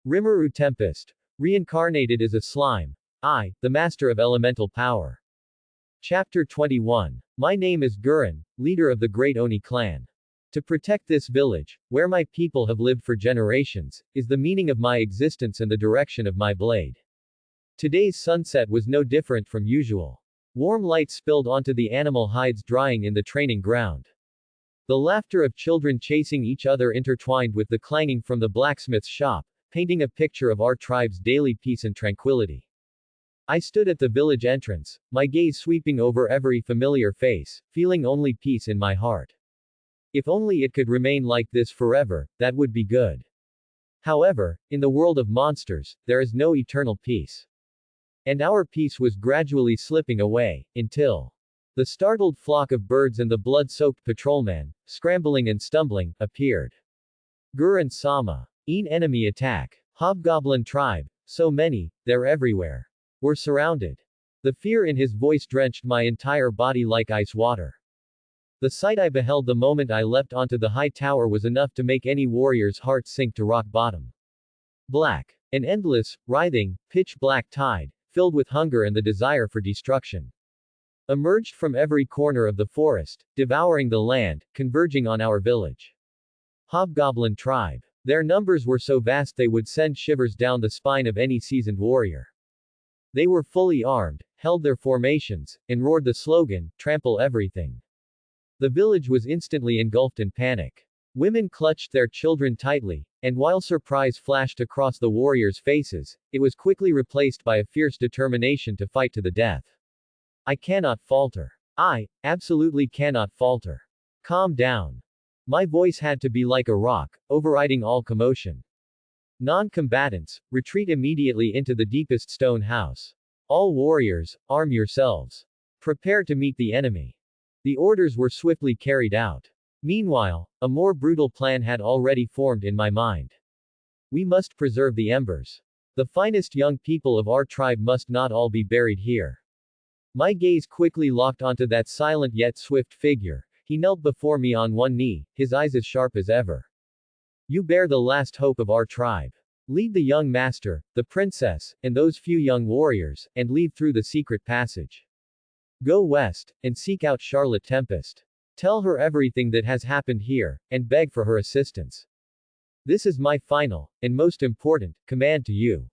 Rimuru Tempest. Reincarnated as a slime. I, the master of elemental power. Chapter 21. My name is Gurren, leader of the Great Oni clan. To protect this village, where my people have lived for generations, is the meaning of my existence and the direction of my blade. Today's sunset was no different from usual. Warm light spilled onto the animal hides drying in the training ground. The laughter of children chasing each other intertwined with the clanging from the blacksmith's shop, painting a picture of our tribe's daily peace and tranquility. I stood at the village entrance, my gaze sweeping over every familiar face, feeling only peace in my heart. If only it could remain like this forever, that would be good. However, in the world of monsters, there is no eternal peace. And our peace was gradually slipping away, until the startled flock of birds and the blood-soaked patrolman, scrambling and stumbling, appeared. Gurren-sama. Enemy attack. Hobgoblin tribe. So many, they're everywhere. We're surrounded. The fear in his voice drenched my entire body like ice water. The sight I beheld the moment I leapt onto the high tower was enough to make any warrior's heart sink to rock bottom. Black. An endless, writhing, pitch-black tide, filled with hunger and the desire for destruction, emerged from every corner of the forest, devouring the land, converging on our village. Hobgoblin tribe. Their numbers were so vast they would send shivers down the spine of any seasoned warrior. They were fully armed, held their formations, and roared the slogan, "Trample everything." The village was instantly engulfed in panic. Women clutched their children tightly, and while surprise flashed across the warriors' faces, it was quickly replaced by a fierce determination to fight to the death. I cannot falter. I absolutely cannot falter. Calm down. My voice had to be like a rock, overriding all commotion. Non-combatants, retreat immediately into the deepest stone house. All warriors, arm yourselves. Prepare to meet the enemy. The orders were swiftly carried out. Meanwhile, a more brutal plan had already formed in my mind. We must preserve the embers. The finest young people of our tribe must not all be buried here. My gaze quickly locked onto that silent yet swift figure. He knelt before me on one knee, his eyes as sharp as ever. You bear the last hope of our tribe. Lead the young master, the princess, and those few young warriors, and leave through the secret passage. Go west, and seek out Charlotte Tempest. Tell her everything that has happened here, and beg for her assistance. This is my final, and most important, command to you.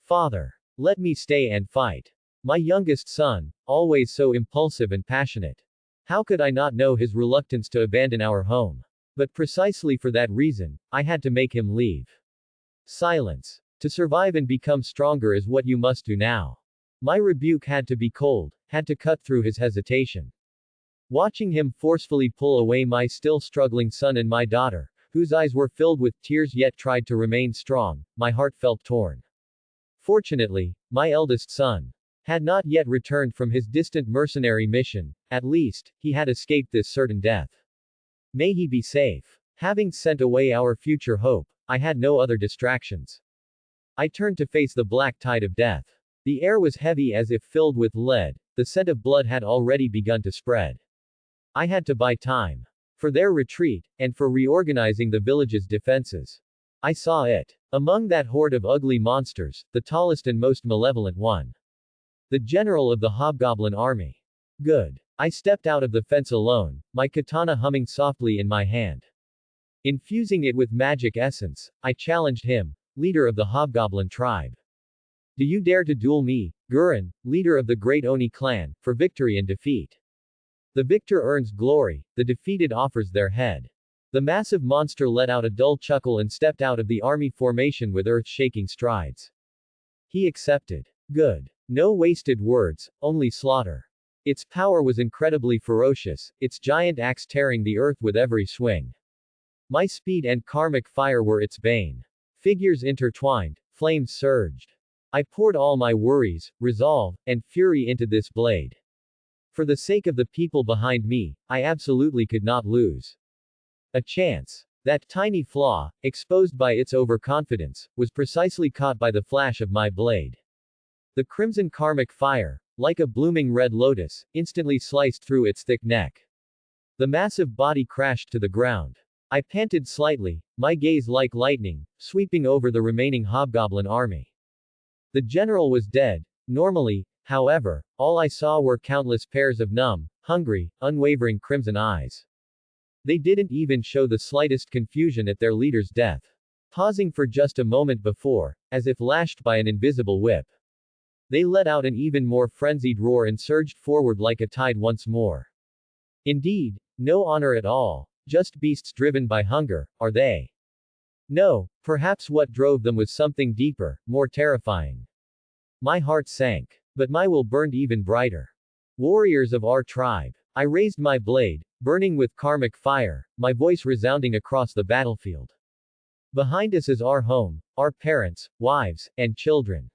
Father. Let me stay and fight. My youngest son, always so impulsive and passionate. How could I not know his reluctance to abandon our home? But precisely for that reason, I had to make him leave. Silence. To survive and become stronger is what you must do now. My rebuke had to be cold, had to cut through his hesitation. Watching him forcefully pull away my still struggling son and my daughter, whose eyes were filled with tears yet tried to remain strong, my heart felt torn. Fortunately, my eldest son had not yet returned from his distant mercenary mission. At least, he had escaped this certain death. May he be safe. Having sent away our future hope, I had no other distractions. I turned to face the black tide of death. The air was heavy as if filled with lead, the scent of blood had already begun to spread. I had to buy time. For their retreat, and for reorganizing the village's defenses. I saw it. Among that horde of ugly monsters, the tallest and most malevolent one. The general of the hobgoblin army. Good. I stepped out of the fence alone, my katana humming softly in my hand. Infusing it with magic essence, I challenged him, leader of the hobgoblin tribe. Do you dare to duel me, Gurren, leader of the Great Oni clan, for victory and defeat? The victor earns glory, the defeated offers their head. The massive monster let out a dull chuckle and stepped out of the army formation with earth-shaking strides. He accepted. Good. No wasted words, only slaughter. Its power was incredibly ferocious, its giant axe tearing the earth with every swing. My speed and karmic fire were its bane. Figures intertwined, flames surged. I poured all my worries, resolve, and fury into this blade. For the sake of the people behind me, I absolutely could not lose a chance. That tiny flaw, exposed by its overconfidence, was precisely caught by the flash of my blade. The crimson karmic fire, like a blooming red lotus, instantly sliced through its thick neck. The massive body crashed to the ground. I panted slightly, my gaze like lightning, sweeping over the remaining hobgoblin army. The general was dead. Normally, however, all I saw were countless pairs of numb, hungry, unwavering crimson eyes. They didn't even show the slightest confusion at their leader's death. Pausing for just a moment before, as if lashed by an invisible whip, they let out an even more frenzied roar and surged forward like a tide once more. Indeed, no honor at all, just beasts driven by hunger, are they? No, perhaps what drove them was something deeper, more terrifying. My heart sank. But my will burned even brighter. Warriors of our tribe. I raised my blade, burning with karmic fire, my voice resounding across the battlefield. Behind us is our home, our parents, wives, and children.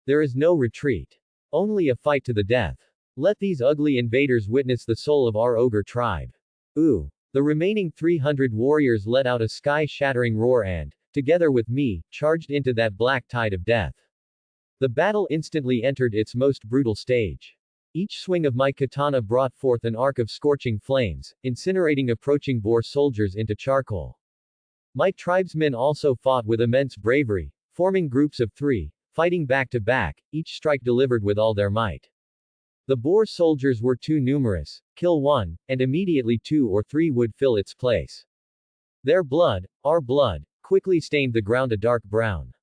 There is no retreat. Only a fight to the death. Let these ugly invaders witness the soul of our ogre tribe. Ooh. The remaining 300 warriors let out a sky-shattering roar and, together with me, charged into that black tide of death. The battle instantly entered its most brutal stage. Each swing of my katana brought forth an arc of scorching flames, incinerating approaching boar soldiers into charcoal. My tribesmen also fought with immense bravery, forming groups of 3, fighting back to back, each strike delivered with all their might. The boar soldiers were too numerous, kill one, and immediately 2 or 3 would fill its place. Their blood, our blood, quickly stained the ground a dark brown.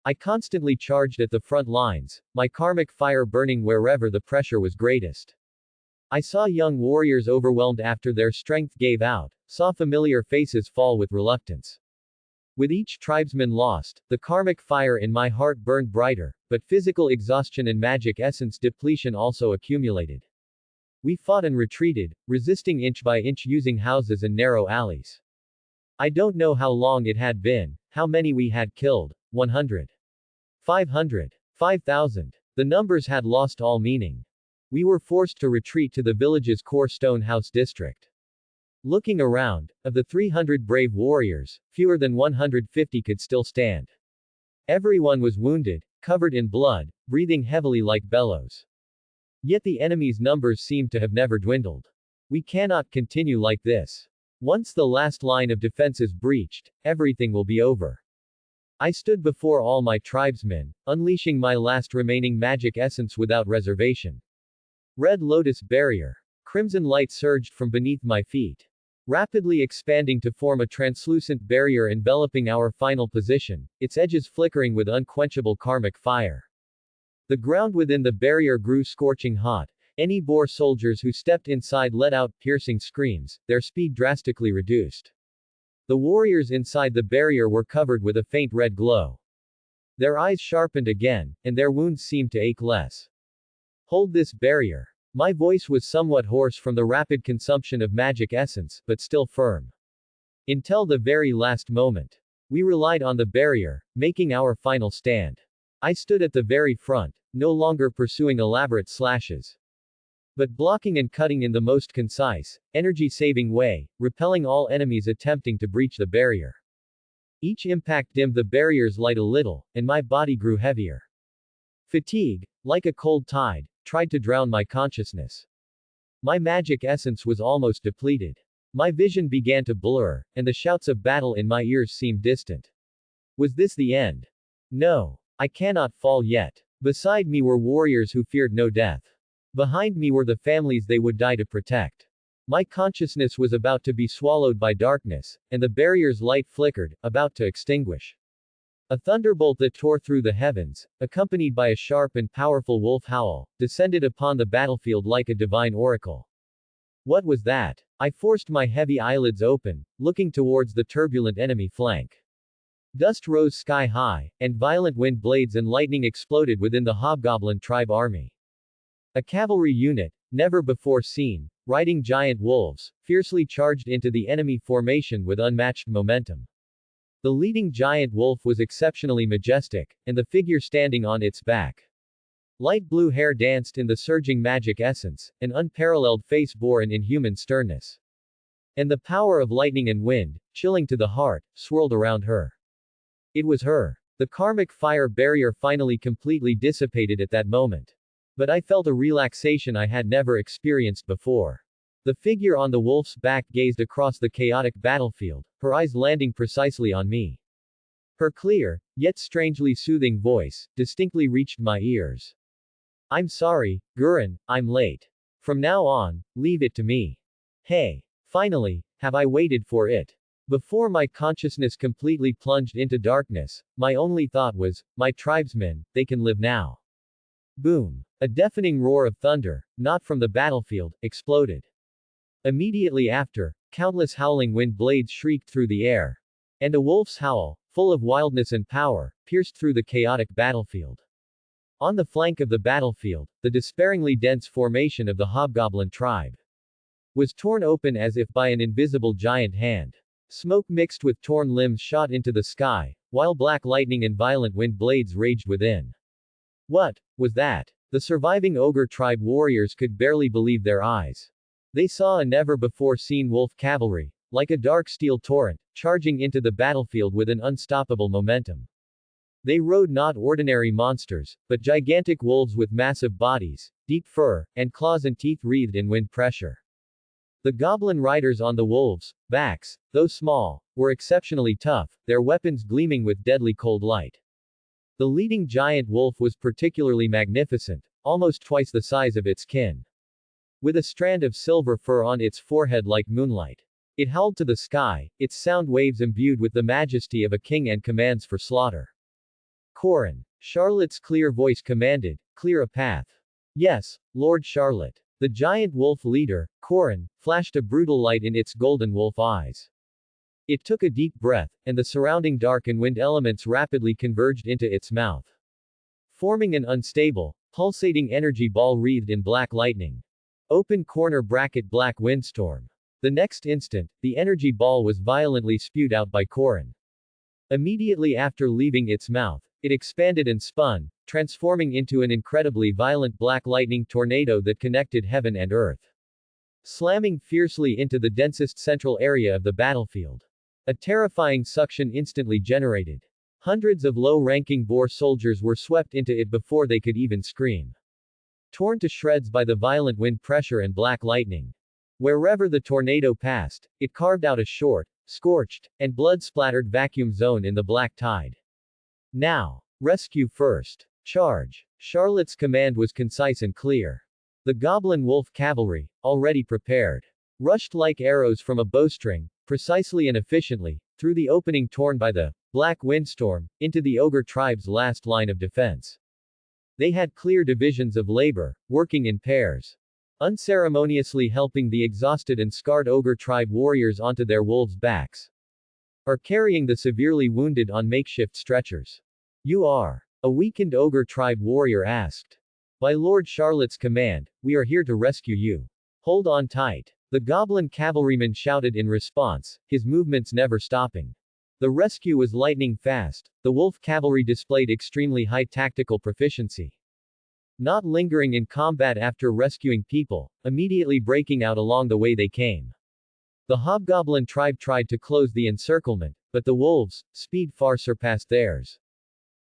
I constantly charged at the front lines, my karmic fire burning wherever the pressure was greatest. I saw young warriors overwhelmed after their strength gave out, saw familiar faces fall with reluctance. With each tribesman lost, the karmic fire in my heart burned brighter, but physical exhaustion and magic essence depletion also accumulated. We fought and retreated, resisting inch by inch using houses and narrow alleys. I don't know how long it had been, how many we had killed, 100. 500. 5,000. The numbers had lost all meaning. We were forced to retreat to the village's core stone house district. Looking around, of the 300 brave warriors, fewer than 150 could still stand. Everyone was wounded, covered in blood, breathing heavily like bellows. Yet the enemy's numbers seemed to have never dwindled. We cannot continue like this. Once the last line of defense is breached, everything will be over. I stood before all my tribesmen, unleashing my last remaining magic essence without reservation. Red Lotus Barrier. Crimson light surged from beneath my feet, rapidly expanding to form a translucent barrier enveloping our final position, its edges flickering with unquenchable karmic fire. The ground within the barrier grew scorching hot. Any boar soldiers who stepped inside let out piercing screams, their speed drastically reduced. The warriors inside the barrier were covered with a faint red glow. Their eyes sharpened again, and their wounds seemed to ache less. Hold this barrier. My voice was somewhat hoarse from the rapid consumption of magic essence, but still firm. Until the very last moment. We relied on the barrier, making our final stand. I stood at the very front, no longer pursuing elaborate slashes, but blocking and cutting in the most concise, energy-saving way, repelling all enemies attempting to breach the barrier. Each impact dimmed the barrier's light a little, and my body grew heavier. Fatigue, like a cold tide, tried to drown my consciousness. My magic essence was almost depleted. My vision began to blur, and the shouts of battle in my ears seemed distant. Was this the end? No. I cannot fall yet. Beside me were warriors who feared no death. Behind me were the families they would die to protect. My consciousness was about to be swallowed by darkness, and the barrier's light flickered, about to extinguish. A thunderbolt that tore through the heavens, accompanied by a sharp and powerful wolf howl, descended upon the battlefield like a divine oracle. What was that? I forced my heavy eyelids open, looking towards the turbulent enemy flank. Dust rose sky high, and violent wind blades and lightning exploded within the hobgoblin tribe army. A cavalry unit, never before seen, riding giant wolves, fiercely charged into the enemy formation with unmatched momentum. The leading giant wolf was exceptionally majestic, and the figure standing on its back. Light blue hair danced in the surging magic essence, an unparalleled face bore an inhuman sternness. And the power of lightning and wind, chilling to the heart, swirled around her. It was her. The karmic fire barrier finally completely dissipated at that moment. But I felt a relaxation I had never experienced before. The figure on the wolf's back gazed across the chaotic battlefield, her eyes landing precisely on me. Her clear, yet strangely soothing voice, distinctly reached my ears. I'm sorry, Gurren, I'm late. From now on, leave it to me. Hey. Finally, have I waited for it? Before my consciousness completely plunged into darkness, my only thought was, my tribesmen, they can live now. Boom. A deafening roar of thunder, not from the battlefield, exploded. Immediately after, countless howling wind blades shrieked through the air. And a wolf's howl, full of wildness and power, pierced through the chaotic battlefield. On the flank of the battlefield, the despairingly dense formation of the hobgoblin tribe was torn open as if by an invisible giant hand. Smoke mixed with torn limbs shot into the sky, while black lightning and violent wind blades raged within. What was that? The surviving ogre tribe warriors could barely believe their eyes. They saw a never-before-seen wolf cavalry, like a dark steel torrent, charging into the battlefield with an unstoppable momentum. They rode not ordinary monsters, but gigantic wolves with massive bodies, deep fur, and claws and teeth wreathed in wind pressure. The goblin riders on the wolves' backs, though small, were exceptionally tough, their weapons gleaming with deadly cold light. The leading giant wolf was particularly magnificent, almost twice the size of its kin. With a strand of silver fur on its forehead like moonlight. It howled to the sky, its sound waves imbued with the majesty of a king and commands for slaughter. Corin. Charlotte's clear voice commanded, clear a path. Yes, Lord Charlotte. The giant wolf leader, Corin, flashed a brutal light in its golden wolf eyes. It took a deep breath, and the surrounding dark and wind elements rapidly converged into its mouth, forming an unstable, pulsating energy ball wreathed in black lightning. Open corner bracket black windstorm. The next instant, the energy ball was violently spewed out by Corin. Immediately after leaving its mouth, it expanded and spun, transforming into an incredibly violent black lightning tornado that connected heaven and earth, slamming fiercely into the densest central area of the battlefield. A terrifying suction instantly generated. Hundreds of low-ranking Boer soldiers were swept into it before they could even scream. Torn to shreds by the violent wind pressure and black lightning. Wherever the tornado passed, it carved out a short, scorched, and blood-splattered vacuum zone in the black tide. Now. Rescue first. Charge. Charlotte's command was concise and clear. The goblin wolf cavalry, already prepared, rushed like arrows from a bowstring, precisely and efficiently, through the opening torn by the black windstorm, into the ogre tribe's last line of defense. They had clear divisions of labor, working in pairs, unceremoniously helping the exhausted and scarred ogre tribe warriors onto their wolves' backs, or carrying the severely wounded on makeshift stretchers. You are? A weakened ogre tribe warrior asked. By Lord Charlotte's command, we are here to rescue you. Hold on tight. The goblin cavalryman shouted in response, his movements never stopping. The rescue was lightning fast. The wolf cavalry displayed extremely high tactical proficiency. Not lingering in combat after rescuing people, immediately breaking out along the way they came. The hobgoblin tribe tried to close the encirclement, but the wolves' speed far surpassed theirs.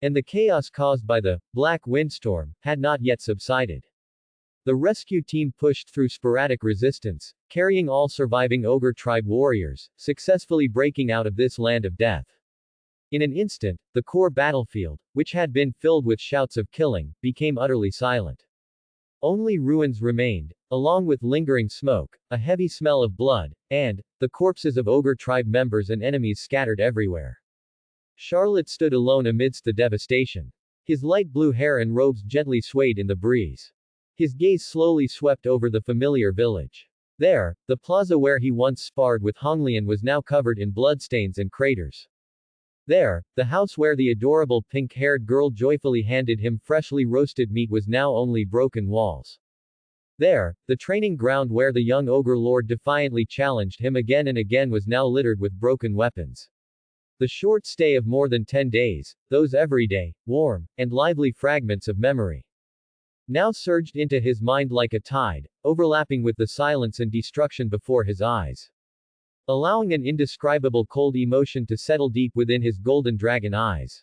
And the chaos caused by the black windstorm had not yet subsided. The rescue team pushed through sporadic resistance, carrying all surviving ogre tribe warriors, successfully breaking out of this land of death. In an instant, the core battlefield, which had been filled with shouts of killing, became utterly silent. Only ruins remained, along with lingering smoke, a heavy smell of blood, and the corpses of ogre tribe members and enemies scattered everywhere. Charlotte stood alone amidst the devastation. His light blue hair and robes gently swayed in the breeze. His gaze slowly swept over the familiar village. There, the plaza where he once sparred with Honglian was now covered in bloodstains and craters. There, the house where the adorable pink-haired girl joyfully handed him freshly roasted meat was now only broken walls. There, the training ground where the young ogre lord defiantly challenged him again and again was now littered with broken weapons. The short stay of more than 10 days, those everyday, warm, and lively fragments of memory, now surged into his mind like a tide, overlapping with the silence and destruction before his eyes, allowing an indescribable cold emotion to settle deep within his golden dragon eyes.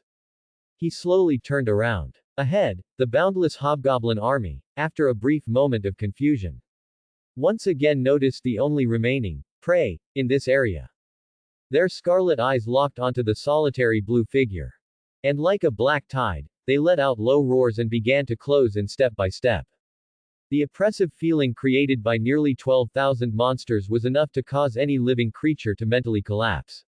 He slowly turned around. Ahead, the boundless hobgoblin army, after a brief moment of confusion, once again noticed the only remaining prey in this area. Their scarlet eyes locked onto the solitary blue figure. And like a black tide, they let out low roars and began to close in step by step. The oppressive feeling created by nearly 12,000 monsters was enough to cause any living creature to mentally collapse.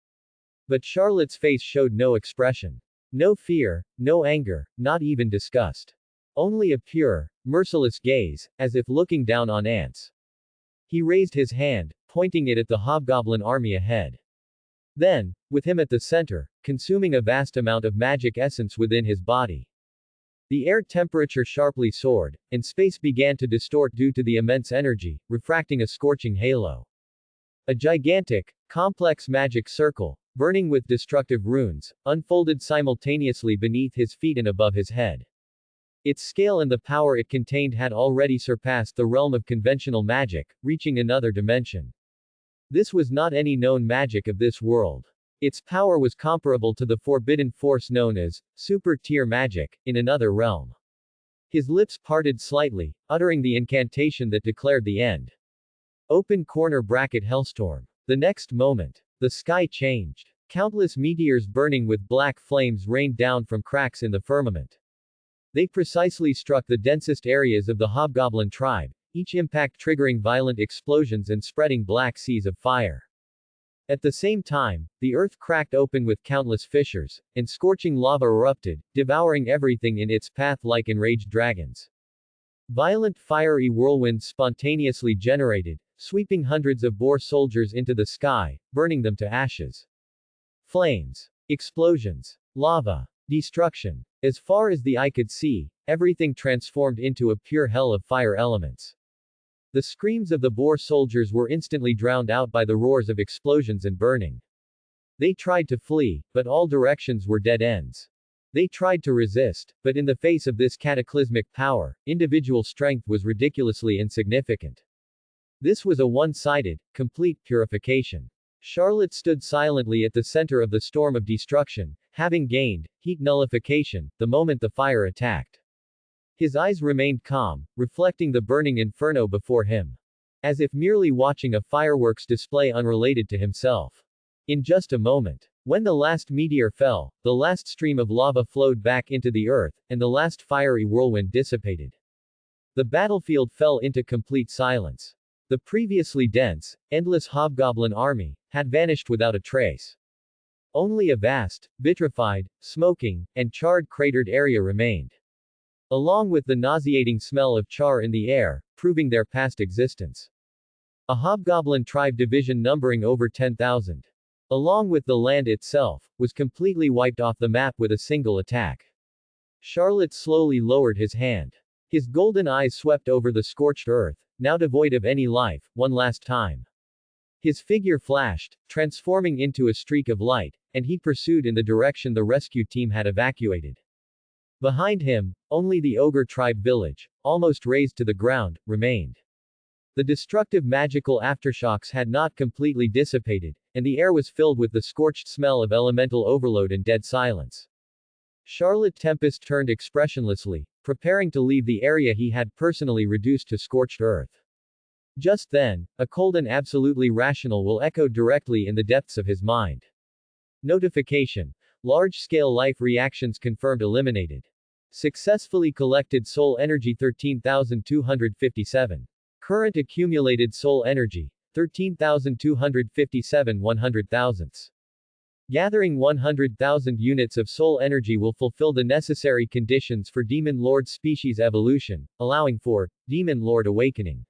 But Charlotte's face showed no expression. No fear, no anger, not even disgust. Only a pure, merciless gaze, as if looking down on ants. He raised his hand, pointing it at the hobgoblin army ahead. Then, with him at the center, consuming a vast amount of magic essence within his body. The air temperature sharply soared, and space began to distort due to the immense energy, refracting a scorching halo. A gigantic, complex magic circle, burning with destructive runes, unfolded simultaneously beneath his feet and above his head. Its scale and the power it contained had already surpassed the realm of conventional magic, reaching another dimension. This was not any known magic of this world. Its power was comparable to the forbidden force known as super-tier magic in another realm. His lips parted slightly, uttering the incantation that declared the end. Open corner bracket Hellstorm. The next moment, the sky changed. Countless meteors burning with black flames rained down from cracks in the firmament. They precisely struck the densest areas of the hobgoblin tribe, each impact triggering violent explosions and spreading black seas of fire. At the same time, the earth cracked open with countless fissures, and scorching lava erupted, devouring everything in its path like enraged dragons. Violent fiery whirlwinds spontaneously generated, sweeping hundreds of boar soldiers into the sky, burning them to ashes. Flames, explosions, lava, destruction. As far as the eye could see, everything transformed into a pure hell of fire elements. The screams of the boar soldiers were instantly drowned out by the roars of explosions and burning. They tried to flee, but all directions were dead ends. They tried to resist, but in the face of this cataclysmic power, individual strength was ridiculously insignificant. This was a one-sided, complete purification. Charlotte stood silently at the center of the storm of destruction, having gained heat nullification the moment the fire attacked. His eyes remained calm, reflecting the burning inferno before him. As if merely watching a fireworks display unrelated to himself. In just a moment. When the last meteor fell, the last stream of lava flowed back into the earth, and the last fiery whirlwind dissipated. The battlefield fell into complete silence. The previously dense, endless hobgoblin army had vanished without a trace. Only a vast, vitrified, smoking, and charred cratered area remained. Along with the nauseating smell of char in the air, proving their past existence. A hobgoblin tribe division numbering over 10,000. Along with the land itself, was completely wiped off the map with a single attack. Charlotte slowly lowered his hand. His golden eyes swept over the scorched earth, now devoid of any life, one last time. His figure flashed, transforming into a streak of light, and he pursued in the direction the rescue team had evacuated. Behind him, only the ogre tribe village, almost razed to the ground, remained. The destructive magical aftershocks had not completely dissipated, and the air was filled with the scorched smell of elemental overload and dead silence. Charlotte Tempest turned expressionlessly, preparing to leave the area he had personally reduced to scorched earth. Just then, a cold and absolutely rational will echoed directly in the depths of his mind. Notification. Large-scale life reactions confirmed eliminated. Successfully collected soul energy 13,257. Current accumulated soul energy, 13,257 100,000ths. Gathering 100,000 units of soul energy will fulfill the necessary conditions for Demon Lord species evolution, allowing for Demon Lord awakening.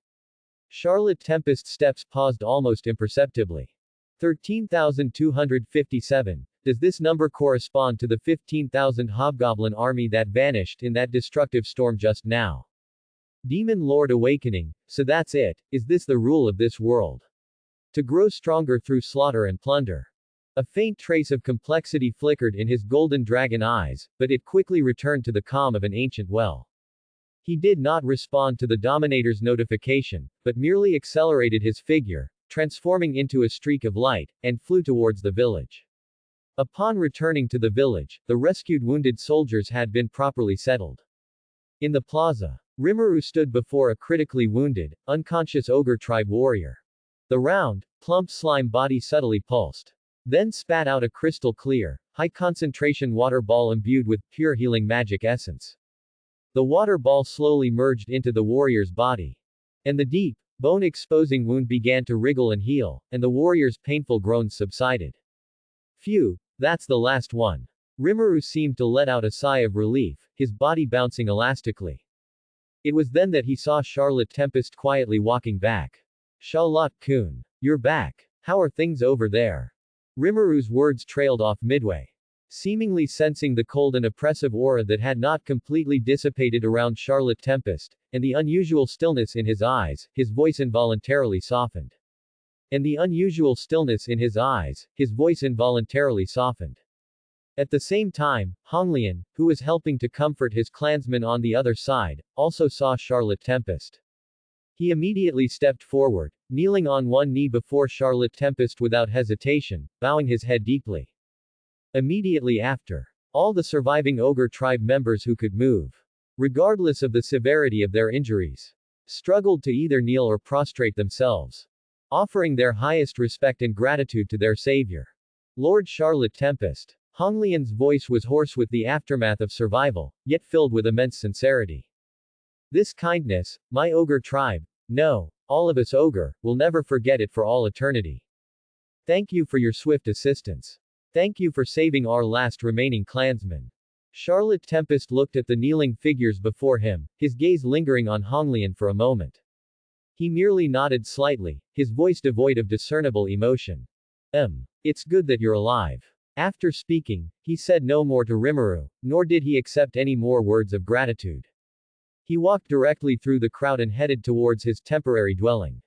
Charlotte Tempest's steps paused almost imperceptibly. 13,257. Does this number correspond to the 15,000 hobgoblin army that vanished in that destructive storm just now? Demon Lord awakening, so that's it. Is this the rule of this world? To grow stronger through slaughter and plunder. A faint trace of complexity flickered in his golden dragon eyes, but it quickly returned to the calm of an ancient well. He did not respond to the Dominator's notification, but merely accelerated his figure, transforming into a streak of light, and flew towards the village. Upon returning to the village, the rescued wounded soldiers had been properly settled. In the plaza, Rimuru stood before a critically wounded, unconscious ogre tribe warrior. The round, plump slime body subtly pulsed. Then spat out a crystal clear, high-concentration water ball imbued with pure healing magic essence. The water ball slowly merged into the warrior's body. And the deep, bone-exposing wound began to wriggle and heal, and the warrior's painful groans subsided. Phew, that's the last one. Rimuru seemed to let out a sigh of relief, his body bouncing elastically. It was then that he saw Charlotte Tempest quietly walking back. Charlotte-kun. You're back. How are things over there? Rimuru's words trailed off midway. Seemingly sensing the cold and oppressive aura that had not completely dissipated around Charlotte Tempest, and the unusual stillness in his eyes, his voice involuntarily softened. And the unusual stillness in his eyes, his voice involuntarily softened. At the same time, Honglian, who was helping to comfort his clansmen on the other side, also saw Charlotte Tempest. He immediately stepped forward, kneeling on one knee before Charlotte Tempest without hesitation, bowing his head deeply. Immediately after, all the surviving ogre tribe members who could move, regardless of the severity of their injuries, struggled to either kneel or prostrate themselves, offering their highest respect and gratitude to their savior, Lord Charlotte Tempest. Honglian's voice was hoarse with the aftermath of survival, yet filled with immense sincerity. This kindness, my ogre tribe, no, all of us ogre, will never forget it for all eternity. Thank you for your swift assistance. Thank you for saving our last remaining clansman. Charlotte Tempest looked at the kneeling figures before him, his gaze lingering on Honglian for a moment. He merely nodded slightly, his voice devoid of discernible emotion. It's good that you're alive. After speaking, he said no more to Rimuru, nor did he accept any more words of gratitude. He walked directly through the crowd and headed towards his temporary dwelling.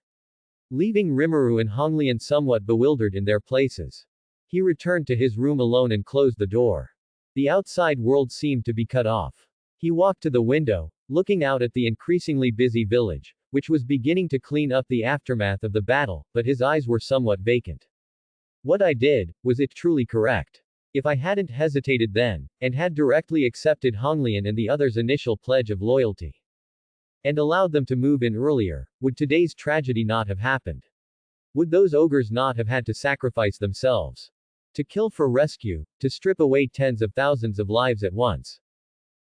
Leaving Rimuru and Honglian somewhat bewildered in their places. He returned to his room alone and closed the door. The outside world seemed to be cut off. He walked to the window, looking out at the increasingly busy village, which was beginning to clean up the aftermath of the battle, but his eyes were somewhat vacant. What I did, was it truly correct? If I hadn't hesitated then, and had directly accepted Honglian and the others' initial pledge of loyalty, and allowed them to move in earlier, would today's tragedy not have happened? Would those ogres not have had to sacrifice themselves? To kill for rescue, to strip away tens of thousands of lives at once?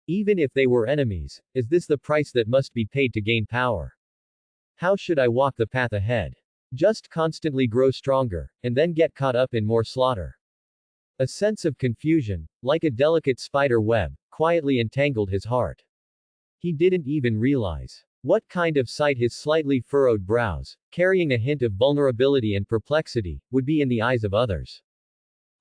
Even if they were enemies, is this the price that must be paid to gain power? How should I walk the path ahead? Just constantly grow stronger, and then get caught up in more slaughter. A sense of confusion, like a delicate spider web, quietly entangled his heart. He didn't even realize what kind of sight his slightly furrowed brows, carrying a hint of vulnerability and perplexity, would be in the eyes of others.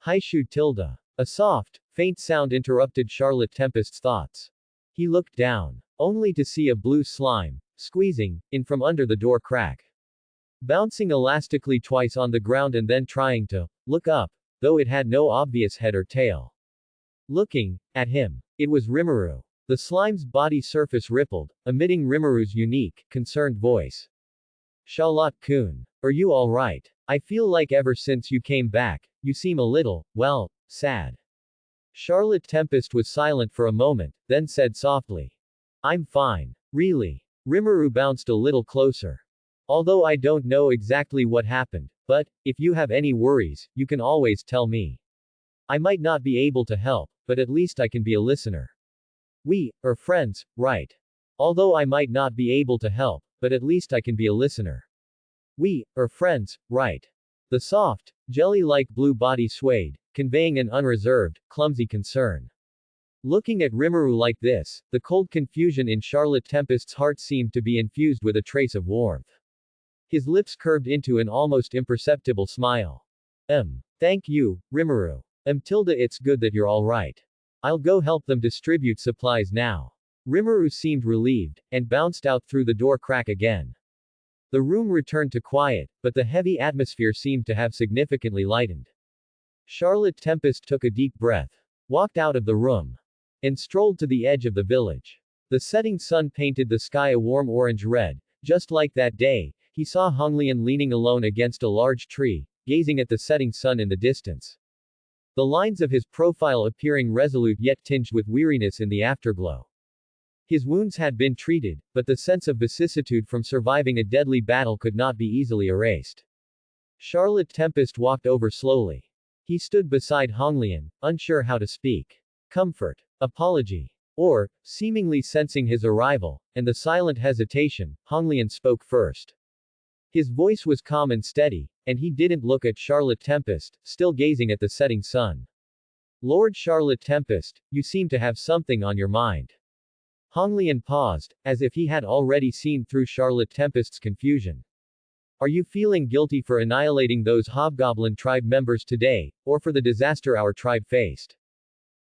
Haishu tilde. A soft, faint sound interrupted Charlotte Tempest's thoughts. He looked down, only to see a blue slime, squeezing in from under the door crack. Bouncing elastically twice on the ground and then trying to look up, though it had no obvious head or tail. Looking at him, it was Rimuru. The slime's body surface rippled, emitting Rimuru's unique, concerned voice. Charlotte-kun. Are you alright? I feel like ever since you came back, you seem a little, well, sad. Charlotte Tempest was silent for a moment, then said softly. I'm fine. Really? Rimuru bounced a little closer. Although I don't know exactly what happened, but, if you have any worries, you can always tell me. I might not be able to help, but at least I can be a listener. We are friends, right? Although I might not be able to help, but at least I can be a listener. We are friends, right? The soft, jelly-like blue body swayed, conveying an unreserved, clumsy concern. Looking at Rimuru like this, the cold confusion in Charlotte Tempest's heart seemed to be infused with a trace of warmth. His lips curved into an almost imperceptible smile. Thank you, Rimuru. It's good that you're alright. I'll go help them distribute supplies now. Rimuru seemed relieved, and bounced out through the door crack again. The room returned to quiet, but the heavy atmosphere seemed to have significantly lightened. Charlotte Tempest took a deep breath, walked out of the room, and strolled to the edge of the village. The setting sun painted the sky a warm orange-red, just like that day. He saw Honglian leaning alone against a large tree, gazing at the setting sun in the distance. The lines of his profile appearing resolute yet tinged with weariness in the afterglow. His wounds had been treated, but the sense of vicissitude from surviving a deadly battle could not be easily erased. Charlotte Tempest walked over slowly. He stood beside Honglian, unsure how to speak. Comfort. Apology. Or, seemingly sensing his arrival, and the silent hesitation, Honglian spoke first. His voice was calm and steady, and he didn't look at Charlotte Tempest, still gazing at the setting sun. Lord Charlotte Tempest, you seem to have something on your mind. Honglian paused, as if he had already seen through Charlotte Tempest's confusion. Are you feeling guilty for annihilating those Hobgoblin tribe members today, or for the disaster our tribe faced?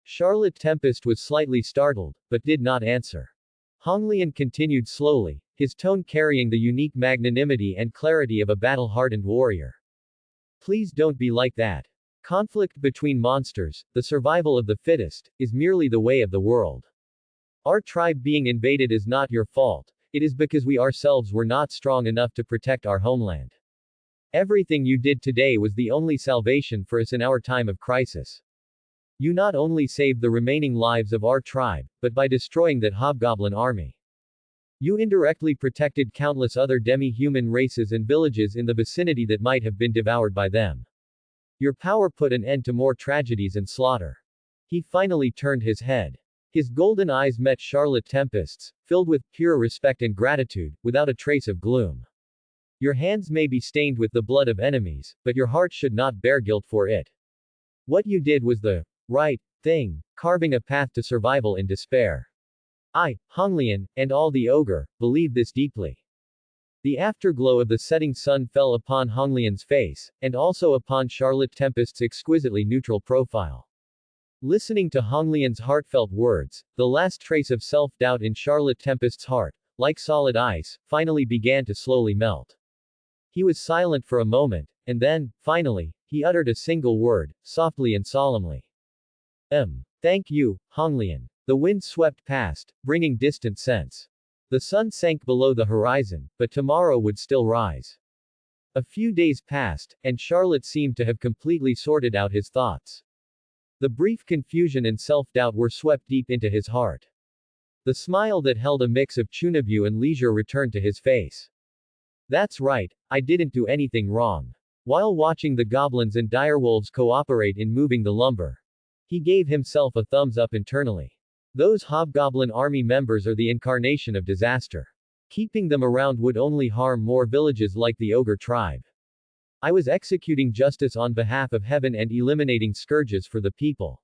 Charlotte Tempest was slightly startled, but did not answer. Honglian continued slowly, his tone carrying the unique magnanimity and clarity of a battle-hardened warrior. Please don't be like that. Conflict between monsters, the survival of the fittest, is merely the way of the world. Our tribe being invaded is not your fault, it is because we ourselves were not strong enough to protect our homeland. Everything you did today was the only salvation for us in our time of crisis. You not only saved the remaining lives of our tribe, but by destroying that hobgoblin army, you indirectly protected countless other demi-human races and villages in the vicinity that might have been devoured by them. Your power put an end to more tragedies and slaughter. He finally turned his head. His golden eyes met Charlotte Tempest's, filled with pure respect and gratitude, without a trace of gloom. Your hands may be stained with the blood of enemies, but your heart should not bear guilt for it. What you did was the right thing, carving a path to survival in despair. I, Honglian, and all the ogre, believe this deeply. The afterglow of the setting sun fell upon Honglian's face, and also upon Charlotte Tempest's exquisitely neutral profile. Listening to Honglian's heartfelt words, the last trace of self-doubt in Charlotte Tempest's heart, like solid ice, finally began to slowly melt. He was silent for a moment, and then, finally, he uttered a single word, softly and solemnly. Thank you, Honglian. The wind swept past, bringing distant scents. The sun sank below the horizon, but tomorrow would still rise. A few days passed, and Charlotte seemed to have completely sorted out his thoughts. The brief confusion and self-doubt were swept deep into his heart. The smile that held a mix of chunibyo and leisure returned to his face. That's right, I didn't do anything wrong. While watching the goblins and direwolves cooperate in moving the lumber, he gave himself a thumbs up internally. Those hobgoblin army members are the incarnation of disaster. Keeping them around would only harm more villages like the ogre tribe. I was executing justice on behalf of heaven and eliminating scourges for the people.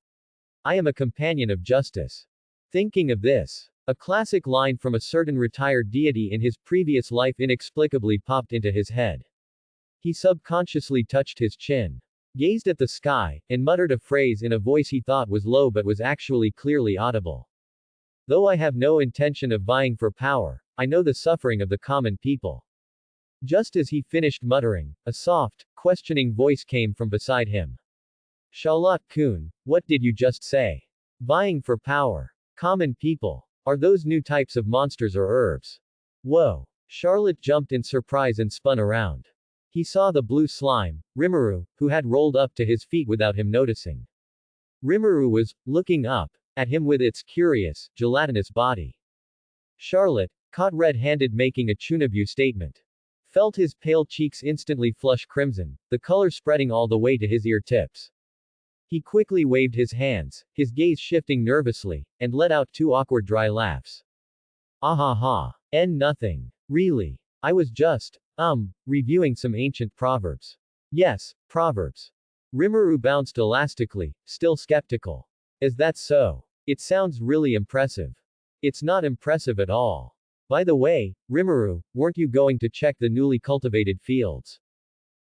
I am a companion of justice. Thinking of this, a classic line from a certain retired deity in his previous life inexplicably popped into his head. He subconsciously touched his chin, gazed at the sky, and muttered a phrase in a voice he thought was low but was actually clearly audible. Though I have no intention of vying for power, I know the suffering of the common people. Just as he finished muttering, a soft, questioning voice came from beside him. Charlotte-kun, what did you just say? Vying for power. Common people. Are those new types of monsters or herbs? Whoa. Charlotte jumped in surprise and spun around. He saw the blue slime, Rimuru, who had rolled up to his feet without him noticing. Rimuru was looking up at him with its curious, gelatinous body. Charlotte, caught red-handed making a chunibyo statement. Felt his pale cheeks instantly flush crimson, the color spreading all the way to his ear tips. He quickly waved his hands, his gaze shifting nervously, and let out two awkward dry laughs. Ahaha. Nothing. Really. I was just, reviewing some ancient proverbs. Yes, proverbs. Rimuru bounced elastically, still skeptical. Is that so? It sounds really impressive. It's not impressive at all. By the way, Rimuru, weren't you going to check the newly cultivated fields?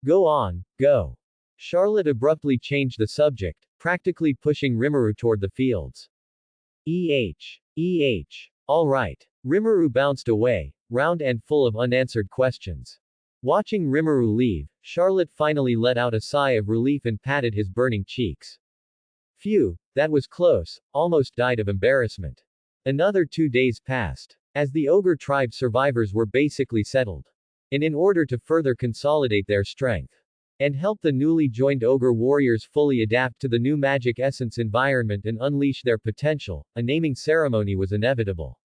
Go on, go. Charlotte abruptly changed the subject, practically pushing Rimuru toward the fields. All right. Rimuru bounced away, round and full of unanswered questions. Watching Rimuru leave, Charlotte finally let out a sigh of relief and patted his burning cheeks. Phew, that was close, almost died of embarrassment. Another 2 days passed. As the ogre tribe survivors were basically settled. And in order to further consolidate their strength, and help the newly joined ogre warriors fully adapt to the new magic essence environment and unleash their potential, a naming ceremony was inevitable.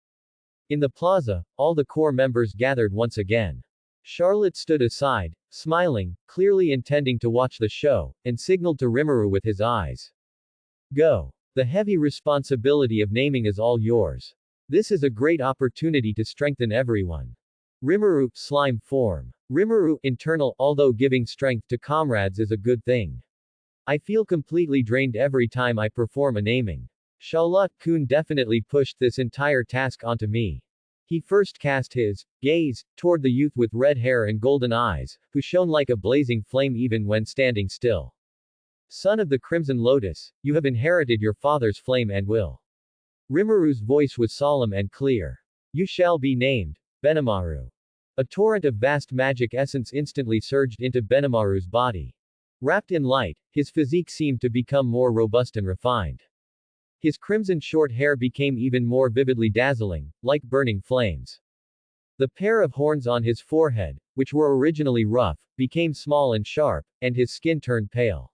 In the plaza, all the core members gathered once again. Charlotte stood aside, smiling, clearly intending to watch the show, and signaled to Rimuru with his eyes. Go. The heavy responsibility of naming is all yours. This is a great opportunity to strengthen everyone. Rimuru, slime form. Rimuru, internal, although giving strength to comrades is a good thing. I feel completely drained every time I perform a naming. Charlotte-kun definitely pushed this entire task onto me. He first cast his gaze toward the youth with red hair and golden eyes, who shone like a blazing flame even when standing still. Son of the Crimson Lotus, you have inherited your father's flame and will. Rimuru's voice was solemn and clear. You shall be named Benimaru. A torrent of vast magic essence instantly surged into Benimaru's body. Wrapped in light, his physique seemed to become more robust and refined. His crimson short hair became even more vividly dazzling, like burning flames. The pair of horns on his forehead, which were originally rough, became small and sharp, and his skin turned pale.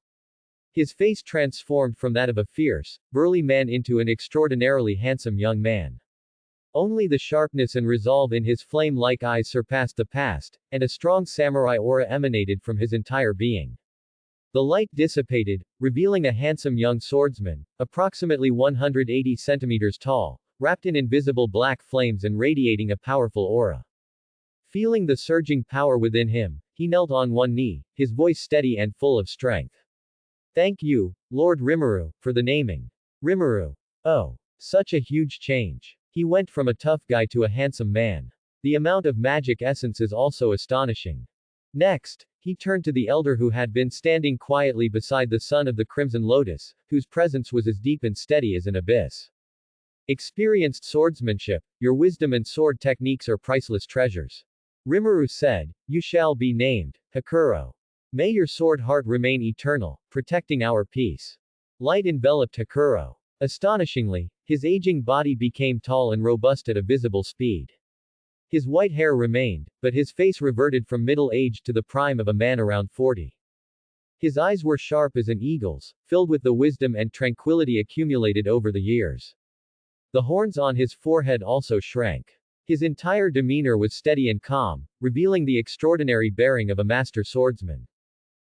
His face transformed from that of a fierce, burly man into an extraordinarily handsome young man. Only the sharpness and resolve in his flame-like eyes surpassed the past, and a strong samurai aura emanated from his entire being. The light dissipated, revealing a handsome young swordsman, approximately 180 centimeters tall, wrapped in invisible black flames and radiating a powerful aura. Feeling the surging power within him, he knelt on one knee, his voice steady and full of strength. Thank you, Lord Rimuru, for the naming. Rimuru. Oh. Such a huge change. He went from a tough guy to a handsome man. The amount of magic essence is also astonishing. Next, he turned to the elder who had been standing quietly beside the son of the Crimson Lotus, whose presence was as deep and steady as an abyss. Experienced swordsmanship, your wisdom and sword techniques are priceless treasures. Rimuru said, you shall be named Hakuro. May your sword heart remain eternal, protecting our peace. Light enveloped Hakuro. Astonishingly, his aging body became tall and robust at a visible speed. His white hair remained, but his face reverted from middle age to the prime of a man around 40. His eyes were sharp as an eagle's, filled with the wisdom and tranquility accumulated over the years. The horns on his forehead also shrank. His entire demeanor was steady and calm, revealing the extraordinary bearing of a master swordsman.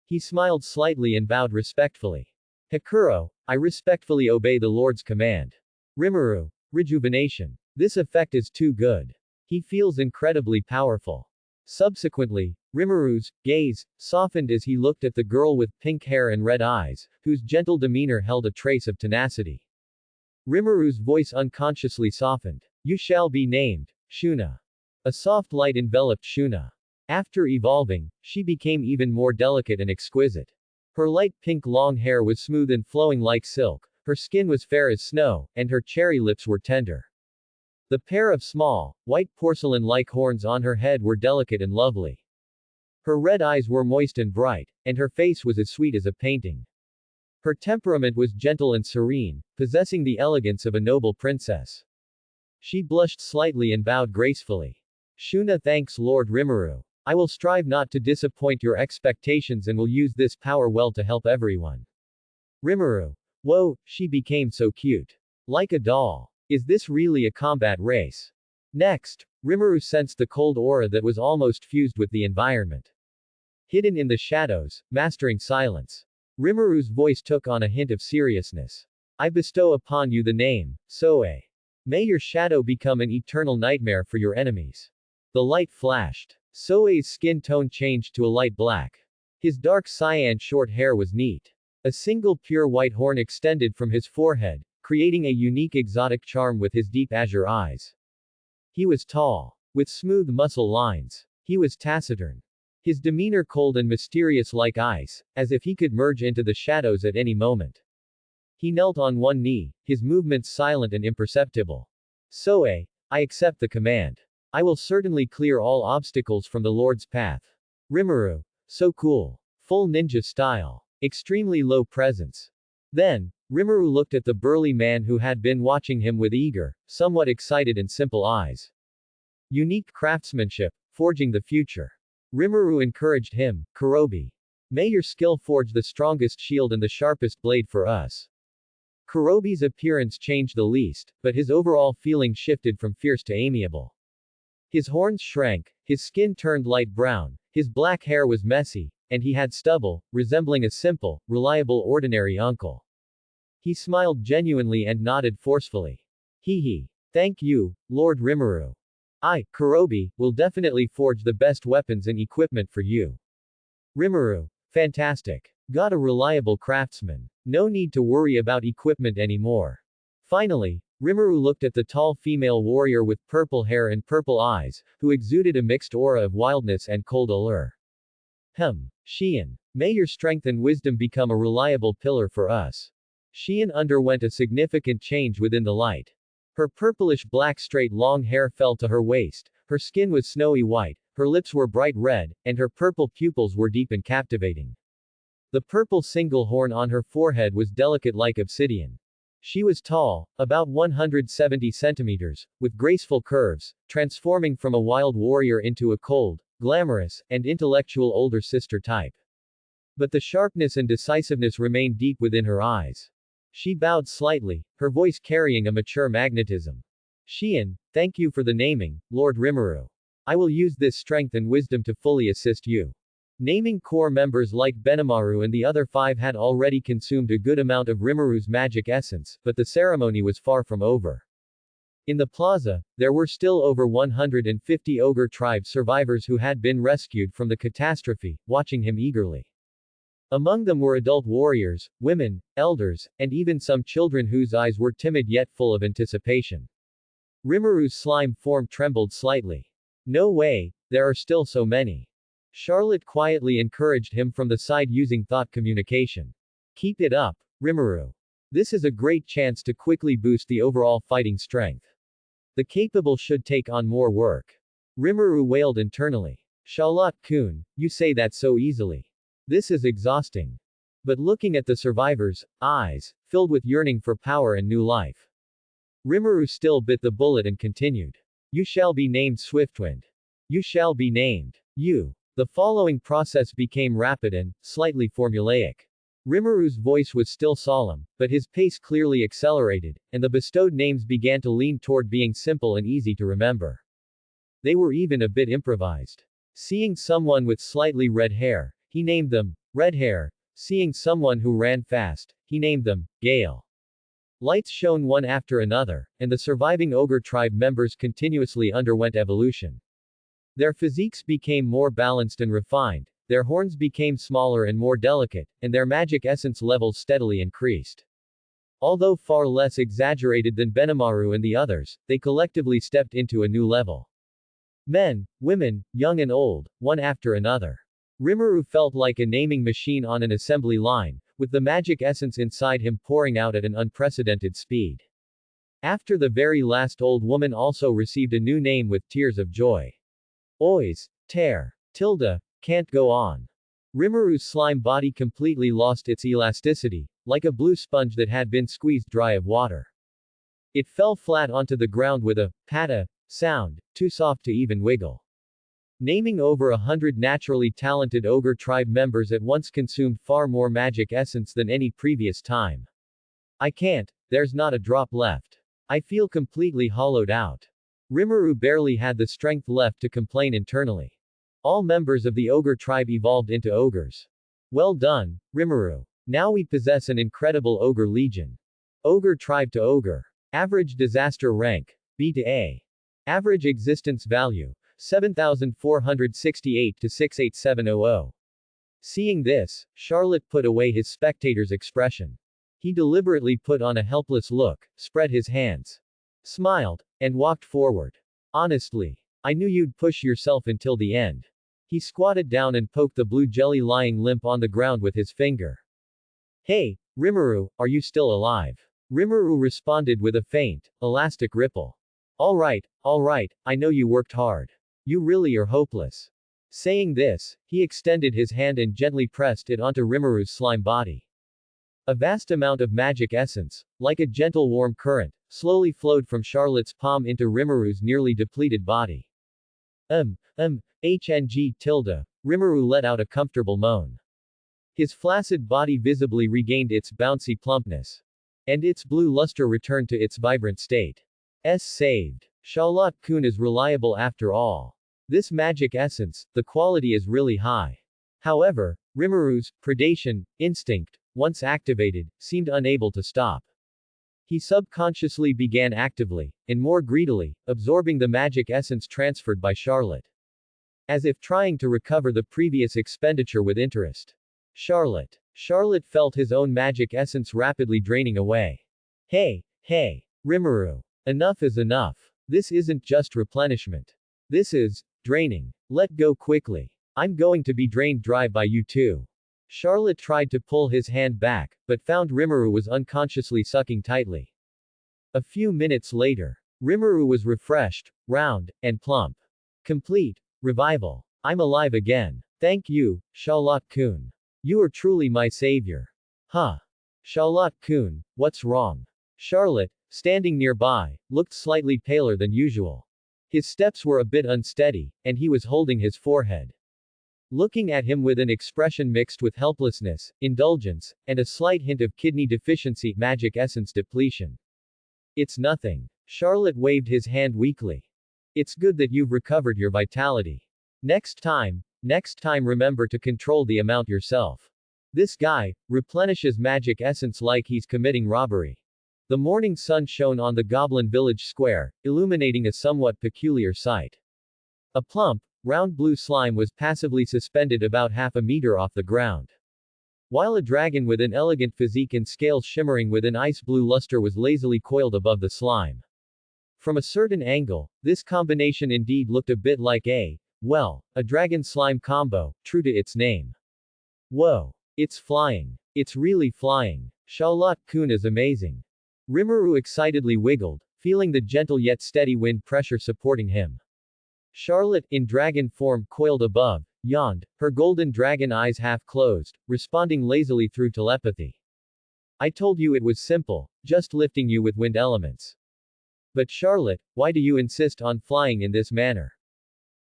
He smiled slightly and bowed respectfully. Hakuro, I respectfully obey the Lord's command. Rimuru. Rejuvenation. This effect is too good. He feels incredibly powerful. Subsequently, Rimuru's gaze softened as he looked at the girl with pink hair and red eyes, whose gentle demeanor held a trace of tenacity. Rimuru's voice unconsciously softened. You shall be named Shuna. A soft light enveloped Shuna. After evolving, she became even more delicate and exquisite. Her light pink long hair was smooth and flowing like silk, her skin was fair as snow, and her cherry lips were tender. The pair of small, white porcelain-like horns on her head were delicate and lovely. Her red eyes were moist and bright, and her face was as sweet as a painting. Her temperament was gentle and serene, possessing the elegance of a noble princess. She blushed slightly and bowed gracefully. Shuna thanks Lord Rimuru. I will strive not to disappoint your expectations and will use this power well to help everyone. Rimuru. Whoa, she became so cute. Like a doll. Is this really a combat race? Next, Rimuru sensed the cold aura that was almost fused with the environment. Hidden in the shadows, mastering silence. Rimuru's voice took on a hint of seriousness. I bestow upon you the name, Soe. May your shadow become an eternal nightmare for your enemies. The light flashed. Soe's skin tone changed to a light black. His dark cyan short hair was neat. A single pure white horn extended from his forehead, creating a unique exotic charm with his deep azure eyes. He was tall, with smooth muscle lines. He was taciturn. His demeanor cold and mysterious like ice, as if he could merge into the shadows at any moment. He knelt on one knee, his movements silent and imperceptible. Soe, I accept the command. I will certainly clear all obstacles from the Lord's path. Rimuru. So cool. Full ninja style. Extremely low presence. Then, Rimuru looked at the burly man who had been watching him with eager, somewhat excited and simple eyes. Unique craftsmanship, forging the future. Rimuru encouraged him, Kurobi. May your skill forge the strongest shield and the sharpest blade for us. Kurobi's appearance changed the least, but his overall feeling shifted from fierce to amiable. His horns shrank, his skin turned light brown, his black hair was messy, and he had stubble, resembling a simple, reliable ordinary uncle. He smiled genuinely and nodded forcefully. Hee. Thank you, Lord Rimuru. I, Kurobi, will definitely forge the best weapons and equipment for you. Rimuru. Fantastic. Got a reliable craftsman. No need to worry about equipment anymore. Finally, Rimuru looked at the tall female warrior with purple hair and purple eyes, who exuded a mixed aura of wildness and cold allure. Xian. May your strength and wisdom become a reliable pillar for us. Xian underwent a significant change within the light. Her purplish-black straight long hair fell to her waist, her skin was snowy white, her lips were bright red, and her purple pupils were deep and captivating. The purple single horn on her forehead was delicate like obsidian. She was tall, about 170 centimeters, with graceful curves, transforming from a wild warrior into a cold, glamorous, and intellectual older sister type. But the sharpness and decisiveness remained deep within her eyes. She bowed slightly, her voice carrying a mature magnetism. Xian, thank you for the naming, Lord Rimuru. I will use this strength and wisdom to fully assist you. Naming core members like Benimaru and the other 5 had already consumed a good amount of Rimuru's magic essence, but the ceremony was far from over. In the plaza, there were still over 150 ogre tribe survivors who had been rescued from the catastrophe, watching him eagerly. Among them were adult warriors, women, elders, and even some children whose eyes were timid yet full of anticipation. Rimuru's slime form trembled slightly. No way, there are still so many. Charlotte quietly encouraged him from the side using thought communication. Keep it up, Rimuru. This is a great chance to quickly boost the overall fighting strength. The capable should take on more work. Rimuru wailed internally. Charlotte-kun, you say that so easily. This is exhausting. But looking at the survivors' eyes, filled with yearning for power and new life. Rimuru still bit the bullet and continued. You shall be named Swiftwind. You shall be named. You. The following process became rapid and, slightly formulaic. Rimuru's voice was still solemn, but his pace clearly accelerated, and the bestowed names began to lean toward being simple and easy to remember. They were even a bit improvised. Seeing someone with slightly red hair, he named them, Red Hair. Seeing someone who ran fast, he named them, Gale. Lights shone one after another, and the surviving ogre tribe members continuously underwent evolution. Their physiques became more balanced and refined, their horns became smaller and more delicate, and their magic essence levels steadily increased. Although far less exaggerated than Benimaru and the others, they collectively stepped into a new level. Men, women, young and old, one after another. Rimuru felt like a naming machine on an assembly line, with the magic essence inside him pouring out at an unprecedented speed. After the very last old woman also received a new name with tears of joy. Ois. Tear. Tilde. Can't go on. Rimuru's slime body completely lost its elasticity, like a blue sponge that had been squeezed dry of water. It fell flat onto the ground with a patta sound, too soft to even wiggle. Naming over 100 naturally talented ogre tribe members at once consumed far more magic essence than any previous time. I can't, there's not a drop left. I feel completely hollowed out. Rimuru barely had the strength left to complain internally. All members of the ogre tribe evolved into ogres. Well done, Rimuru. Now we possess an incredible ogre legion. Ogre tribe to ogre. Average disaster rank, B to A. Average existence value, 7,468 to 68700. Seeing this, Charlotte put away his spectator's expression. He deliberately put on a helpless look, spread his hands, smiled, and walked forward. Honestly, I knew you'd push yourself until the end. He squatted down and poked the blue jelly lying limp on the ground with his finger. Hey, Rimuru, are you still alive? Rimuru responded with a faint, elastic ripple. Alright, I know you worked hard. You really are hopeless. Saying this, he extended his hand and gently pressed it onto Rimuru's slime body. A vast amount of magic essence, like a gentle warm current, slowly flowed from Charlotte's palm into Rimuru's nearly depleted body. HNG tilde. Rimuru let out a comfortable moan. His flaccid body visibly regained its bouncy plumpness. and its blue luster returned to its vibrant state. Saved. Charlotte-kun is reliable after all. This magic essence, the quality is really high. However, Rimuru's predation instinct, once activated, seemed unable to stop. He subconsciously began actively, and more greedily, absorbing the magic essence transferred by Charlotte. As if trying to recover the previous expenditure with interest. Charlotte felt his own magic essence rapidly draining away. Hey, Rimuru. Enough is enough. This isn't just replenishment. This is draining. Let go quickly. I'm going to be drained dry by you too. Charlotte tried to pull his hand back, but found Rimuru was unconsciously sucking tightly. A few minutes later, Rimuru was refreshed, round, and plump. Complete revival. I'm alive again. Thank you, Charlotte-kun. You are truly my savior. Huh. Charlotte-kun, what's wrong? Charlotte, standing nearby, looked slightly paler than usual. His steps were a bit unsteady, and he was holding his forehead. Looking at him with an expression mixed with helplessness, indulgence, and a slight hint of kidney deficiency, magic essence depletion. It's nothing. Charlotte waved his hand weakly. It's good that you've recovered your vitality. Next time remember to control the amount yourself. This guy replenishes magic essence like he's committing robbery. The morning sun shone on the goblin village square, illuminating a somewhat peculiar sight. A plump, round blue slime was passively suspended about half a meter off the ground. While a dragon with an elegant physique and scales shimmering with an ice blue luster was lazily coiled above the slime. From a certain angle, this combination indeed looked a bit like a dragon-slime combo, true to its name. Whoa. It's flying. It's really flying. Charlotte-kun is amazing. Rimuru excitedly wiggled, feeling the gentle yet steady wind pressure supporting him. Charlotte, in dragon form, coiled above, yawned, her golden dragon eyes half closed, responding lazily through telepathy. I told you it was simple, just lifting you with wind elements. But Charlotte, why do you insist on flying in this manner?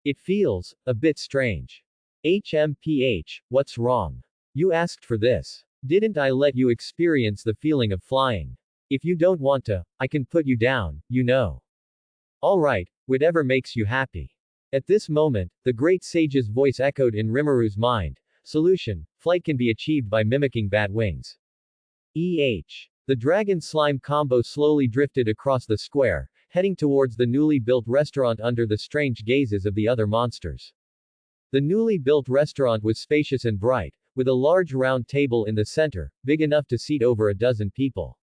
It feels a bit strange. HMPH, what's wrong? You asked for this. Didn't I let you experience the feeling of flying? If you don't want to, I can put you down, you know. Alright, whatever makes you happy. At this moment, the great sage's voice echoed in Rimuru's mind. Solution, flight can be achieved by mimicking bat wings. The dragon slime combo slowly drifted across the square, heading towards the newly built restaurant under the strange gazes of the other monsters. The newly built restaurant was spacious and bright, with a large round table in the center, big enough to seat over a dozen people.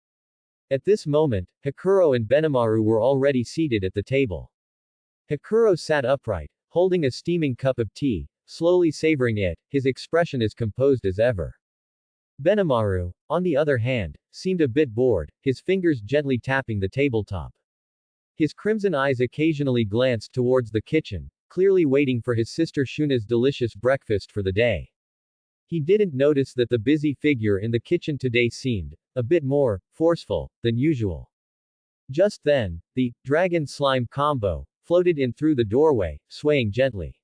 At this moment, Hakuro and Benimaru were already seated at the table. Hakuro sat upright, holding a steaming cup of tea, slowly savoring it, his expression as composed as ever. Benimaru, on the other hand, seemed a bit bored, his fingers gently tapping the tabletop. His crimson eyes occasionally glanced towards the kitchen, clearly waiting for his sister Shuna's delicious breakfast for the day. He didn't notice that the busy figure in the kitchen today seemed a bit more forceful than usual. Just then, the dragon slime combo floated in through the doorway, swaying gently.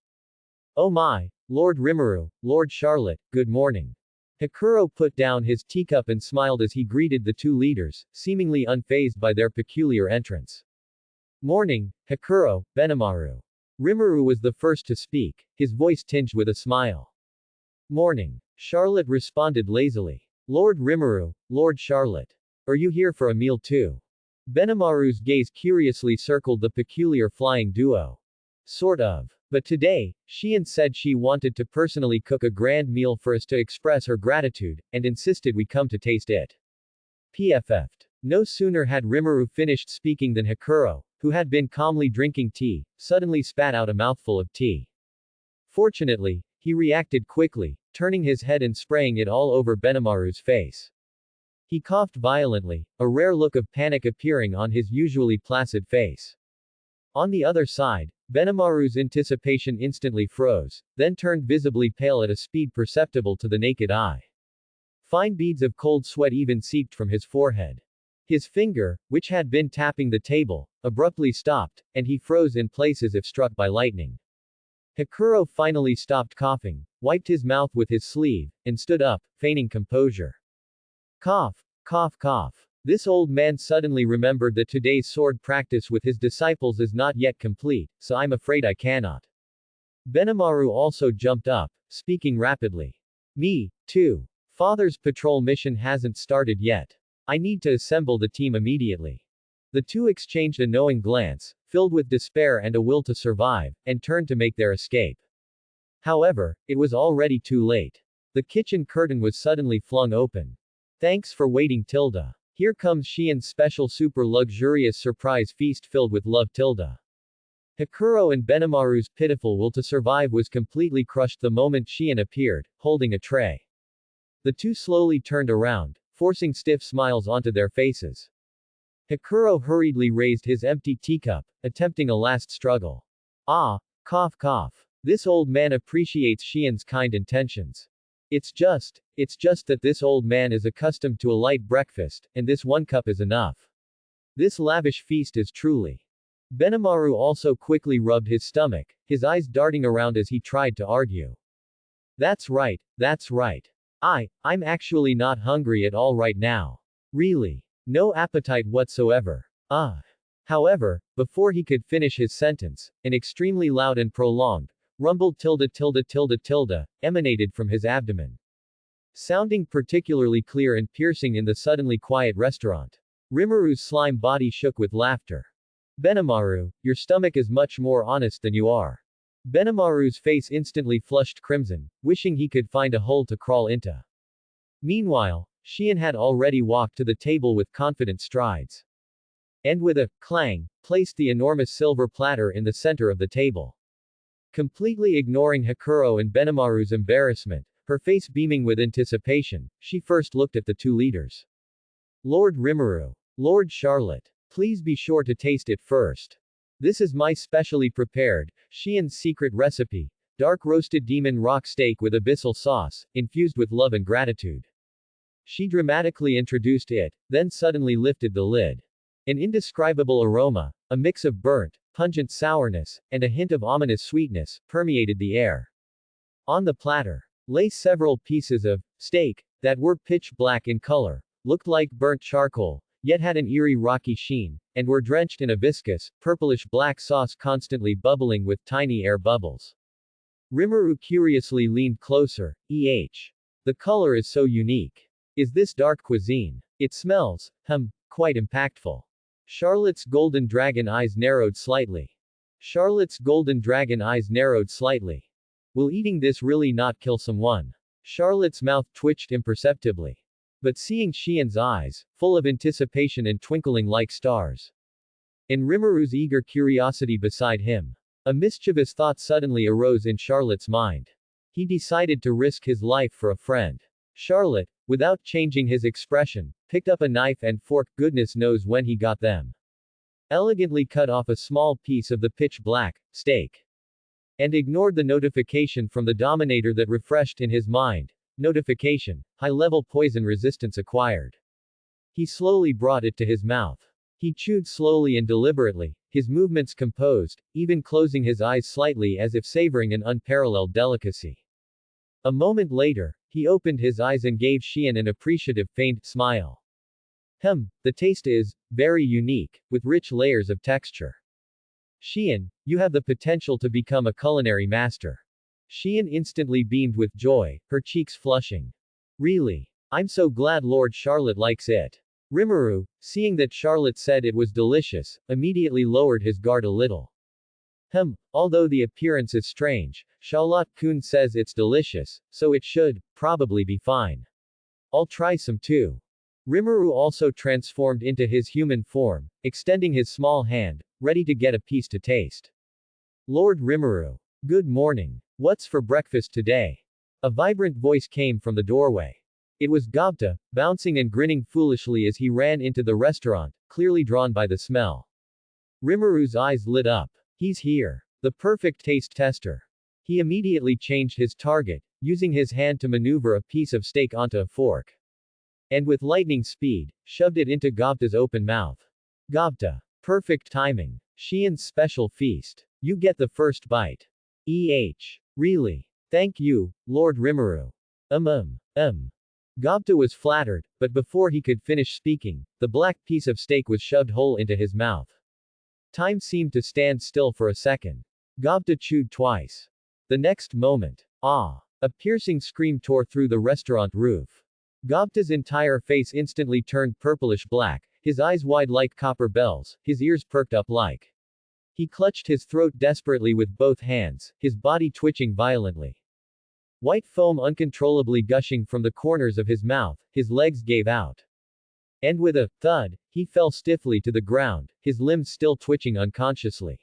Oh my, Lord Rimuru, Lord Charlotte, good morning. Hakuro put down his teacup and smiled as he greeted the two leaders, seemingly unfazed by their peculiar entrance. Morning, Hakuro, Benimaru. Rimuru was the first to speak, his voice tinged with a smile. Morning. Charlotte responded lazily. Lord Rimuru, Lord Charlotte. Are you here for a meal too? Benimaru's gaze curiously circled the peculiar flying duo. Sort of. But today, Shion said she wanted to personally cook a grand meal for us to express her gratitude, and insisted we come to taste it. PFF'd. No sooner had Rimuru finished speaking than Hakuro, who had been calmly drinking tea, suddenly spat out a mouthful of tea. Fortunately, he reacted quickly, turning his head and spraying it all over Benimaru's face. He coughed violently, a rare look of panic appearing on his usually placid face. On the other side, Benimaru's anticipation instantly froze, then turned visibly pale at a speed perceptible to the naked eye. Fine beads of cold sweat even seeped from his forehead. His finger, which had been tapping the table, abruptly stopped, and he froze in place as if struck by lightning. Hakuro finally stopped coughing, wiped his mouth with his sleeve, and stood up, feigning composure. Cough, cough, cough. This old man suddenly remembered that today's sword practice with his disciples is not yet complete, so I'm afraid I cannot. Benimaru also jumped up, speaking rapidly. Me, too. Father's patrol mission hasn't started yet. I need to assemble the team immediately. The two exchanged a knowing glance, filled with despair and a will to survive, and turned to make their escape. However, it was already too late. The kitchen curtain was suddenly flung open. Thanks for waiting tilde. Here comes Xian's special super luxurious surprise feast filled with love tilde. Hikuro and Benimaru's pitiful will to survive was completely crushed the moment Xian appeared, holding a tray. The two slowly turned around, forcing stiff smiles onto their faces. Hikuro hurriedly raised his empty teacup, attempting a last struggle. Ah, cough cough. This old man appreciates Xian's kind intentions. It's just that this old man is accustomed to a light breakfast, and this one cup is enough. This lavish feast is truly. Benimaru also quickly rubbed his stomach, his eyes darting around as he tried to argue. That's right, that's right. I'm actually not hungry at all right now. Really. No appetite whatsoever. However, before he could finish his sentence, an extremely loud and prolonged rumble tilde tilde tilde tilde emanated from his abdomen. Sounding particularly clear and piercing in the suddenly quiet restaurant. Rimuru's slime body shook with laughter. Benimaru, your stomach is much more honest than you are. Benimaru's face instantly flushed crimson, wishing he could find a hole to crawl into. Meanwhile, Xian had already walked to the table with confident strides. And with a clang, placed the enormous silver platter in the center of the table. Completely ignoring Hikuro and Benimaru's embarrassment, her face beaming with anticipation, she first looked at the two leaders. Lord Rimuru. Lord Charlotte. Please be sure to taste it first. This is my specially prepared, Xian's secret recipe, dark roasted demon rock steak with abyssal sauce, infused with love and gratitude. She dramatically introduced it, then suddenly lifted the lid. An indescribable aroma, a mix of burnt, pungent sourness, and a hint of ominous sweetness, permeated the air. On the platter lay several pieces of steak that were pitch black in color, looked like burnt charcoal, yet had an eerie rocky sheen, and were drenched in a viscous, purplish-black sauce constantly bubbling with tiny air bubbles. Rimuru curiously leaned closer. The color is so unique. Is this dark cuisine? It smells, quite impactful. Charlotte's golden dragon eyes narrowed slightly. Will eating this really not kill someone? Charlotte's mouth twitched imperceptibly. But seeing Xian's eyes, full of anticipation and twinkling like stars, and Rimuru's eager curiosity beside him, a mischievous thought suddenly arose in Charlotte's mind. He decided to risk his life for a friend. Charlotte, without changing his expression, picked up a knife and fork, goodness knows when he got them. Elegantly cut off a small piece of the pitch-black steak. And ignored the notification from the Dominator that refreshed in his mind. Notification, high-level poison resistance acquired. He slowly brought it to his mouth. He chewed slowly and deliberately, his movements composed, even closing his eyes slightly as if savoring an unparalleled delicacy. A moment later, he opened his eyes and gave Xian an appreciative, faint smile. The taste is very unique, with rich layers of texture. Xian, you have the potential to become a culinary master. Xian instantly beamed with joy, her cheeks flushing. Really? I'm so glad Lord Charlotte likes it. Rimuru, seeing that Charlotte said it was delicious, immediately lowered his guard a little. Although the appearance is strange, Charlotte-kun says it's delicious, so it should, probably be fine. I'll try some too. Rimuru also transformed into his human form, extending his small hand, ready to get a piece to taste. Lord Rimuru. Good morning. What's for breakfast today? A vibrant voice came from the doorway. It was Gobta, bouncing and grinning foolishly as he ran into the restaurant, clearly drawn by the smell. Rimuru's eyes lit up. He's here. The perfect taste tester. He immediately changed his target, using his hand to maneuver a piece of steak onto a fork. And with lightning speed, shoved it into Gobta's open mouth. Gobta. Perfect timing. Xian's special feast. You get the first bite. Really? Thank you, Lord Rimuru. Gobta was flattered, but before he could finish speaking, the black piece of steak was shoved whole into his mouth. Time seemed to stand still for a second. Gobta chewed twice. The next moment, a piercing scream tore through the restaurant roof. Gobta's entire face instantly turned purplish black, his eyes wide like copper bells, his ears perked up like. He clutched his throat desperately with both hands, his body twitching violently. White foam uncontrollably gushing from the corners of his mouth, his legs gave out. And with a thud, he fell stiffly to the ground, his limbs still twitching unconsciously.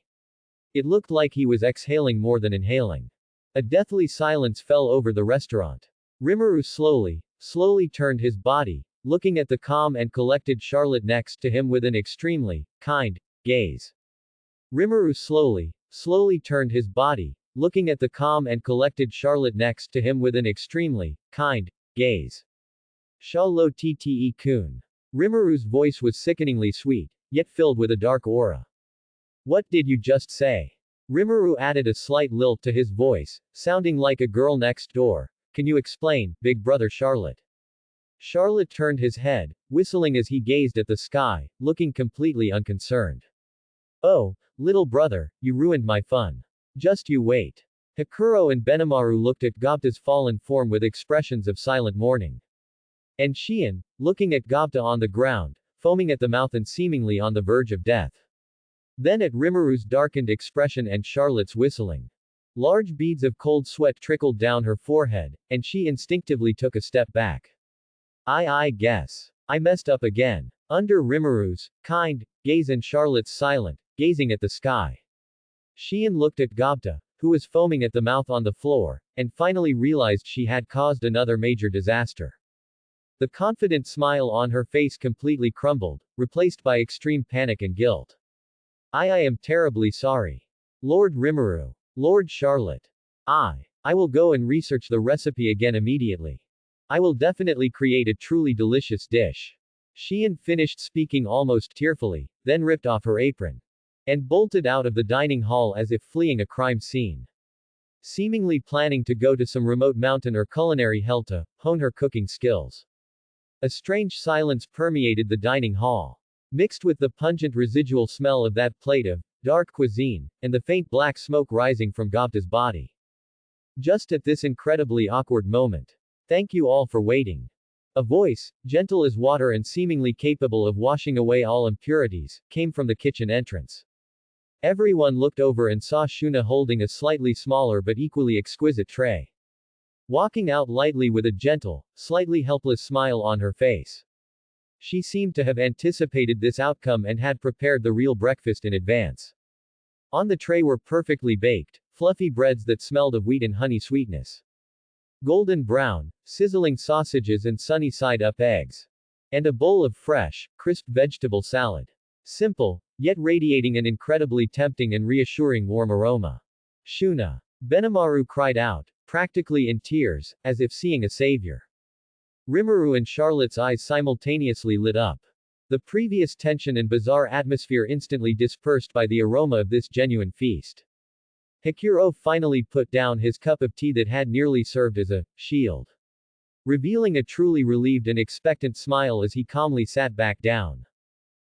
It looked like he was exhaling more than inhaling. A deathly silence fell over the restaurant. Rimuru slowly turned his body, looking at the calm and collected Charlotte next to him with an extremely kind gaze. Rimuru slowly turned his body, looking at the calm and collected Charlotte next to him with an extremely kind gaze. Shallow tte-kun. Rimuru's voice was sickeningly sweet, yet filled with a dark aura. What did you just say? Rimuru added a slight lilt to his voice, sounding like a girl next door. Can you explain, big brother Charlotte? Charlotte turned his head, whistling as he gazed at the sky, looking completely unconcerned. Oh, little brother, you ruined my fun. Just you wait. Hakuro and Benimaru looked at Gobta's fallen form with expressions of silent mourning. And Shion, looking at Gobta on the ground, foaming at the mouth and seemingly on the verge of death. Then at Rimuru's darkened expression and Charlotte's whistling. Large beads of cold sweat trickled down her forehead, and she instinctively took a step back. I guess. I messed up again. Under Rimuru's kind gaze and Charlotte's silent, gazing at the sky. Shion looked at Gobta, who was foaming at the mouth on the floor, and finally realized she had caused another major disaster. The confident smile on her face completely crumbled, replaced by extreme panic and guilt. I am terribly sorry. Lord Rimuru. Lord Charlotte. I will go and research the recipe again immediately. I will definitely create a truly delicious dish. Shion finished speaking almost tearfully, then ripped off her apron. And bolted out of the dining hall as if fleeing a crime scene. Seemingly planning to go to some remote mountain or culinary hell to hone her cooking skills. A strange silence permeated the dining hall. Mixed with the pungent residual smell of that plate of dark cuisine, and the faint black smoke rising from Gobta's body. Just at this incredibly awkward moment. Thank you all for waiting. A voice, gentle as water and seemingly capable of washing away all impurities, came from the kitchen entrance. Everyone looked over and saw Shuna holding a slightly smaller but equally exquisite tray. Walking out lightly with a gentle, slightly helpless smile on her face. She seemed to have anticipated this outcome and had prepared the real breakfast in advance. On the tray were perfectly baked, fluffy breads that smelled of wheat and honey sweetness. Golden brown, sizzling sausages and sunny side-up eggs. And a bowl of fresh, crisp vegetable salad. Simple, yet radiating an incredibly tempting and reassuring warm aroma. Shuna. Benimaru cried out, practically in tears, as if seeing a savior. Rimuru and Charlotte's eyes simultaneously lit up. The previous tension and bizarre atmosphere instantly dispersed by the aroma of this genuine feast. Hakuro finally put down his cup of tea that had nearly served as a shield. Revealing a truly relieved and expectant smile as he calmly sat back down.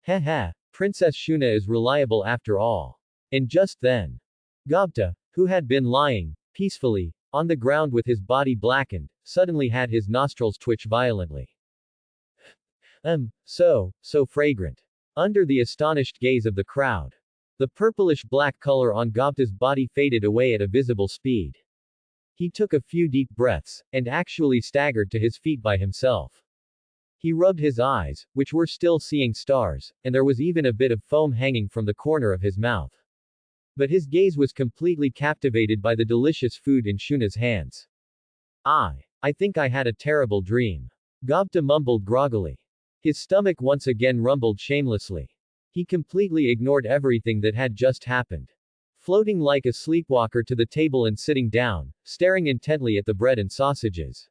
Heh, Princess Shuna is reliable after all. And just then, Gobta, who had been lying, peacefully, on the ground with his body blackened, suddenly had his nostrils twitch violently. So fragrant. Under the astonished gaze of the crowd. The purplish-black color on Gobta's body faded away at a visible speed. He took a few deep breaths, and actually staggered to his feet by himself. He rubbed his eyes, which were still seeing stars, and there was even a bit of foam hanging from the corner of his mouth. But his gaze was completely captivated by the delicious food in Shuna's hands. I think I had a terrible dream. Gobta mumbled groggily. His stomach once again rumbled shamelessly. He completely ignored everything that had just happened. Floating like a sleepwalker to the table and sitting down, staring intently at the bread and sausages.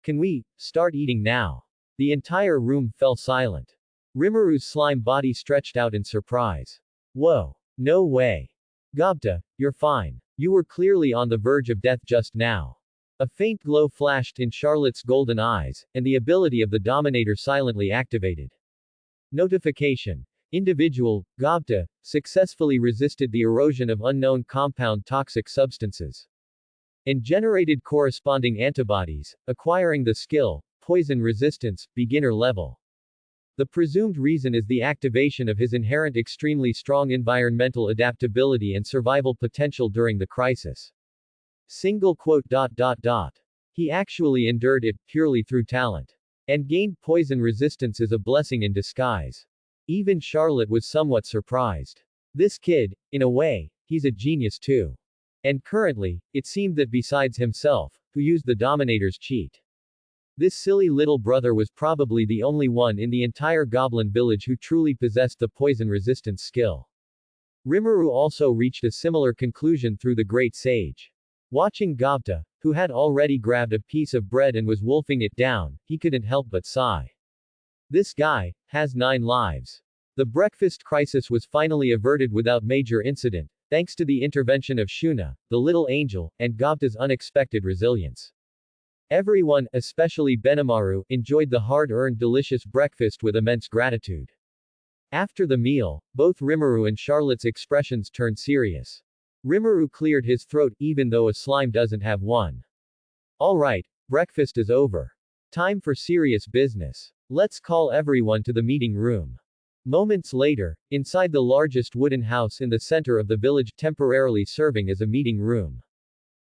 Can we start eating now? The entire room fell silent. Rimuru's slime body stretched out in surprise. Whoa. No way. Gobta, you're fine. You were clearly on the verge of death just now. A faint glow flashed in Charlotte's golden eyes, and the ability of the Dominator silently activated. Notification. Individual, Gobta, successfully resisted the erosion of unknown compound toxic substances and generated corresponding antibodies, acquiring the skill, poison resistance, beginner level. The presumed reason is the activation of his inherent extremely strong environmental adaptability and survival potential during the crisis. Single quote. He actually endured it, purely through talent. And gained poison resistance is a blessing in disguise. Even Charlotte was somewhat surprised. This kid, in a way, he's a genius too. And currently, it seemed that besides himself, who used the Dominator's cheat, this silly little brother was probably the only one in the entire goblin village who truly possessed the poison resistance skill. Rimuru also reached a similar conclusion through the great sage. Watching Gobta, who had already grabbed a piece of bread and was wolfing it down, he couldn't help but sigh. This guy has 9 lives. The breakfast crisis was finally averted without major incident, thanks to the intervention of Shuna, the little angel, and Gobta's unexpected resilience. Everyone, especially Benimaru, enjoyed the hard-earned delicious breakfast with immense gratitude. After the meal, both Rimuru and Charlotte's expressions turned serious. Rimuru cleared his throat, even though a slime doesn't have one. Alright, breakfast is over. Time for serious business. Let's call everyone to the meeting room. Moments later, inside the largest wooden house in the center of the village, temporarily serving as a meeting room.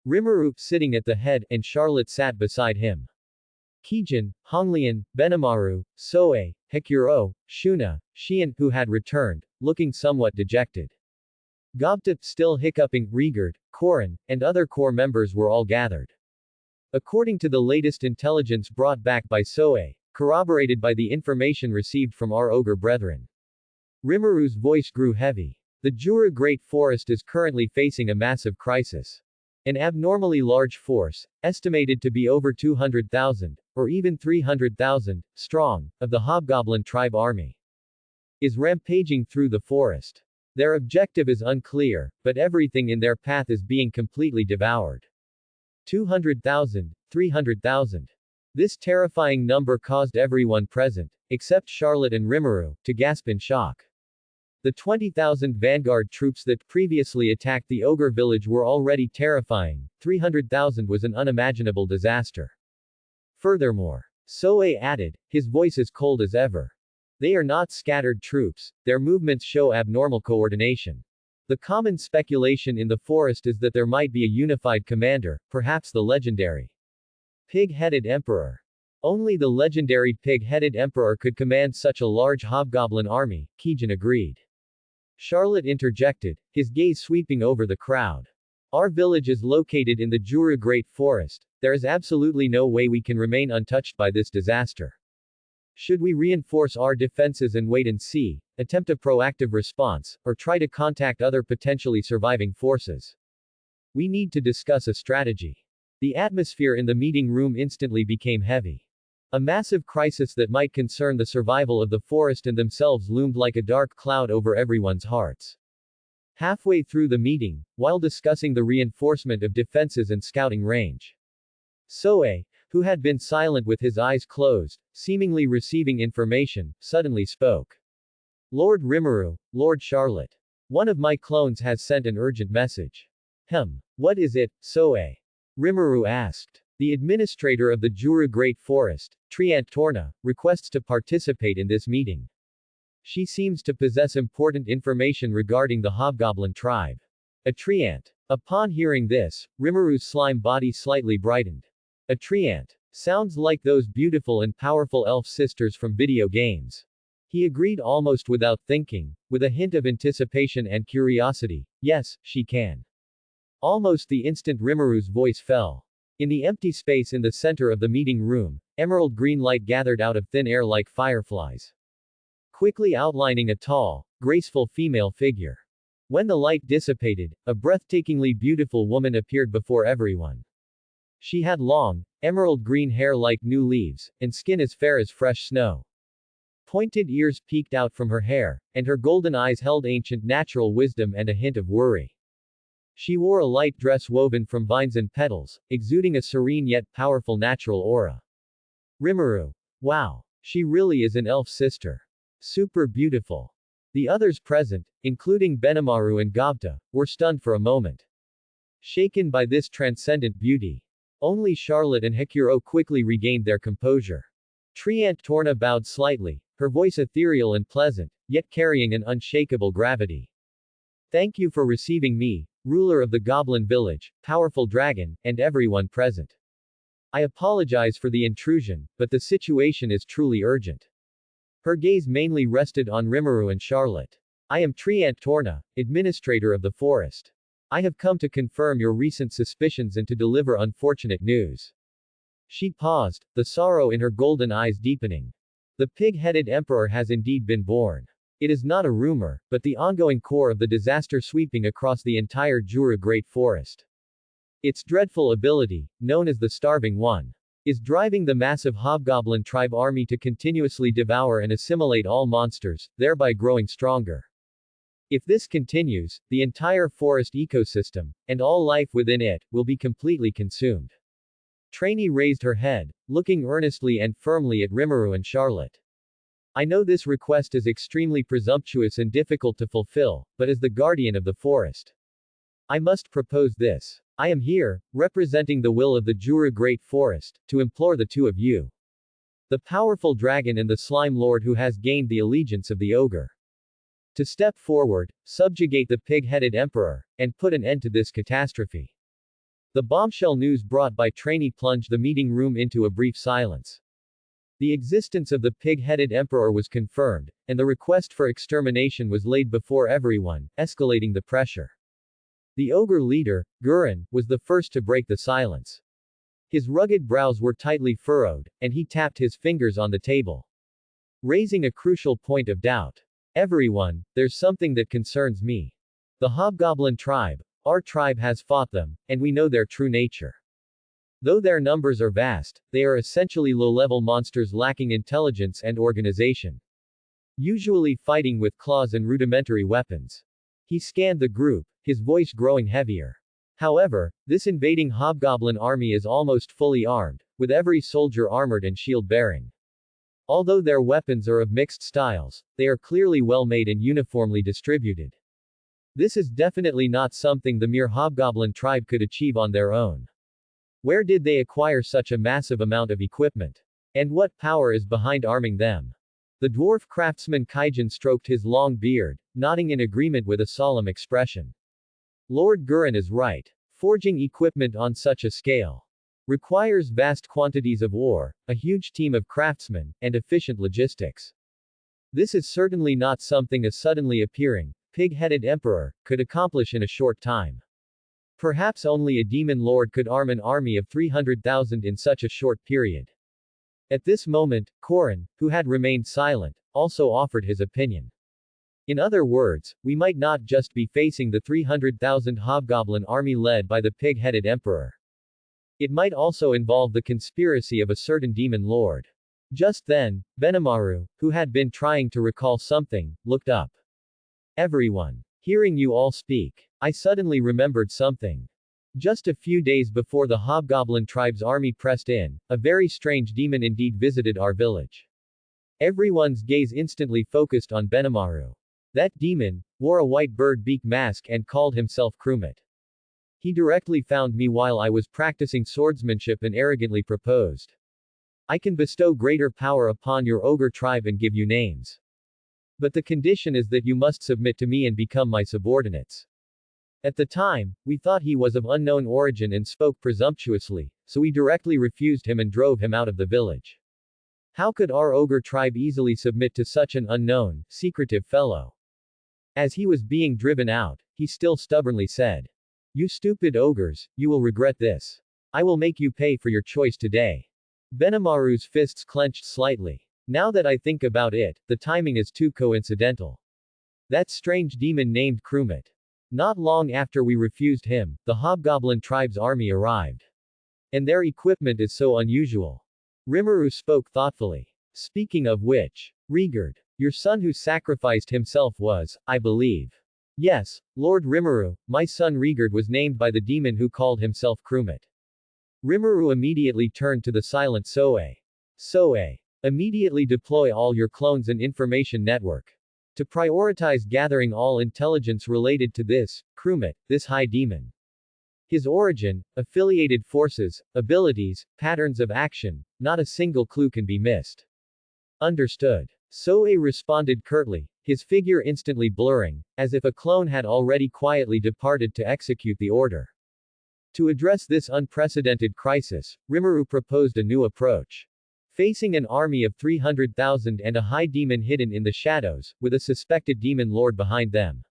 Rimuru, sitting at the head, and Charlotte sat beside him. Kijin, Honglian, Benimaru, Soe, Hekuro, Shuna, Shion, who had returned, looking somewhat dejected. Gobta, still hiccuping, Rigard, Korin, and other core members were all gathered. According to the latest intelligence brought back by Soe, corroborated by the information received from our ogre brethren, Rimuru's voice grew heavy. The Jura Great Forest is currently facing a massive crisis. An abnormally large force, estimated to be over 200,000, or even 300,000, strong, of the Hobgoblin tribe army, is rampaging through the forest. Their objective is unclear, but everything in their path is being completely devoured. 200,000, 300,000. This terrifying number caused everyone present, except Charlotte and Rimuru, to gasp in shock. The 20,000 vanguard troops that previously attacked the ogre village were already terrifying, 300,000 was an unimaginable disaster. Furthermore, Soe added, his voice as cold as ever. They are not scattered troops, their movements show abnormal coordination. The common speculation in the forest is that there might be a unified commander, perhaps the legendary Pig-Headed Emperor. Only the legendary Pig-Headed Emperor could command such a large hobgoblin army, Kijin agreed. Charlotte interjected, his gaze sweeping over the crowd. Our village is located in the Jura Great Forest. There is absolutely no way we can remain untouched by this disaster. Should we reinforce our defenses and wait and see, attempt a proactive response, or try to contact other potentially surviving forces? We need to discuss a strategy. The atmosphere in the meeting room instantly became heavy. A massive crisis that might concern the survival of the forest and themselves loomed like a dark cloud over everyone's hearts. Halfway through the meeting, while discussing the reinforcement of defenses and scouting range, Soe, who had been silent with his eyes closed, seemingly receiving information, suddenly spoke. Lord Rimuru, Lord Charlotte. One of my clones has sent an urgent message. What is it, Soe? Rimuru asked. The administrator of the Jura Great Forest, Triant Torna, requests to participate in this meeting. She seems to possess important information regarding the Hobgoblin tribe. A Triant. Upon hearing this, Rimuru's slime body slightly brightened. A Triant. Sounds like those beautiful and powerful elf sisters from video games. He agreed almost without thinking, with a hint of anticipation and curiosity. Yes, she can. Almost the instant Rimuru's voice fell. In the empty space in the center of the meeting room, emerald green light gathered out of thin air like fireflies, quickly outlining a tall, graceful female figure. When the light dissipated, a breathtakingly beautiful woman appeared before everyone. She had long, emerald green hair like new leaves, and skin as fair as fresh snow. Pointed ears peeked out from her hair, and her golden eyes held ancient natural wisdom and a hint of worry. She wore a light dress woven from vines and petals, exuding a serene yet powerful natural aura. Rimuru. Wow. She really is an elf sister. Super beautiful. The others present, including Benimaru and Gobta, were stunned for a moment. Shaken by this transcendent beauty. Only Charlotte and Hikuro quickly regained their composure. Triant Torna bowed slightly, her voice ethereal and pleasant, yet carrying an unshakable gravity. Thank you for receiving me, ruler of the Goblin Village, powerful dragon, and everyone present. I apologize for the intrusion, but the situation is truly urgent. Her gaze mainly rested on Rimuru and Charlotte. I am Triant Torna, administrator of the forest. I have come to confirm your recent suspicions and to deliver unfortunate news. She paused, the sorrow in her golden eyes deepening. The pig-headed emperor has indeed been born. It is not a rumor, but the ongoing core of the disaster sweeping across the entire Jura Great Forest. Its dreadful ability, known as the Starving One, is driving the massive hobgoblin tribe army to continuously devour and assimilate all monsters, thereby growing stronger. If this continues, the entire forest ecosystem, and all life within it, will be completely consumed. Trainee raised her head, looking earnestly and firmly at Rimuru and Charlotte. I know this request is extremely presumptuous and difficult to fulfill, but as the guardian of the forest, I must propose this. I am here, representing the will of the Jura Great Forest, to implore the two of you, the powerful dragon and the slime lord who has gained the allegiance of the ogre, to step forward, subjugate the pig-headed emperor, and put an end to this catastrophe. The bombshell news brought by Trainee plunged the meeting room into a brief silence. The existence of the pig-headed emperor was confirmed, and the request for extermination was laid before everyone, escalating the pressure. The ogre leader, Gurren, was the first to break the silence. His rugged brows were tightly furrowed, and he tapped his fingers on the table, raising a crucial point of doubt. Everyone, there's something that concerns me. The Hobgoblin tribe, our tribe has fought them, and we know their true nature. Though their numbers are vast, they are essentially low-level monsters lacking intelligence and organization, usually fighting with claws and rudimentary weapons. He scanned the group, his voice growing heavier. However, this invading hobgoblin army is almost fully armed, with every soldier armored and shield-bearing. Although their weapons are of mixed styles, they are clearly well-made and uniformly distributed. This is definitely not something the mere hobgoblin tribe could achieve on their own. Where did they acquire such a massive amount of equipment? And what power is behind arming them? The dwarf craftsman Kaijin stroked his long beard, nodding in agreement with a solemn expression. Lord Gurren is right. Forging equipment on such a scale requires vast quantities of ore, a huge team of craftsmen, and efficient logistics. This is certainly not something a suddenly appearing, pig-headed emperor could accomplish in a short time. Perhaps only a demon lord could arm an army of 300,000 in such a short period. At this moment, Korin, who had remained silent, also offered his opinion. In other words, we might not just be facing the 300,000 hobgoblin army led by the pig-headed emperor. It might also involve the conspiracy of a certain demon lord. Just then, Benimaru, who had been trying to recall something, looked up. Everyone. Hearing you all speak, I suddenly remembered something. Just a few days before the hobgoblin tribe's army pressed in, a very strange demon indeed visited our village. Everyone's gaze instantly focused on Benimaru. That demon wore a white bird beak mask and called himself Krumit. He directly found me while I was practicing swordsmanship and arrogantly proposed, I can bestow greater power upon your ogre tribe and give you names. But the condition is that you must submit to me and become my subordinates. At the time, we thought he was of unknown origin and spoke presumptuously, so we directly refused him and drove him out of the village. How could our ogre tribe easily submit to such an unknown, secretive fellow? As he was being driven out, he still stubbornly said, You stupid ogres, you will regret this. I will make you pay for your choice today. Benimaru's fists clenched slightly. Now that I think about it, the timing is too coincidental. That strange demon named Krumit. Not long after we refused him, the hobgoblin tribe's army arrived. And their equipment is so unusual. Rimuru spoke thoughtfully. Speaking of which, Rigard, your son who sacrificed himself was, I believe, Yes, Lord Rimuru, my son Rigurd was named by the demon who called himself Krumit. Rimuru immediately turned to the silent Soe. Soe. Immediately deploy all your clones and information network. To prioritize gathering all intelligence related to this, Krumit, this high demon. His origin, affiliated forces, abilities, patterns of action, not a single clue can be missed. Understood. Soe responded curtly, his figure instantly blurring, as if a clone had already quietly departed to execute the order. To address this unprecedented crisis, Rimuru proposed a new approach. Facing an army of 300,000 and a high demon hidden in the shadows, with a suspected demon lord behind them.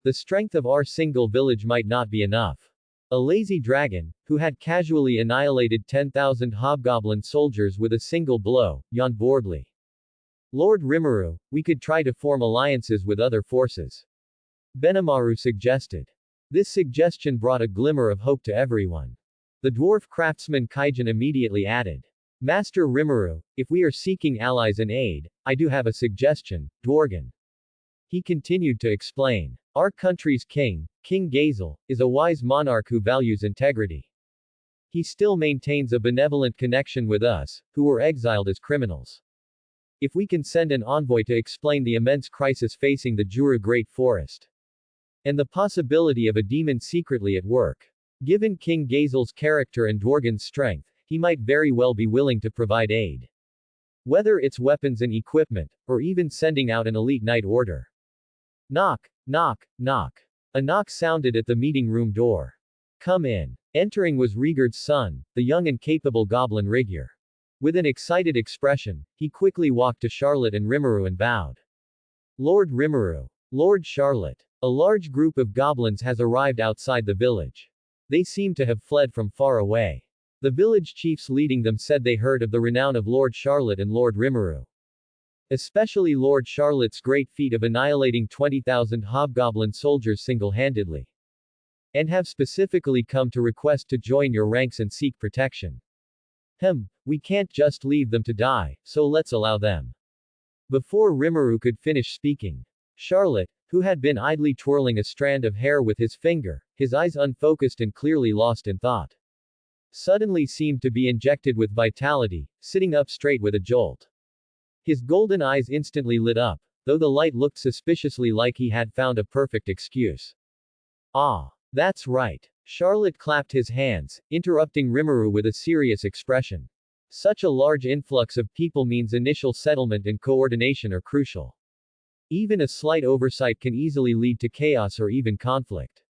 The strength of our single village might not be enough. A lazy dragon, who had casually annihilated 10,000 hobgoblin soldiers with a single blow, yawned boredly. Lord Rimuru, we could try to form alliances with other forces. Benimaru suggested. This suggestion brought a glimmer of hope to everyone. The dwarf craftsman Kaijin immediately added. Master Rimuru, if we are seeking allies and aid, I do have a suggestion, Dworgen. He continued to explain. Our country's king, King Gazel, is a wise monarch who values integrity. He still maintains a benevolent connection with us, who were exiled as criminals. If we can send an envoy to explain the immense crisis facing the Jura Great Forest, and the possibility of a demon secretly at work. Given King Gazel's character and Dworgen's strength, he might very well be willing to provide aid. Whether it's weapons and equipment, or even sending out an elite knight order. Knock, knock, knock. A knock sounded at the meeting room door. Come in. Entering was Rigurd's son, the young and capable goblin Rigur. With an excited expression, he quickly walked to Charlotte and Rimuru and bowed. Lord Rimuru. Lord Charlotte. A large group of goblins has arrived outside the village. They seem to have fled from far away. The village chiefs leading them said they heard of the renown of Lord Charlotte and Lord Rimuru. Especially Lord Charlotte's great feat of annihilating 20,000 hobgoblin soldiers single-handedly. And have specifically come to request to join your ranks and seek protection. We can't just leave them to die, so let's allow them. Before Rimuru could finish speaking, Charlotte, who had been idly twirling a strand of hair with his finger, his eyes unfocused and clearly lost in thought, suddenly seemed to be injected with vitality, sitting up straight with a jolt. His golden eyes instantly lit up, though the light looked suspiciously like he had found a perfect excuse. Ah, that's right. Charlotte clapped his hands, interrupting Rimuru with a serious expression. Such a large influx of people means initial settlement and coordination are crucial. Even a slight oversight can easily lead to chaos or even conflict.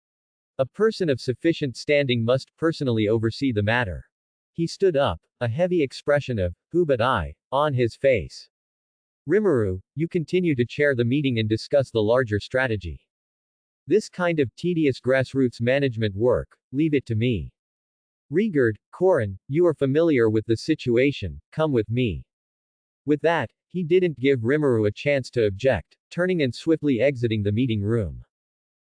A person of sufficient standing must personally oversee the matter. He stood up, a heavy expression of, who but I, on his face. Rimuru, you continue to chair the meeting and discuss the larger strategy. This kind of tedious grassroots management work, leave it to me. Rigurd, Korin, you are familiar with the situation, come with me. With that, he didn't give Rimuru a chance to object, turning and swiftly exiting the meeting room.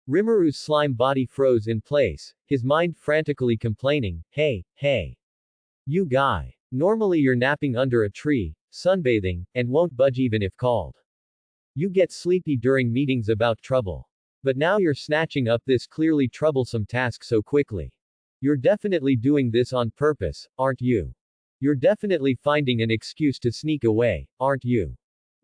Rimuru's slime body froze in place, his mind frantically complaining, hey. You guy. Normally you're napping under a tree, sunbathing, and won't budge even if called. You get sleepy during meetings about trouble. But now you're snatching up this clearly troublesome task so quickly. You're definitely doing this on purpose, aren't you? You're definitely finding an excuse to sneak away, aren't you?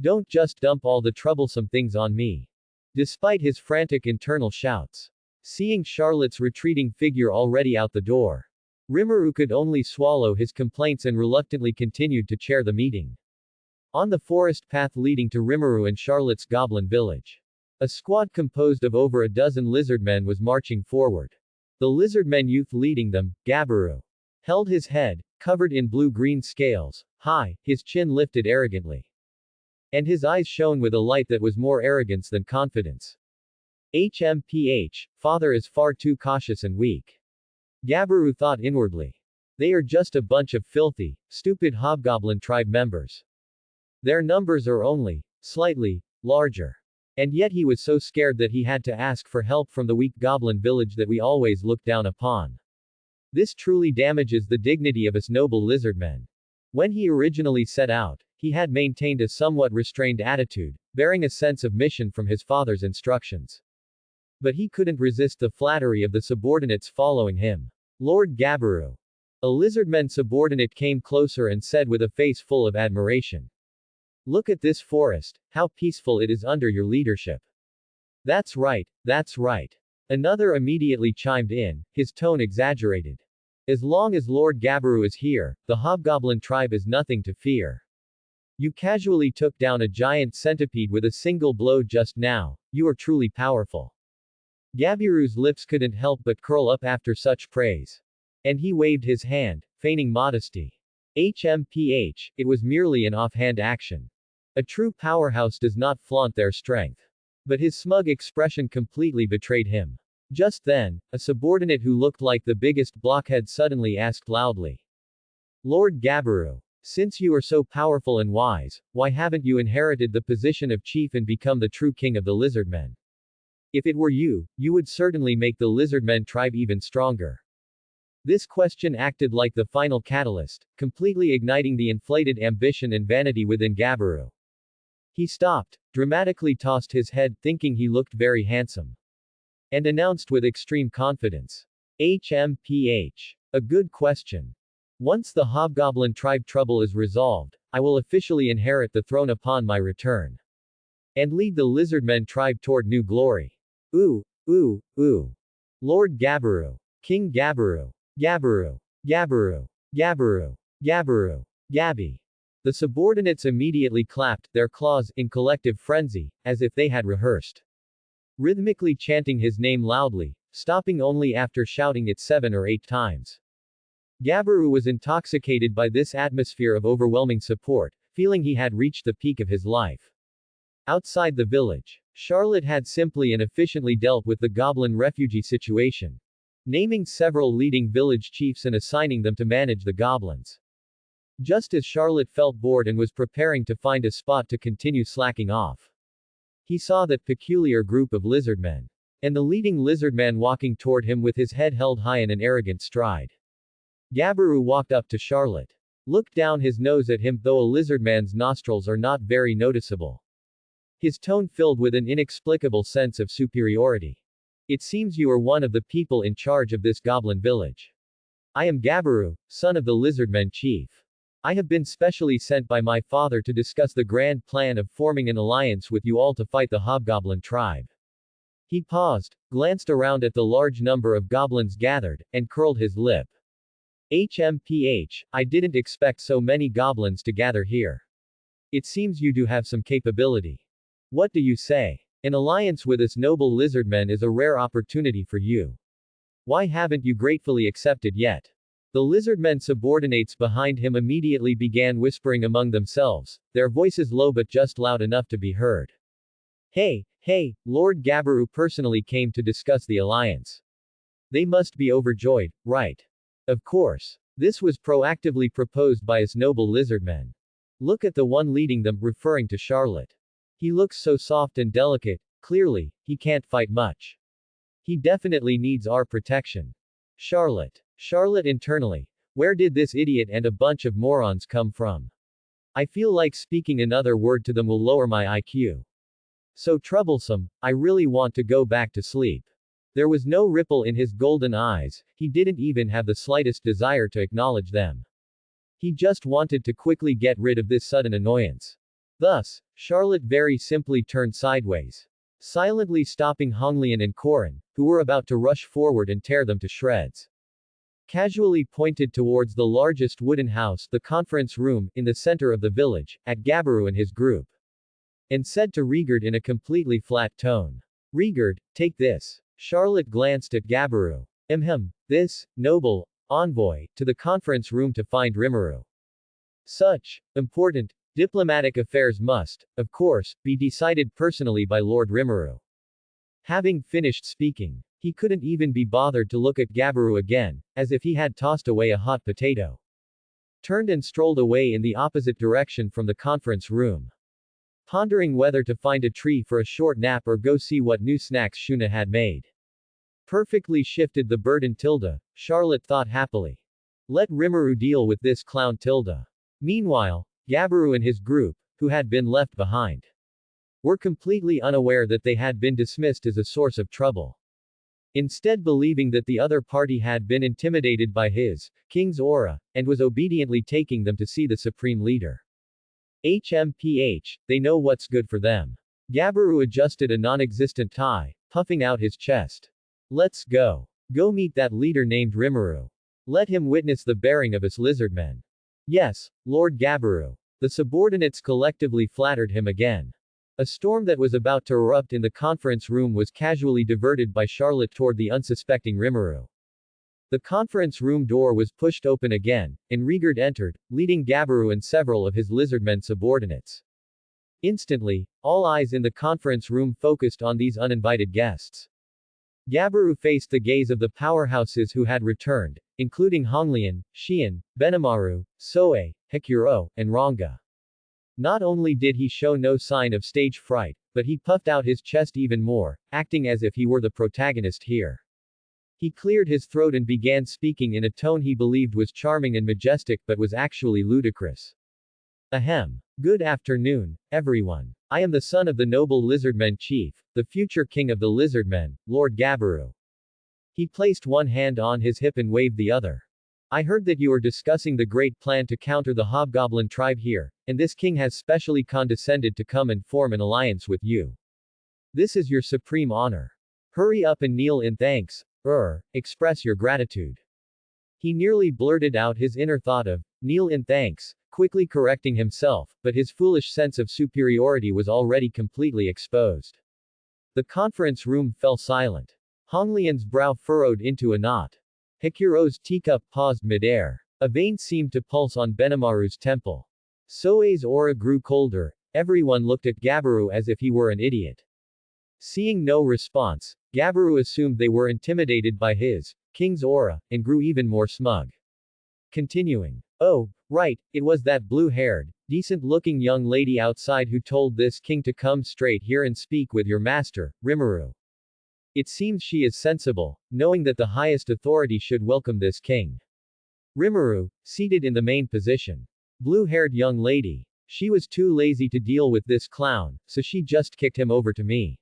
Don't just dump all the troublesome things on me. Despite his frantic internal shouts. Seeing Charlotte's retreating figure already out the door, Rimuru could only swallow his complaints and reluctantly continued to chair the meeting. On the forest path leading to Rimuru and Charlotte's goblin village, a squad composed of over a dozen lizardmen was marching forward. The lizardmen youth leading them, Gabaru, held his head, covered in blue-green scales, high, his chin lifted arrogantly. And his eyes shone with a light that was more arrogance than confidence. Father is far too cautious and weak. Gabaru thought inwardly. They are just a bunch of filthy, stupid hobgoblin tribe members. Their numbers are only slightly larger. And yet he was so scared that he had to ask for help from the weak goblin village that we always look down upon. This truly damages the dignity of us noble lizardmen. When he originally set out, he had maintained a somewhat restrained attitude, bearing a sense of mission from his father's instructions. But he couldn't resist the flattery of the subordinates following him. Lord Gabaru. A lizardman subordinate came closer and said with a face full of admiration. Look at this forest, how peaceful it is under your leadership. That's right, that's right. Another immediately chimed in, his tone exaggerated. As long as Lord Gabaru is here, the hobgoblin tribe is nothing to fear. You casually took down a giant centipede with a single blow just now, you are truly powerful. Gabiru's lips couldn't help but curl up after such praise. And he waved his hand, feigning modesty. HMPH, it was merely an offhand action. A true powerhouse does not flaunt their strength. But his smug expression completely betrayed him. Just then, a subordinate who looked like the biggest blockhead suddenly asked loudly. Lord Gabaru, since you are so powerful and wise, why haven't you inherited the position of chief and become the true king of the lizardmen? If it were you, you would certainly make the lizardmen tribe even stronger. This question acted like the final catalyst, completely igniting the inflated ambition and vanity within Gabaru. He stopped, dramatically tossed his head, thinking he looked very handsome, and announced with extreme confidence. HMPH. A good question. Once the hobgoblin tribe trouble is resolved, I will officially inherit the throne upon my return. And lead the lizardmen tribe toward new glory. Ooh, ooh, ooh. Lord Gabaru. King Gabaru. Gabaru. Gabaru. Gabaru. Gabaru. Gabi. The subordinates immediately clapped their claws in collective frenzy, as if they had rehearsed. Rhythmically chanting his name loudly, stopping only after shouting it 7 or 8 times. Gabaru was intoxicated by this atmosphere of overwhelming support, feeling he had reached the peak of his life. Outside the village, Charlotte had simply and efficiently dealt with the goblin refugee situation, naming several leading village chiefs and assigning them to manage the goblins. Just as Charlotte felt bored and was preparing to find a spot to continue slacking off, he saw that peculiar group of lizardmen, and the leading lizardman walking toward him with his head held high in an arrogant stride. Gabaru walked up to Charlotte, looked down his nose at him, though a lizardman's nostrils are not very noticeable. His tone filled with an inexplicable sense of superiority. It seems you are one of the people in charge of this goblin village. I am Gabaru, son of the lizardmen chief. I have been specially sent by my father to discuss the grand plan of forming an alliance with you all to fight the hobgoblin tribe. He paused, glanced around at the large number of goblins gathered, and curled his lip. HMPH, I didn't expect so many goblins to gather here. It seems you do have some capability. What do you say? An alliance with us noble lizardmen is a rare opportunity for you. Why haven't you gratefully accepted yet? The lizardmen subordinates behind him immediately began whispering among themselves, their voices low but just loud enough to be heard. Hey, Lord Gabaru personally came to discuss the alliance. They must be overjoyed, right? Of course. This was proactively proposed by us noble lizardmen. Look at the one leading them, referring to Charlotte. He looks so soft and delicate, clearly, he can't fight much. He definitely needs our protection. Charlotte internally. Where did this idiot and a bunch of morons come from? I feel like speaking another word to them will lower my IQ. So troublesome, I really want to go back to sleep. There was no ripple in his golden eyes, he didn't even have the slightest desire to acknowledge them. He just wanted to quickly get rid of this sudden annoyance. Thus, Charlotte very simply turned sideways, silently stopping Honglian and Korin, who were about to rush forward and tear them to shreds. Casually pointed towards the largest wooden house, the conference room, in the center of the village, at Gabaru and his group, and said to Rigard in a completely flat tone. Rigard, take this. Charlotte glanced at Gabaru. This, noble, envoy, to the conference room to find Rimuru. Such important, diplomatic affairs must, of course, be decided personally by Lord Rimuru. Having finished speaking, he couldn't even be bothered to look at Gabaru again, as if he had tossed away a hot potato. Turned and strolled away in the opposite direction from the conference room, pondering whether to find a tree for a short nap or go see what new snacks Shuna had made. Perfectly shifted the burden Tilda, Charlotte thought happily. Let Rimuru deal with this clown Tilda. Meanwhile, Gabaru and his group, who had been left behind, were completely unaware that they had been dismissed as a source of trouble. Instead, believing that the other party had been intimidated by his, king's aura, and was obediently taking them to see the supreme leader. HMPH, they know what's good for them. Gabiru adjusted a non-existent tie, puffing out his chest. Let's go. Go meet that leader named Rimuru. Let him witness the bearing of us lizardmen. Yes, Lord Gabiru. The subordinates collectively flattered him again. A storm that was about to erupt in the conference room was casually diverted by Charlotte toward the unsuspecting Rimuru. The conference room door was pushed open again, and Rigard entered, leading Gabiru and several of his lizardmen subordinates. Instantly, all eyes in the conference room focused on these uninvited guests. Gabiru faced the gaze of the powerhouses who had returned, including Honglian, Xian, Benimaru, Soe, Hikuro, and Ranga. Not only did he show no sign of stage fright, but he puffed out his chest even more, acting as if he were the protagonist here. He cleared his throat and began speaking in a tone he believed was charming and majestic but was actually ludicrous. Ahem. Good afternoon, everyone. I am the son of the noble lizardmen chief, the future king of the lizardmen, Lord Gabiru. He placed one hand on his hip and waved the other. I heard that you are discussing the great plan to counter the hobgoblin tribe here, and this king has specially condescended to come and form an alliance with you. This is your supreme honor. Hurry up and kneel in thanks, express your gratitude. He nearly blurted out his inner thought of, kneel in thanks, quickly correcting himself, but his foolish sense of superiority was already completely exposed. The conference room fell silent. Honglian's brow furrowed into a knot. Hikuro's teacup paused midair. A vein seemed to pulse on Benimaru's temple. Soe's aura grew colder. Everyone looked at Gabiru as if he were an idiot. Seeing no response, Gabiru assumed they were intimidated by his, king's aura, and grew even more smug. Continuing. Oh, right, it was that blue-haired, decent-looking young lady outside who told this king to come straight here and speak with your master, Rimuru. It seems she is sensible, knowing that the highest authority should welcome this king. Rimuru, seated in the main position. Blue-haired young lady. She was too lazy to deal with this clown, so she just kicked him over to me.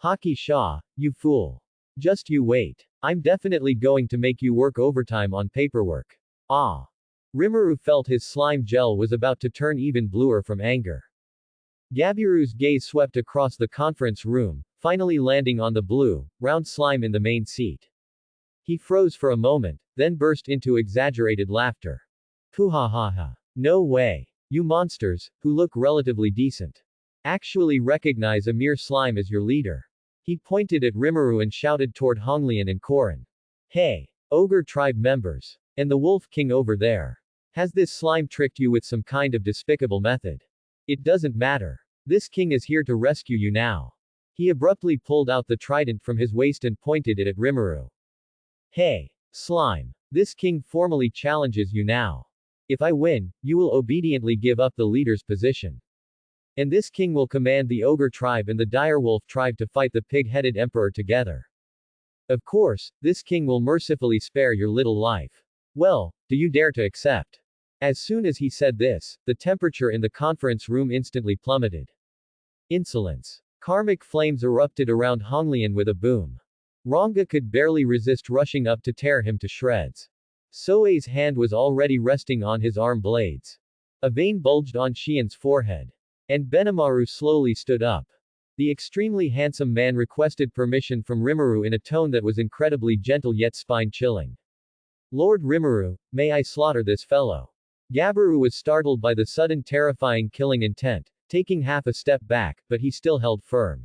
Haki Shah, you fool. Just you wait. I'm definitely going to make you work overtime on paperwork. Ah. Rimuru felt his slime gel was about to turn even bluer from anger. Gabiru's gaze swept across the conference room, finally landing on the blue, round slime in the main seat. He froze for a moment, then burst into exaggerated laughter. Puhahaha. No way. You monsters, who look relatively decent, actually recognize a mere slime as your leader. He pointed at Rimuru and shouted toward Honglian and Korin. Hey, ogre tribe members. And the wolf king over there. Has this slime tricked you with some kind of despicable method? It doesn't matter. This king is here to rescue you now. He abruptly pulled out the trident from his waist and pointed it at Rimuru. Hey, slime. This king formally challenges you now. If I win, you will obediently give up the leader's position. And this king will command the ogre tribe and the direwolf tribe to fight the pig-headed emperor together. Of course, this king will mercifully spare your little life. Well, do you dare to accept? As soon as he said this, the temperature in the conference room instantly plummeted. Insolence. Karmic flames erupted around Honglian with a boom. Ranga could barely resist rushing up to tear him to shreds. Soe's hand was already resting on his arm blades. A vein bulged on Xian's forehead. And Benimaru slowly stood up. The extremely handsome man requested permission from Rimuru in a tone that was incredibly gentle yet spine-chilling. Lord Rimuru, may I slaughter this fellow? Gabiru was startled by the sudden terrifying killing intent, taking half a step back, but he still held firm.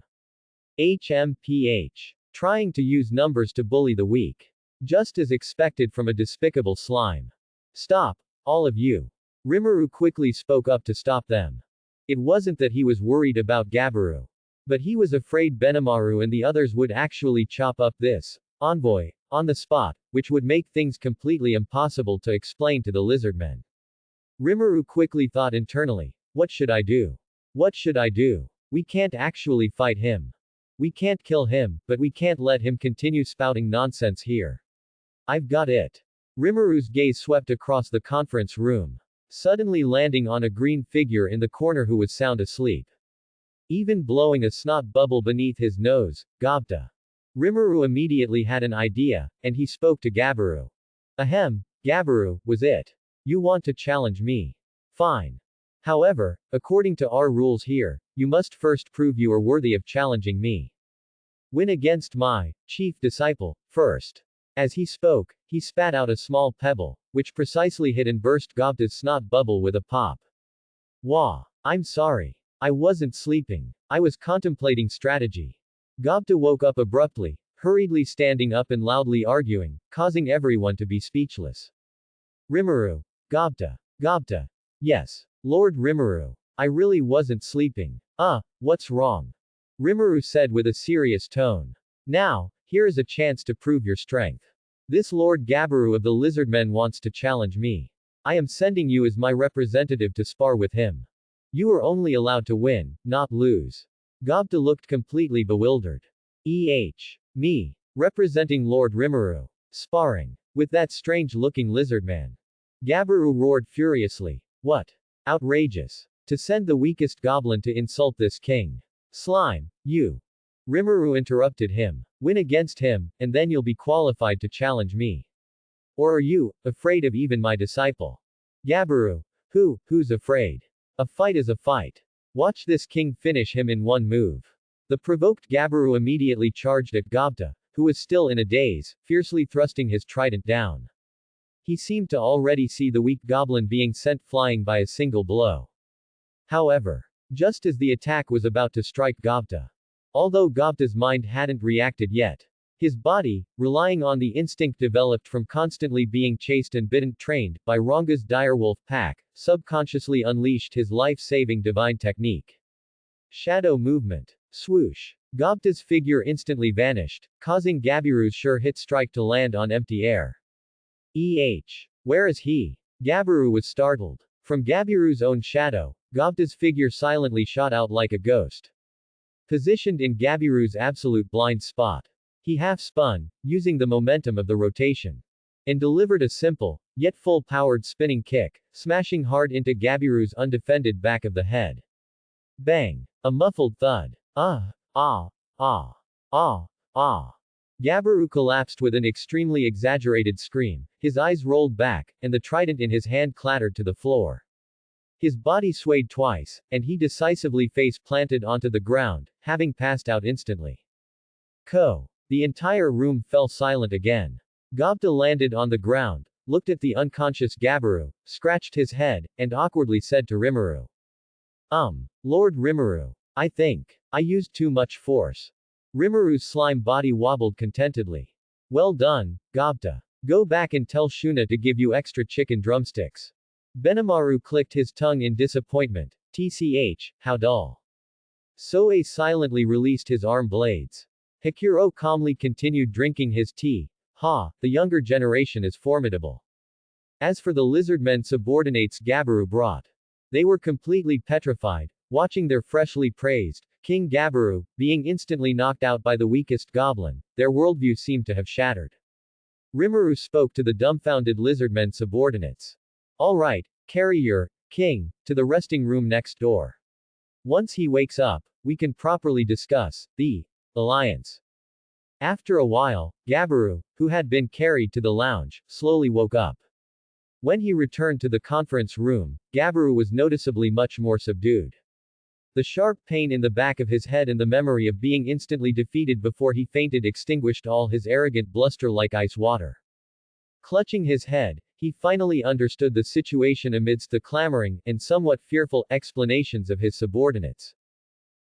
HMPH. Trying to use numbers to bully the weak. Just as expected from a despicable slime. Stop, all of you. Rimuru quickly spoke up to stop them. It wasn't that he was worried about Gabiru. But he was afraid Benimaru and the others would actually chop up this envoy on the spot, which would make things completely impossible to explain to the lizardmen. Rimuru quickly thought internally, what should I do? What should I do? We can't actually fight him. We can't kill him, but we can't let him continue spouting nonsense here. I've got it. Rimuru's gaze swept across the conference room, suddenly landing on a green figure in the corner who was sound asleep. even blowing a snot bubble beneath his nose. Gobta. Rimuru immediately had an idea, and he spoke to Gabiru. Ahem, Gabiru, was it? You want to challenge me? Fine. However, according to our rules here, you must first prove you are worthy of challenging me. Win against my chief disciple, first. As he spoke, he spat out a small pebble, which precisely hit and burst Gobta's snot bubble with a pop. Wah. I'm sorry. I wasn't sleeping. I was contemplating strategy. Gobta woke up abruptly, hurriedly standing up and loudly arguing, causing everyone to be speechless. Rimuru. Gobta. Gobta. Yes. Lord Rimuru. I really wasn't sleeping. What's wrong? Rimuru said with a serious tone. Now, here is a chance to prove your strength. This Lord Gabiru of the Lizardmen wants to challenge me. I am sending you as my representative to spar with him. You are only allowed to win, not lose. Gobta looked completely bewildered. Me. Representing Lord Rimuru. Sparring. With that strange-looking lizardman. Gabiru roared furiously. What? Outrageous. To send the weakest goblin to insult this king. Slime, you. Rimuru interrupted him. Win against him, and then you'll be qualified to challenge me. Or are you, afraid of even my disciple? Gabiru. Who's afraid? A fight is a fight. Watch this king finish him in one move. The provoked Gabiru immediately charged at Gobta, who was still in a daze, fiercely thrusting his trident down. He seemed to already see the weak goblin being sent flying by a single blow. However, just as the attack was about to strike Gobta, although Gobta's mind hadn't reacted yet, his body, relying on the instinct developed from constantly being chased and bitten trained by Ranga's direwolf pack, subconsciously unleashed his life-saving divine technique. Shadow movement. Swoosh. Gobta's figure instantly vanished, causing Gabiru's sure hit strike to land on empty air. Where is he? Gabiru was startled. From Gabiru's own shadow, Gobta's figure silently shot out like a ghost. Positioned in Gabiru's absolute blind spot, he half-spun, using the momentum of the rotation, and delivered a simple, yet full-powered spinning kick, smashing hard into Gabiru's undefended back of the head. Bang! A muffled thud. Gabiru collapsed with an extremely exaggerated scream, his eyes rolled back, and the trident in his hand clattered to the floor. His body swayed twice, and he decisively face-planted onto the ground, having passed out instantly. The entire room fell silent again. Gobta landed on the ground, looked at the unconscious Gabiru, scratched his head, and awkwardly said to Rimuru. Lord Rimuru. I think I used too much force. Rimuru's slime body wobbled contentedly. Well done, Gobta. Go back and tell Shuna to give you extra chicken drumsticks. Benimaru clicked his tongue in disappointment. TCH, how dull. Soe silently released his arm blades. Hikuro calmly continued drinking his tea. The younger generation is formidable. As for the lizardmen subordinates Gabiru brought, they were completely petrified, watching their freshly praised King Gabiru being instantly knocked out by the weakest goblin. Their worldview seemed to have shattered. Rimuru spoke to the dumbfounded lizardmen subordinates. All right, carry your king to the resting room next door. Once he wakes up, we can properly discuss the alliance. After a while, Gabiru, who had been carried to the lounge, slowly woke up. When he returned to the conference room, Gabiru was noticeably much more subdued. The sharp pain in the back of his head and the memory of being instantly defeated before he fainted extinguished all his arrogant bluster like ice water. Clutching his head, he finally understood the situation amidst the clamoring, and somewhat fearful, explanations of his subordinates.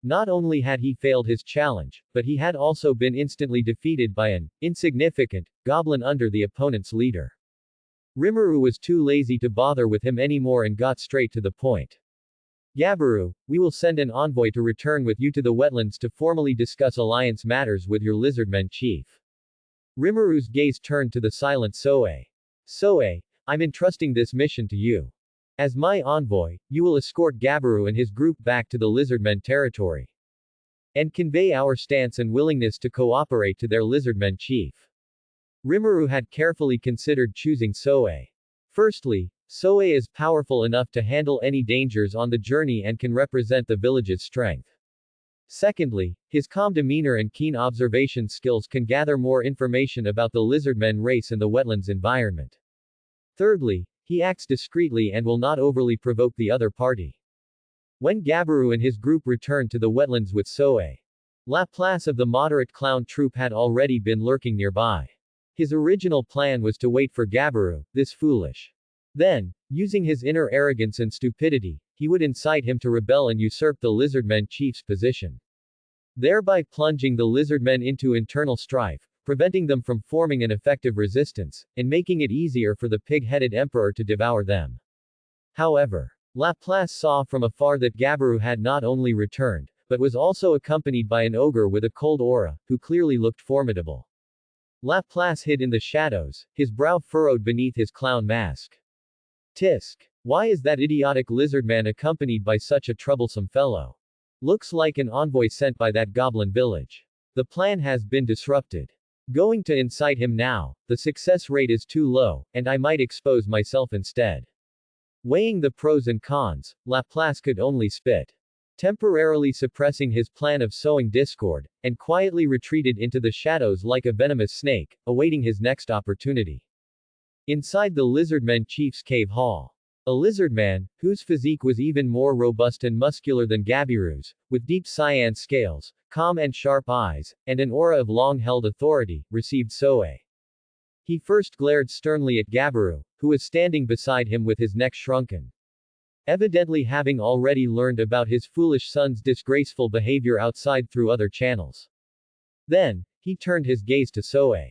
Not only had he failed his challenge, but he had also been instantly defeated by an insignificant goblin under the opponent's leader. Rimuru was too lazy to bother with him anymore and got straight to the point. Gabiru, we will send an envoy to return with you to the wetlands to formally discuss alliance matters with your lizardmen chief. Rimuru's gaze turned to the silent Soe. Soe, I'm entrusting this mission to you. As my envoy, you will escort Gabiru and his group back to the lizardmen territory. And convey our stance and willingness to cooperate to their lizardmen chief. Rimuru had carefully considered choosing Soe. Firstly, Soe is powerful enough to handle any dangers on the journey and can represent the village's strength. Secondly, his calm demeanor and keen observation skills can gather more information about the lizardmen race and the wetlands environment. Thirdly, he acts discreetly and will not overly provoke the other party. When Gabiru and his group returned to the wetlands with Soe, Laplace of the moderate clown troupe had already been lurking nearby. His original plan was to wait for Gabiru, this foolish. Then, using his inner arrogance and stupidity, he would incite him to rebel and usurp the lizardmen chief's position, thereby plunging the lizardmen into internal strife, preventing them from forming an effective resistance, and making it easier for the pig-headed emperor to devour them. However, Laplace saw from afar that Gabiru had not only returned, but was also accompanied by an ogre with a cold aura, who clearly looked formidable. Laplace hid in the shadows, his brow furrowed beneath his clown mask. Tisk. Why is that idiotic lizardman accompanied by such a troublesome fellow? Looks like an envoy sent by that goblin village. The plan has been disrupted. Going to incite him now, the success rate is too low, and I might expose myself instead. Weighing the pros and cons, Laplace could only spit. Temporarily suppressing his plan of sowing discord, and quietly retreated into the shadows like a venomous snake, awaiting his next opportunity. Inside the lizardmen chief's cave hall, a lizardman, whose physique was even more robust and muscular than Gabiru's, with deep cyan scales, calm and sharp eyes, and an aura of long-held authority, received Soe. He first glared sternly at Gabiru, who was standing beside him with his neck shrunken, evidently having already learned about his foolish son's disgraceful behavior outside through other channels. Then, he turned his gaze to Soe.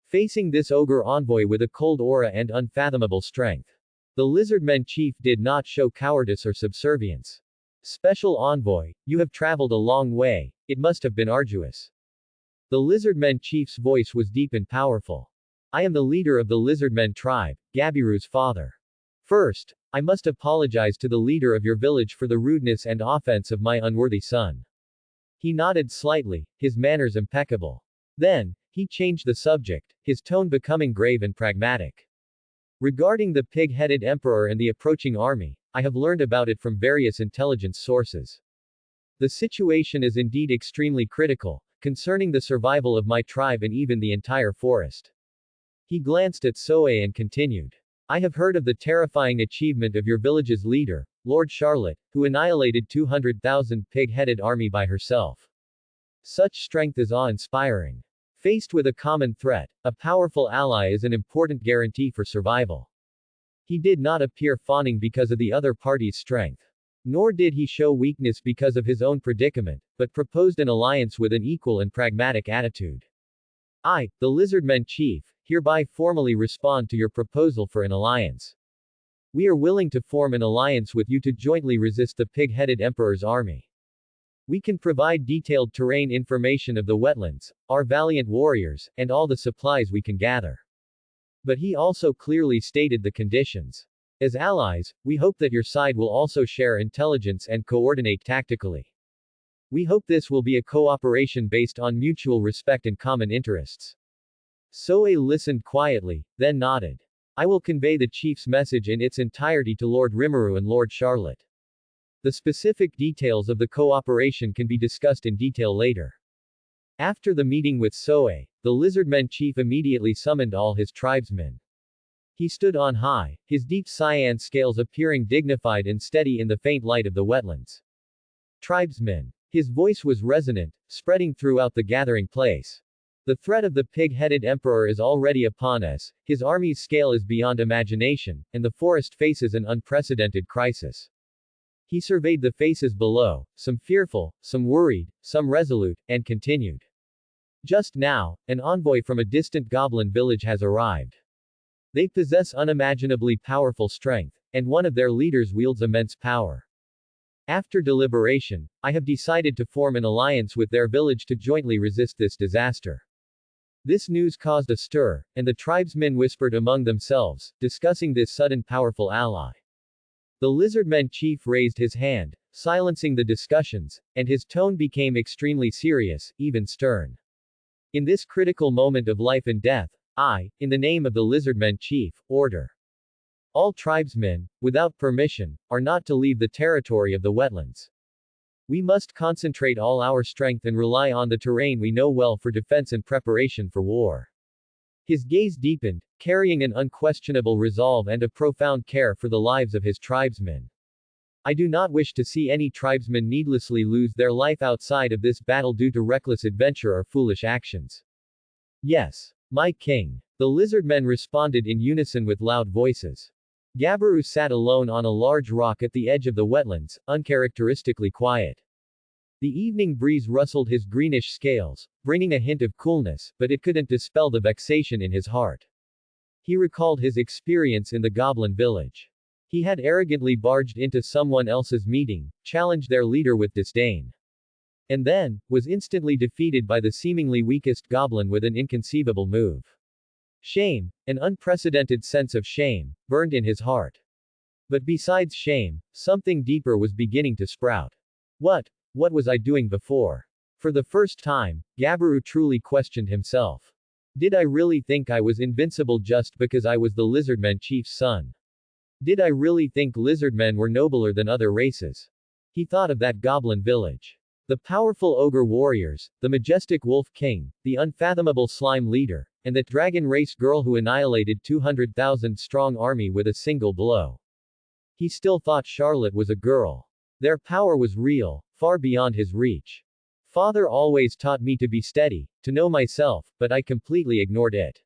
Facing this ogre envoy with a cold aura and unfathomable strength, the lizardmen chief did not show cowardice or subservience. Special envoy, you have traveled a long way, it must have been arduous. The lizardmen chief's voice was deep and powerful. I am the leader of the lizardmen tribe, Gabiru's father. First, I must apologize to the leader of your village for the rudeness and offense of my unworthy son. He nodded slightly, his manners impeccable. Then, he changed the subject, his tone becoming grave and pragmatic. Regarding the pig-headed emperor and the approaching army, I have learned about it from various intelligence sources. The situation is indeed extremely critical, concerning the survival of my tribe and even the entire forest. He glanced at Soe and continued. I have heard of the terrifying achievement of your village's leader, Lord Charlotte, who annihilated 200,000 pig-headed army by herself. Such strength is awe-inspiring. Faced with a common threat, a powerful ally is an important guarantee for survival. He did not appear fawning because of the other party's strength. Nor did he show weakness because of his own predicament, but proposed an alliance with an equal and pragmatic attitude. I, the lizardmen chief, hereby formally respond to your proposal for an alliance. We are willing to form an alliance with you to jointly resist the pig-headed emperor's army. We can provide detailed terrain information of the wetlands, our valiant warriors, and all the supplies we can gather. But he also clearly stated the conditions. As allies, we hope that your side will also share intelligence and coordinate tactically. We hope this will be a cooperation based on mutual respect and common interests. Soe listened quietly, then nodded. I will convey the chief's message in its entirety to Lord Rimuru and Lord Charlotte. The specific details of the cooperation can be discussed in detail later. After the meeting with Soe, the lizardmen chief immediately summoned all his tribesmen. He stood on high, his deep cyan scales appearing dignified and steady in the faint light of the wetlands. Tribesmen. His voice was resonant, spreading throughout the gathering place. The threat of the pig-headed emperor is already upon us, his army's scale is beyond imagination, and the forest faces an unprecedented crisis. He surveyed the faces below, some fearful, some worried, some resolute, and continued. Just now, an envoy from a distant goblin village has arrived. They possess unimaginably powerful strength, and one of their leaders wields immense power. After deliberation, I have decided to form an alliance with their village to jointly resist this disaster. This news caused a stir, and the tribesmen whispered among themselves, discussing this sudden powerful ally. The lizardmen chief raised his hand, silencing the discussions, and his tone became extremely serious, even stern. In this critical moment of life and death, I, in the name of the lizardmen chief, order. All tribesmen, without permission, are not to leave the territory of the wetlands. We must concentrate all our strength and rely on the terrain we know well for defense and preparation for war. His gaze deepened, carrying an unquestionable resolve and a profound care for the lives of his tribesmen. I do not wish to see any tribesman needlessly lose their life outside of this battle due to reckless adventure or foolish actions. Yes, my king. The lizardmen responded in unison with loud voices. Gabiru sat alone on a large rock at the edge of the wetlands, uncharacteristically quiet. The evening breeze rustled his greenish scales, bringing a hint of coolness, but it couldn't dispel the vexation in his heart. He recalled his experience in the goblin village. He had arrogantly barged into someone else's meeting, challenged their leader with disdain. And then, was instantly defeated by the seemingly weakest goblin with an inconceivable move. Shame, an unprecedented sense of shame, burned in his heart. But besides shame, something deeper was beginning to sprout. What was I doing before? For the first time, Gabiru truly questioned himself. Did I really think I was invincible just because I was the lizardman chief's son? Did I really think lizardmen were nobler than other races? He thought of that goblin village. The powerful ogre warriors, the majestic wolf king, the unfathomable slime leader, and that dragon race girl who annihilated 200,000 strong army with a single blow. He still thought Charlotte was a girl. Their power was real, far beyond his reach. Father always taught me to be steady, to know myself, but I completely ignored it.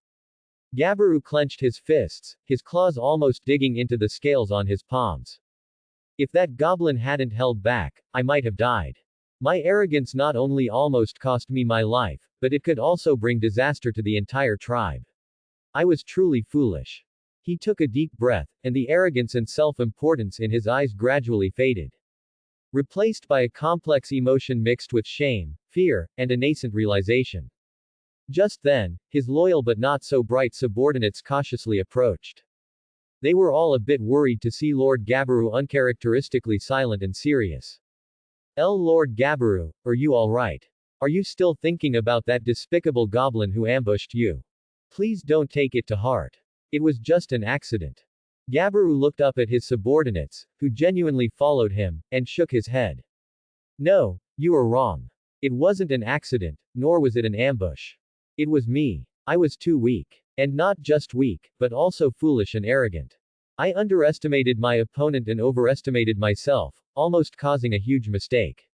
Gabiru clenched his fists, his claws almost digging into the scales on his palms. If that goblin hadn't held back, I might have died. My arrogance not only almost cost me my life, but it could also bring disaster to the entire tribe. I was truly foolish. He took a deep breath, and the arrogance and self-importance in his eyes gradually faded, replaced by a complex emotion mixed with shame, fear, and a nascent realization. Just then, his loyal but not so bright subordinates cautiously approached. They were all a bit worried to see Lord Gabiru uncharacteristically silent and serious. Lord Gabiru, are you alright? Are you still thinking about that despicable goblin who ambushed you? Please don't take it to heart. It was just an accident. Gabiru looked up at his subordinates, who genuinely followed him, and shook his head. No, you are wrong. It wasn't an accident, nor was it an ambush. It was me. I was too weak. And not just weak, but also foolish and arrogant. I underestimated my opponent and overestimated myself, almost causing a huge mistake.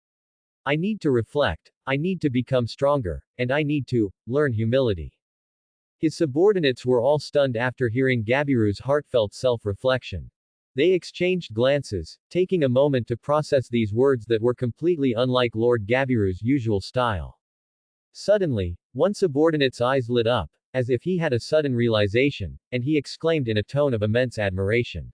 I need to reflect, I need to become stronger, and I need to learn humility. His subordinates were all stunned after hearing Gabiru's heartfelt self-reflection. They exchanged glances, taking a moment to process these words that were completely unlike Lord Gabiru's usual style. Suddenly, one subordinate's eyes lit up, as if he had a sudden realization, and he exclaimed in a tone of immense admiration.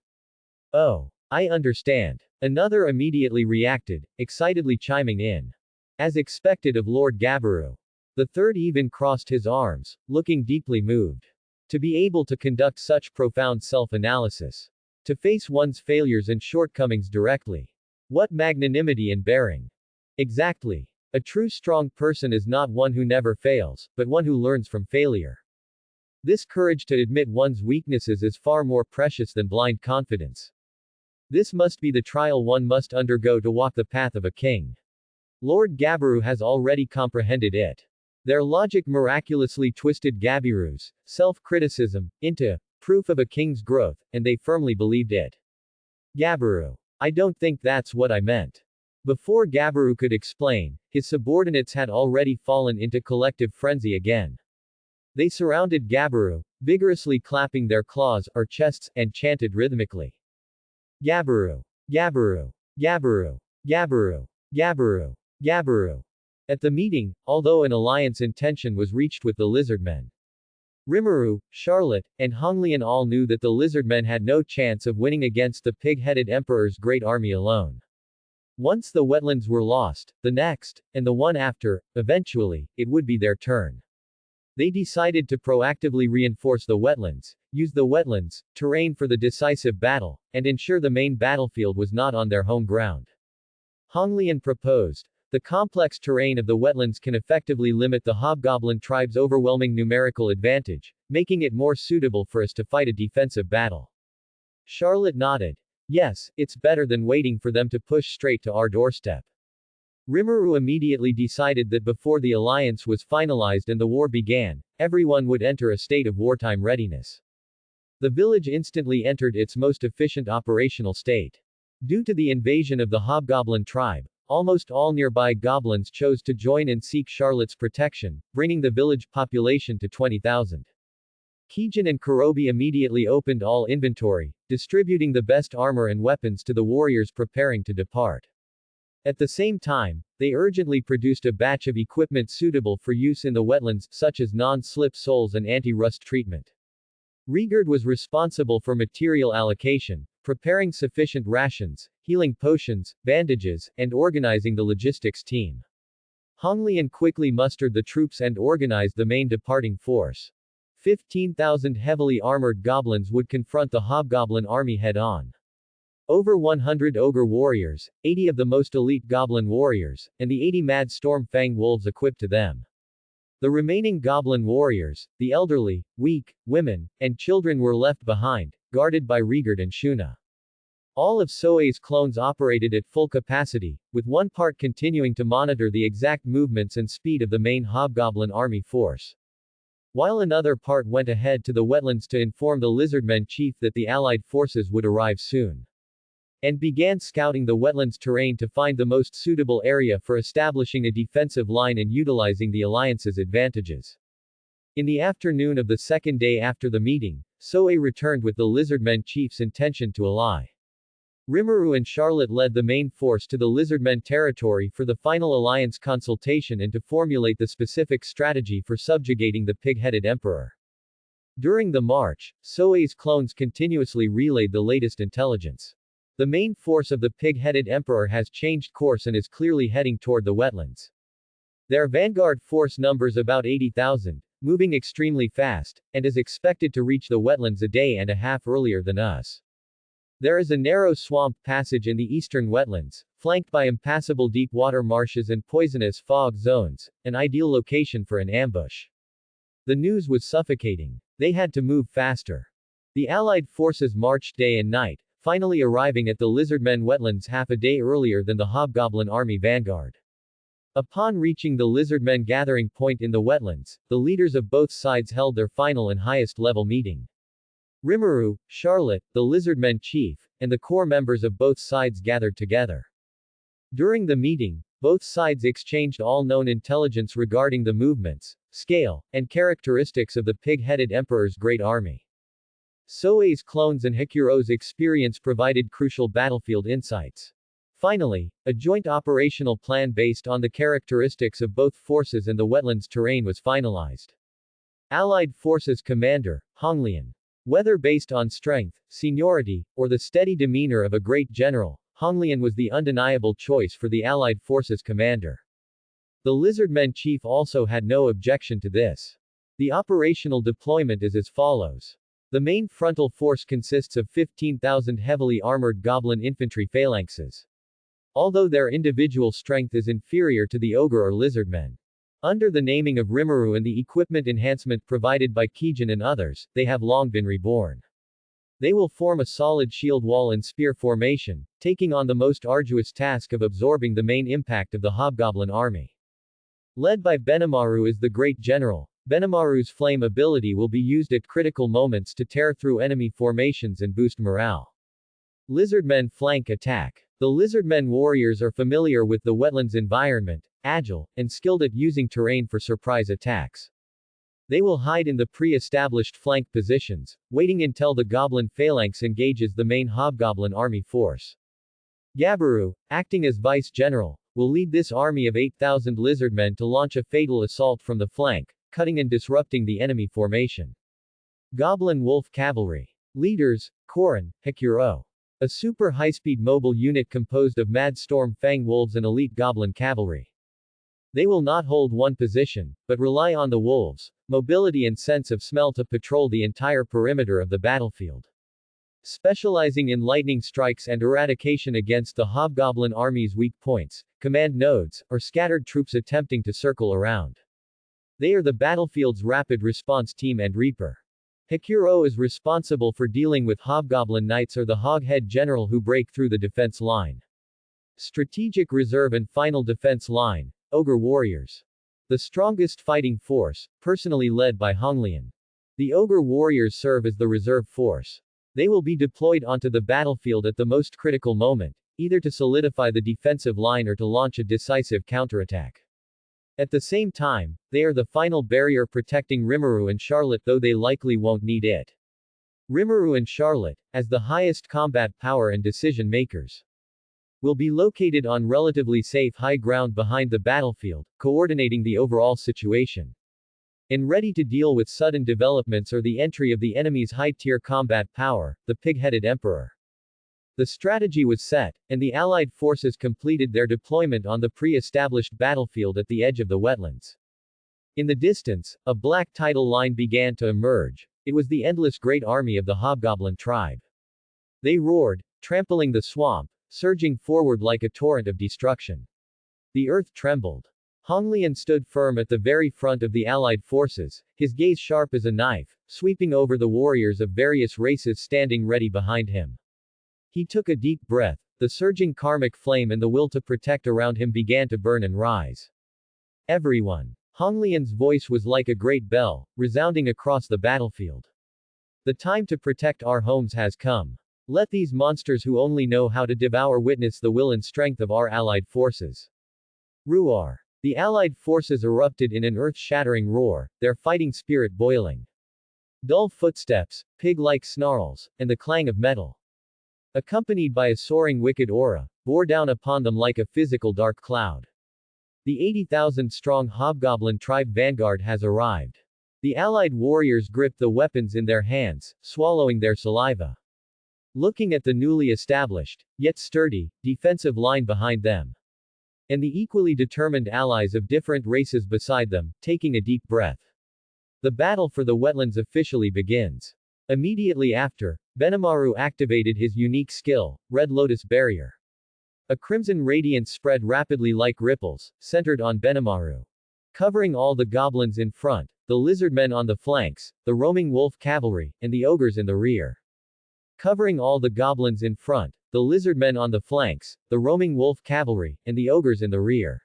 Oh, I understand. Another immediately reacted, excitedly chiming in. As expected of Lord Gabiru. The third even crossed his arms, looking deeply moved. To be able to conduct such profound self-analysis. To face one's failures and shortcomings directly. What magnanimity and bearing. Exactly. A true strong person is not one who never fails, but one who learns from failure. This courage to admit one's weaknesses is far more precious than blind confidence. This must be the trial one must undergo to walk the path of a king. Lord Gabiru has already comprehended it. Their logic miraculously twisted Gabiru's self-criticism into proof of a king's growth, and they firmly believed it. Gabiru. I don't think that's what I meant. Before Gabiru could explain, his subordinates had already fallen into collective frenzy again. They surrounded Gabiru, vigorously clapping their claws or chests, and chanted rhythmically. Gabiru. Gabiru. Gabiru. Gabiru. Gabiru. Gabiru. At the meeting, although an alliance intention was reached with the lizardmen, Rimuru, Charlotte, and Honglian all knew that the lizardmen had no chance of winning against the pig-headed emperor's great army alone. Once the wetlands were lost, the next, and the one after, eventually, it would be their turn. They decided to proactively reinforce the wetlands, use the wetlands terrain for the decisive battle, and ensure the main battlefield was not on their home ground. Honglian proposed. The complex terrain of the wetlands can effectively limit the hobgoblin tribe's overwhelming numerical advantage, making it more suitable for us to fight a defensive battle. Charlotte nodded. Yes, it's better than waiting for them to push straight to our doorstep. Rimuru immediately decided that before the alliance was finalized and the war began, everyone would enter a state of wartime readiness. The village instantly entered its most efficient operational state. Due to the invasion of the Hobgoblin tribe, almost all nearby goblins chose to join and seek Charlotte's protection, bringing the village population to 20,000. Kijin and Kurobi immediately opened all inventory, distributing the best armor and weapons to the warriors preparing to depart. At the same time, they urgently produced a batch of equipment suitable for use in the wetlands, such as non-slip soles and anti-rust treatment. Rigurd was responsible for material allocation, preparing sufficient rations, healing potions, bandages, and organizing the logistics team. Honglian quickly mustered the troops and organized the main departing force. 15,000 heavily armored goblins would confront the hobgoblin army head-on. Over 100 ogre warriors, 80 of the most elite goblin warriors, and the 80 mad storm fang wolves equipped to them. The remaining goblin warriors, the elderly, weak, women, and children were left behind, guarded by Rigurd and Shuna. All of Soei's clones operated at full capacity, with one part continuing to monitor the exact movements and speed of the main hobgoblin army force. While another part went ahead to the wetlands to inform the lizardmen chief that the allied forces would arrive soon. And began scouting the wetlands terrain to find the most suitable area for establishing a defensive line and utilizing the alliance's advantages. In the afternoon of the second day after the meeting, Soei returned with the lizardmen chief's intention to ally. Rimuru and Charlotte led the main force to the lizardmen territory for the final alliance consultation and to formulate the specific strategy for subjugating the pig-headed emperor. During the march, Soei's clones continuously relayed the latest intelligence. The main force of the pig-headed emperor has changed course and is clearly heading toward the wetlands. Their vanguard force numbers about 80,000, moving extremely fast, and is expected to reach the wetlands a day and a half earlier than us. There is a narrow swamp passage in the eastern wetlands, flanked by impassable deep water marshes and poisonous fog zones, an ideal location for an ambush. The news was suffocating. They had to move faster. The Allied forces marched day and night, finally arriving at the Lizardmen wetlands half a day earlier than the Hobgoblin army vanguard. Upon reaching the Lizardmen gathering point in the wetlands, the leaders of both sides held their final and highest level meeting. Rimuru, Charlotte, the Lizardmen chief, and the core members of both sides gathered together. During the meeting, both sides exchanged all known intelligence regarding the movements, scale, and characteristics of the pig-headed emperor's great army. Soei's clones and Hikuro's experience provided crucial battlefield insights. Finally, a joint operational plan based on the characteristics of both forces and the wetlands terrain was finalized. Allied Forces Commander, Honglian. Whether based on strength, seniority, or the steady demeanor of a great general, Honglian was the undeniable choice for the Allied Forces Commander. The Lizardmen chief also had no objection to this. The operational deployment is as follows. The main frontal force consists of 15,000 heavily armored goblin infantry phalanxes. Although their individual strength is inferior to the ogre or lizardmen. Under the naming of Rimuru and the equipment enhancement provided by Kijin and others, they have long been reborn. They will form a solid shield wall and spear formation, taking on the most arduous task of absorbing the main impact of the Hobgoblin army. Led by Benimaru as the great general, Benimaru's flame ability will be used at critical moments to tear through enemy formations and boost morale. Lizardmen flank attack. The Lizardmen warriors are familiar with the wetlands environment, agile, and skilled at using terrain for surprise attacks. They will hide in the pre-established flank positions, waiting until the goblin phalanx engages the main hobgoblin army force. Gabiru, acting as vice-general, will lead this army of 8,000 lizardmen to launch a fatal assault from the flank, cutting and disrupting the enemy formation. Goblin Wolf Cavalry. Leaders, Korin, Hikuro. A super high-speed mobile unit composed of Mad Storm Fang Wolves and elite Goblin Cavalry. They will not hold one position, but rely on the wolves' mobility and sense of smell to patrol the entire perimeter of the battlefield. Specializing in lightning strikes and eradication against the Hobgoblin army's weak points, command nodes, or scattered troops attempting to circle around. They are the battlefield's rapid response team and Reaper. Hikuro is responsible for dealing with Hobgoblin Knights or the Hoghead General who break through the defense line. Strategic reserve and final defense line, Ogre Warriors. The strongest fighting force, personally led by Honglian. The Ogre Warriors serve as the reserve force. They will be deployed onto the battlefield at the most critical moment, either to solidify the defensive line or to launch a decisive counterattack. At the same time, they are the final barrier protecting Rimuru and Charlotte, though they likely won't need it. Rimuru and Charlotte, as the highest combat power and decision makers, will be located on relatively safe high ground behind the battlefield, coordinating the overall situation. And ready to deal with sudden developments or the entry of the enemy's high-tier combat power, the pig-headed emperor. The strategy was set, and the Allied forces completed their deployment on the pre-established battlefield at the edge of the wetlands. In the distance, a black tidal line began to emerge. It was the endless great army of the Hobgoblin tribe. They roared, trampling the swamp, surging forward like a torrent of destruction. The earth trembled. Honglian stood firm at the very front of the Allied forces, his gaze sharp as a knife, sweeping over the warriors of various races standing ready behind him. He took a deep breath, the surging karmic flame and the will to protect around him began to burn and rise. Everyone. Honglian's voice was like a great bell, resounding across the battlefield. The time to protect our homes has come. Let these monsters who only know how to devour witness the will and strength of our allied forces. Ruar. The allied forces erupted in an earth-shattering roar, their fighting spirit boiling. Dull footsteps, pig-like snarls, and the clang of metal, accompanied by a soaring wicked aura, bore down upon them like a physical dark cloud. The 80,000-strong Hobgoblin tribe vanguard has arrived. The allied warriors gripped the weapons in their hands, swallowing their saliva. Looking at the newly established, yet sturdy, defensive line behind them, and the equally determined allies of different races beside them, taking a deep breath. The battle for the wetlands officially begins. Immediately after, Benimaru activated his unique skill, Red Lotus Barrier. A crimson radiance spread rapidly like ripples, centered on Benimaru. Covering all the goblins in front, the lizardmen on the flanks, the roaming wolf cavalry, and the ogres in the rear. Covering all the goblins in front, the lizardmen on the flanks, the roaming wolf cavalry, and the ogres in the rear.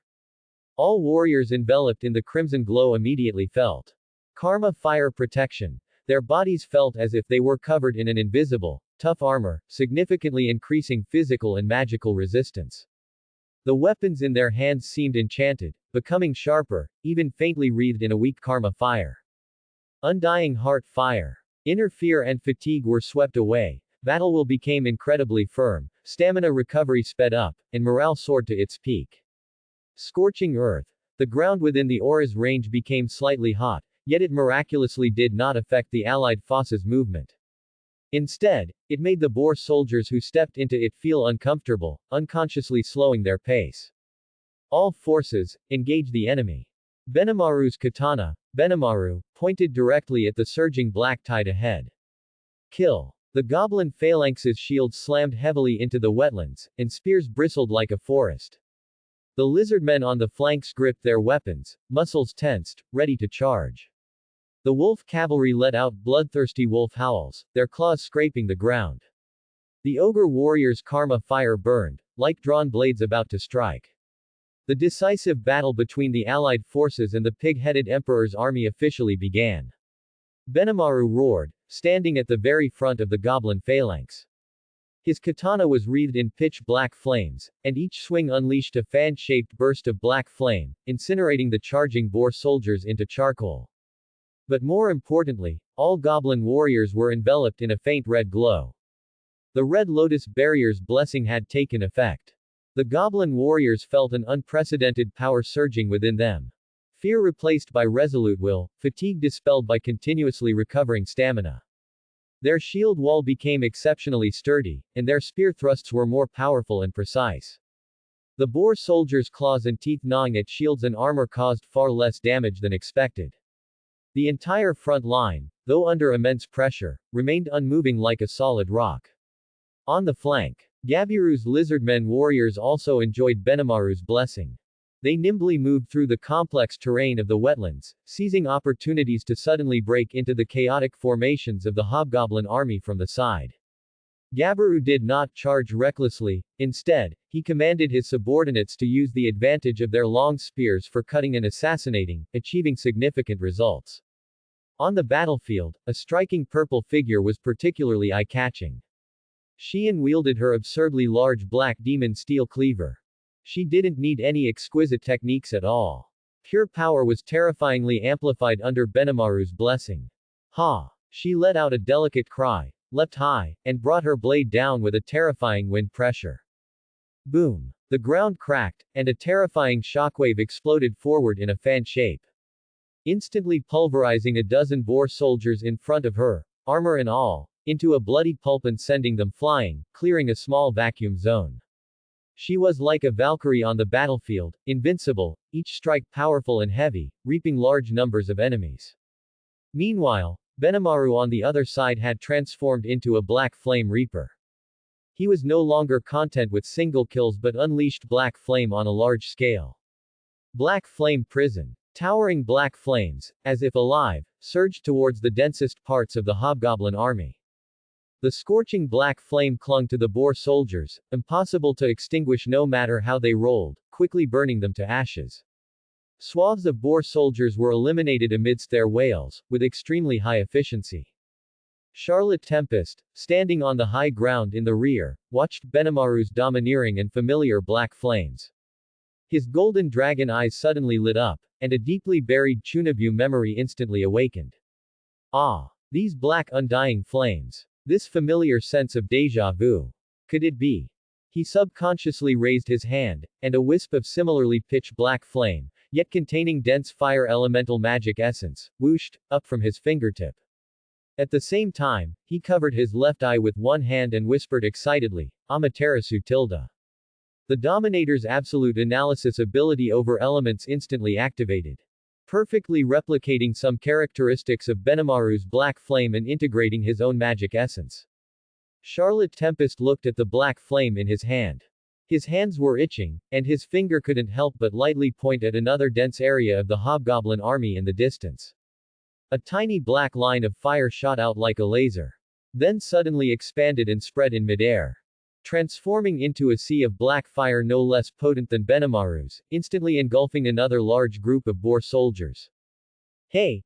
All warriors enveloped in the crimson glow immediately felt karma fire protection. Their bodies felt as if they were covered in an invisible, tough armor, significantly increasing physical and magical resistance. The weapons in their hands seemed enchanted, becoming sharper, even faintly wreathed in a weak karma fire. Undying heart fire. Inner fear and fatigue were swept away. Battle will became incredibly firm, stamina recovery sped up, and morale soared to its peak. Scorching earth. The ground within the aura's range became slightly hot, yet it miraculously did not affect the allied forces' movement. Instead, it made the Boer soldiers who stepped into it feel uncomfortable, unconsciously slowing their pace. All forces, engage the enemy. Benimaru's katana, Benimaru, pointed directly at the surging black tide ahead. Kill. The goblin phalanx's shields slammed heavily into the wetlands, and spears bristled like a forest. The lizardmen on the flanks gripped their weapons, muscles tensed, ready to charge. The wolf cavalry let out bloodthirsty wolf howls, their claws scraping the ground. The ogre warriors' karma fire burned, like drawn blades about to strike. The decisive battle between the allied forces and the pig-headed emperor's army officially began. Benimaru roared, standing at the very front of the goblin phalanx. His katana was wreathed in pitch-black flames, and each swing unleashed a fan-shaped burst of black flame, incinerating the charging Boer soldiers into charcoal. But more importantly, all goblin warriors were enveloped in a faint red glow. The Red Lotus Barrier's blessing had taken effect. The goblin warriors felt an unprecedented power surging within them. Fear replaced by resolute will, fatigue dispelled by continuously recovering stamina. Their shield wall became exceptionally sturdy, and their spear thrusts were more powerful and precise. The Boer soldiers' claws and teeth gnawing at shields and armor caused far less damage than expected. The entire front line, though under immense pressure, remained unmoving like a solid rock. On the flank, Gabiru's lizardmen warriors also enjoyed Benimaru's blessing. They nimbly moved through the complex terrain of the wetlands, seizing opportunities to suddenly break into the chaotic formations of the hobgoblin army from the side. Gabiru did not charge recklessly. Instead, he commanded his subordinates to use the advantage of their long spears for cutting and assassinating, achieving significant results. On the battlefield, a striking purple figure was particularly eye-catching. Xian wielded her absurdly large black demon steel cleaver. She didn't need any exquisite techniques at all. Pure power was terrifyingly amplified under Benimaru's blessing. Ha! She let out a delicate cry, leapt high, and brought her blade down with a terrifying wind pressure. Boom! The ground cracked, and a terrifying shockwave exploded forward in a fan shape, instantly pulverizing a dozen boar soldiers in front of her, armor and all, into a bloody pulp and sending them flying, clearing a small vacuum zone. She was like a Valkyrie on the battlefield, invincible, each strike powerful and heavy, reaping large numbers of enemies. Meanwhile, Benimaru on the other side had transformed into a black flame reaper. He was no longer content with single kills but unleashed black flame on a large scale. Black flame prison. Towering black flames, as if alive, surged towards the densest parts of the hobgoblin army. The scorching black flame clung to the boar soldiers, impossible to extinguish no matter how they rolled, quickly burning them to ashes. Swaths of boar soldiers were eliminated amidst their wails, with extremely high efficiency. Charlotte Tempest, standing on the high ground in the rear, watched Benimaru's domineering and familiar black flames. His golden dragon eyes suddenly lit up, and a deeply buried Chunabu memory instantly awakened. Ah! These black undying flames. This familiar sense of déjà vu. Could it be? He subconsciously raised his hand, and a wisp of similarly pitch-black flame, yet containing dense fire elemental magic essence, whooshed, up from his fingertip. At the same time, he covered his left eye with one hand and whispered excitedly, Amaterasu tilde. The Dominator's absolute analysis ability over elements instantly activated, perfectly replicating some characteristics of Benimaru's black flame and integrating his own magic essence. Charlotte Tempest looked at the black flame in his hand. His hands were itching, and his finger couldn't help but lightly point at another dense area of the hobgoblin army in the distance. A tiny black line of fire shot out like a laser, then suddenly expanded and spread in midair, transforming into a sea of black fire no less potent than Benimaru's, instantly engulfing another large group of boar soldiers. Hey,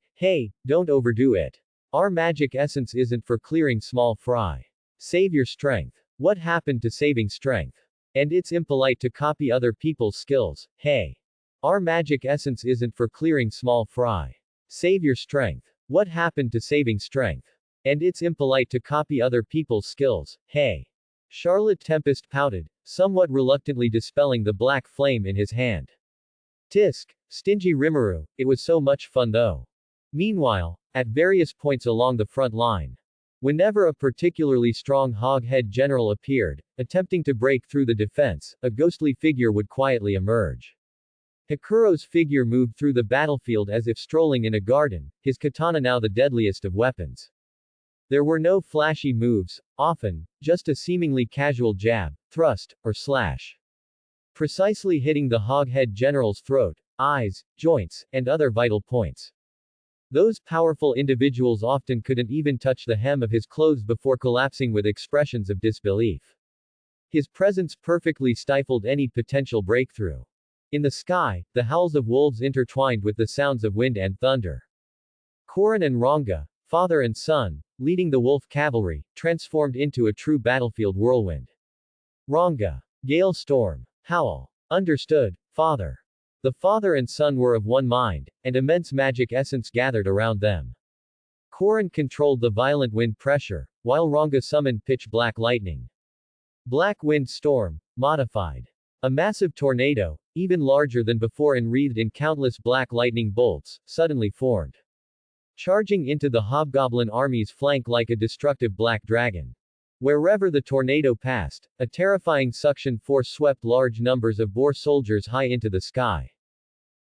don't overdo it. Our magic essence isn't for clearing small fry. Save your strength. What happened to saving strength? And it's impolite to copy other people's skills, hey. Our magic essence isn't for clearing small fry. Save your strength. What happened to saving strength? And it's impolite to copy other people's skills, hey. Charlotte Tempest pouted, somewhat reluctantly dispelling the black flame in his hand. Tisk, stingy Rimuru, it was so much fun though. Meanwhile, at various points along the front line, whenever a particularly strong hog-head general appeared, attempting to break through the defense, a ghostly figure would quietly emerge. Hakuro's figure moved through the battlefield as if strolling in a garden, his katana now the deadliest of weapons. There were no flashy moves, often, just a seemingly casual jab, thrust, or slash. Precisely hitting the hog-head general's throat, eyes, joints, and other vital points. Those powerful individuals often couldn't even touch the hem of his clothes before collapsing with expressions of disbelief. His presence perfectly stifled any potential breakthrough. In the sky, the howls of wolves intertwined with the sounds of wind and thunder. Korin and Ranga, father and son, leading the wolf cavalry, transformed into a true battlefield whirlwind. Ranga. Gale storm. Howl. Understood, father. The father and son were of one mind, and immense magic essence gathered around them. Korin controlled the violent wind pressure, while Ranga summoned pitch-black lightning. Black wind storm, modified. A massive tornado, even larger than before and wreathed in countless black lightning bolts, suddenly formed, charging into the hobgoblin army's flank like a destructive black dragon. Wherever the tornado passed, a terrifying suction force swept large numbers of boar soldiers high into the sky.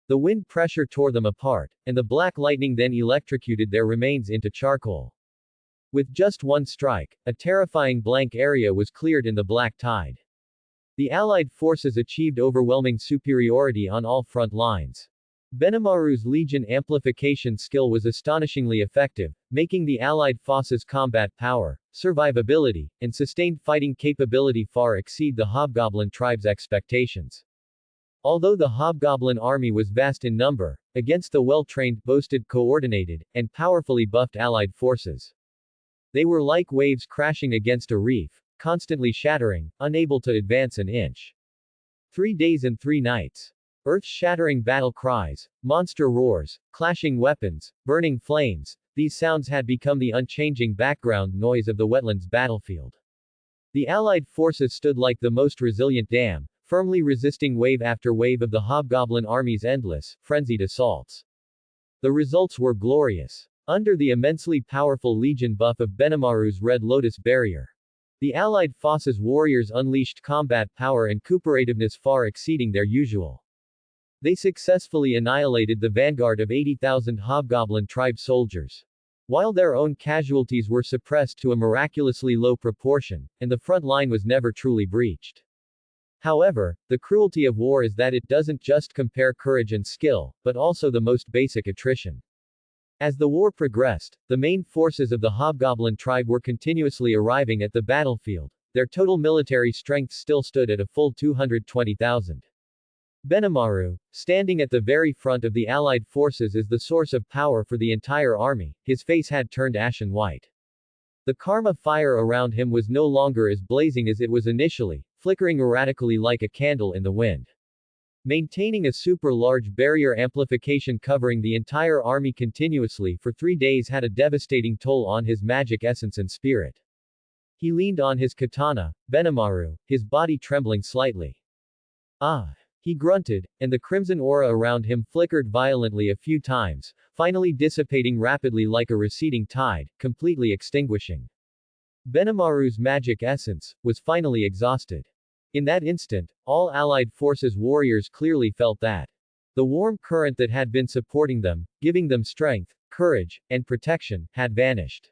The wind pressure tore them apart, and the black lightning then electrocuted their remains into charcoal. With just one strike, a terrifying blank area was cleared in the black tide. The Allied forces achieved overwhelming superiority on all front lines. Benimaru's Legion amplification skill was astonishingly effective, making the Allied forces' combat power, survivability, and sustained fighting capability far exceed the Hobgoblin tribe's expectations. Although the Hobgoblin army was vast in number, against the well-trained, boasted, coordinated, and powerfully buffed allied forces, they were like waves crashing against a reef, constantly shattering, unable to advance an inch. 3 days and 3 nights. Earth-shattering battle cries, monster roars, clashing weapons, burning flames, these sounds had become the unchanging background noise of the wetlands battlefield. The Allied forces stood like the most resilient dam, firmly resisting wave after wave of the Hobgoblin army's endless, frenzied assaults. The results were glorious. Under the immensely powerful legion buff of Benimaru's Red Lotus barrier, the Allied forces' warriors unleashed combat power and cooperativeness far exceeding their usual. They successfully annihilated the vanguard of 80,000 Hobgoblin tribe soldiers, while their own casualties were suppressed to a miraculously low proportion, and the front line was never truly breached. However, the cruelty of war is that it doesn't just compare courage and skill, but also the most basic attrition. As the war progressed, the main forces of the Hobgoblin tribe were continuously arriving at the battlefield. Their total military strength still stood at a full 220,000. Benimaru, standing at the very front of the Allied forces, is the source of power for the entire army. His face had turned ashen white. The karma fire around him was no longer as blazing as it was initially, flickering erratically like a candle in the wind. Maintaining a super-large barrier amplification covering the entire army continuously for 3 days had a devastating toll on his magic essence and spirit. He leaned on his katana, Benimaru, his body trembling slightly. Ah! He grunted, and the crimson aura around him flickered violently a few times, finally dissipating rapidly like a receding tide, completely extinguishing. Benimaru's magic essence was finally exhausted. In that instant, all Allied forces' warriors clearly felt that the warm current that had been supporting them, giving them strength, courage, and protection, had vanished.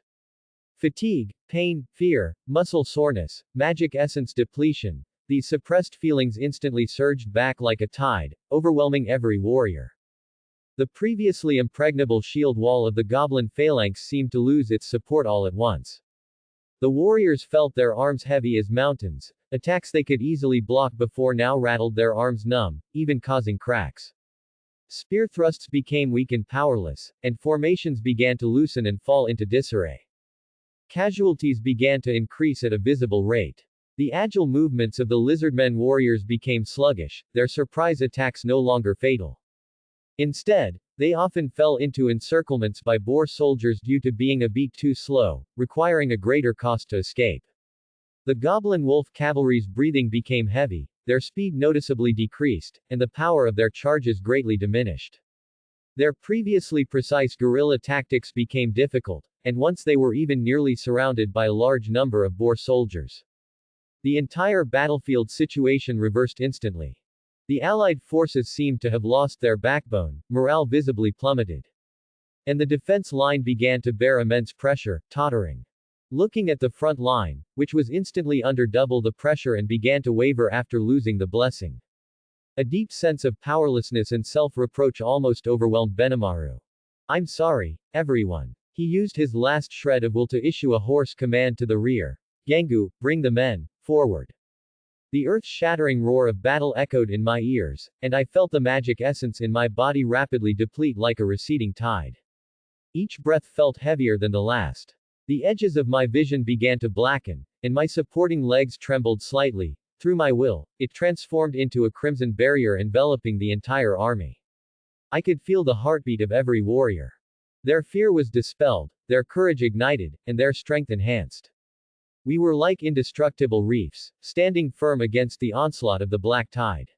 Fatigue, pain, fear, muscle soreness, magic essence depletion, these suppressed feelings instantly surged back like a tide, overwhelming every warrior. The previously impregnable shield wall of the goblin phalanx seemed to lose its support all at once. The warriors felt their arms heavy as mountains. Attacks they could easily block before now rattled their arms numb, even causing cracks. Spear thrusts became weak and powerless, and formations began to loosen and fall into disarray. Casualties began to increase at a visible rate. The agile movements of the lizardmen warriors became sluggish, their surprise attacks no longer fatal. Instead, they often fell into encirclements by boar soldiers due to being a beat too slow, requiring a greater cost to escape. The goblin wolf cavalry's breathing became heavy, their speed noticeably decreased, and the power of their charges greatly diminished. Their previously precise guerrilla tactics became difficult, and once they were even nearly surrounded by a large number of boar soldiers. The entire battlefield situation reversed instantly. The Allied forces seemed to have lost their backbone, morale visibly plummeted. And the defense line began to bear immense pressure, tottering. Looking at the front line, which was instantly under double the pressure and began to waver after losing the blessing. A deep sense of powerlessness and self-reproach almost overwhelmed Benimaru. I'm sorry, everyone. He used his last shred of will to issue a hoarse command to the rear. Gangu, bring the men forward. The earth-shattering roar of battle echoed in my ears, and I felt the magic essence in my body rapidly deplete like a receding tide. Each breath felt heavier than the last. The edges of my vision began to blacken, and my supporting legs trembled slightly. Through my will, it transformed into a crimson barrier enveloping the entire army. I could feel the heartbeat of every warrior. Their fear was dispelled, their courage ignited, and their strength enhanced. We were like indestructible reefs, standing firm against the onslaught of the black tide.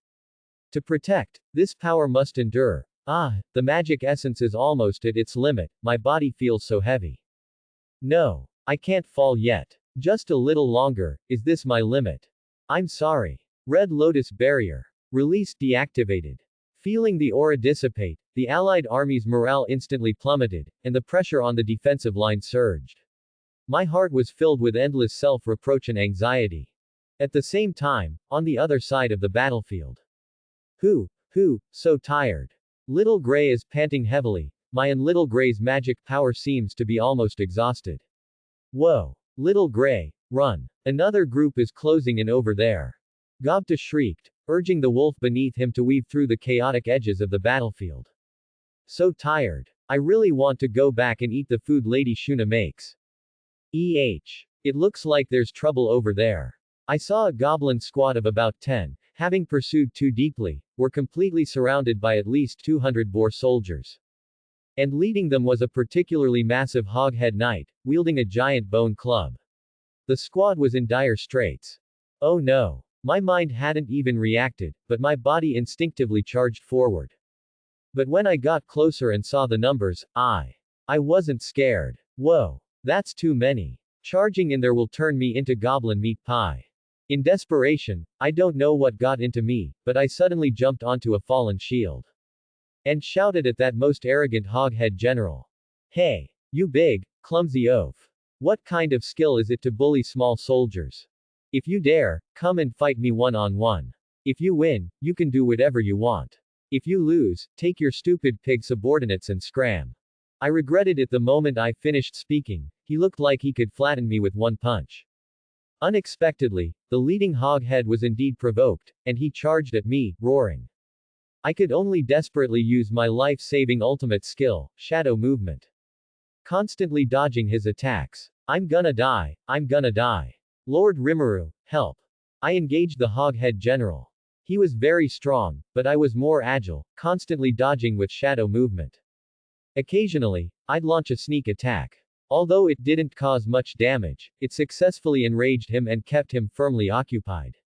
To protect, this power must endure. Ah, the magic essence is almost at its limit, my body feels so heavy. No. I can't fall yet. Just a little longer, is this my limit? I'm sorry. Red Lotus Barrier. Release deactivated. Feeling the aura dissipate, the Allied army's morale instantly plummeted, and the pressure on the defensive line surged. My heart was filled with endless self-reproach and anxiety. At the same time, on the other side of the battlefield. So tired. Little Gray is panting heavily, and Little Gray's magic power seems to be almost exhausted. Whoa. Little Gray, run. Another group is closing in over there. Gobta shrieked, urging the wolf beneath him to weave through the chaotic edges of the battlefield. So tired. I really want to go back and eat the food Lady Shuna makes. It looks like there's trouble over there. I saw a goblin squad of about 10, having pursued too deeply, were completely surrounded by at least 200 boar soldiers. And leading them was a particularly massive hoghead knight, wielding a giant bone club. The squad was in dire straits. Oh no. My mind hadn't even reacted, but my body instinctively charged forward. But when I got closer and saw the numbers, I wasn't scared. Whoa. That's too many. Charging in there will turn me into goblin meat pie. In desperation, I don't know what got into me, but I suddenly jumped onto a fallen shield. And shouted at that most arrogant hoghead general. Hey, you big, clumsy oaf. What kind of skill is it to bully small soldiers? If you dare, come and fight me one-on-one. If you win, you can do whatever you want. If you lose, take your stupid pig subordinates and scram. I regretted it the moment I finished speaking. He looked like he could flatten me with one punch. Unexpectedly, the leading hoghead was indeed provoked, and he charged at me, roaring. I could only desperately use my life-saving ultimate skill, shadow movement. Constantly dodging his attacks. I'm gonna die, I'm gonna die. Lord Rimuru, help. I engaged the hoghead general. He was very strong, but I was more agile, constantly dodging with shadow movement. Occasionally, I'd launch a sneak attack. Although it didn't cause much damage, it successfully enraged him and kept him firmly occupied.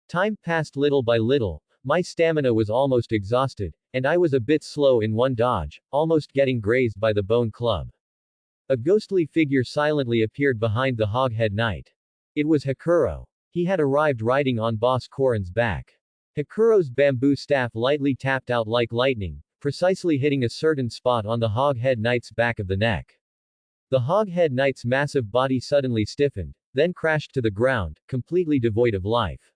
Time passed little by little, my stamina was almost exhausted, and I was a bit slow in one dodge, almost getting grazed by the bone club. A ghostly figure silently appeared behind the hoghead knight. It was Hakuro. He had arrived riding on Boss Korin's back. Hakuro's bamboo staff lightly tapped out like lightning, precisely hitting a certain spot on the hoghead knight's back of the neck. The hoghead knight's massive body suddenly stiffened, then crashed to the ground, completely devoid of life.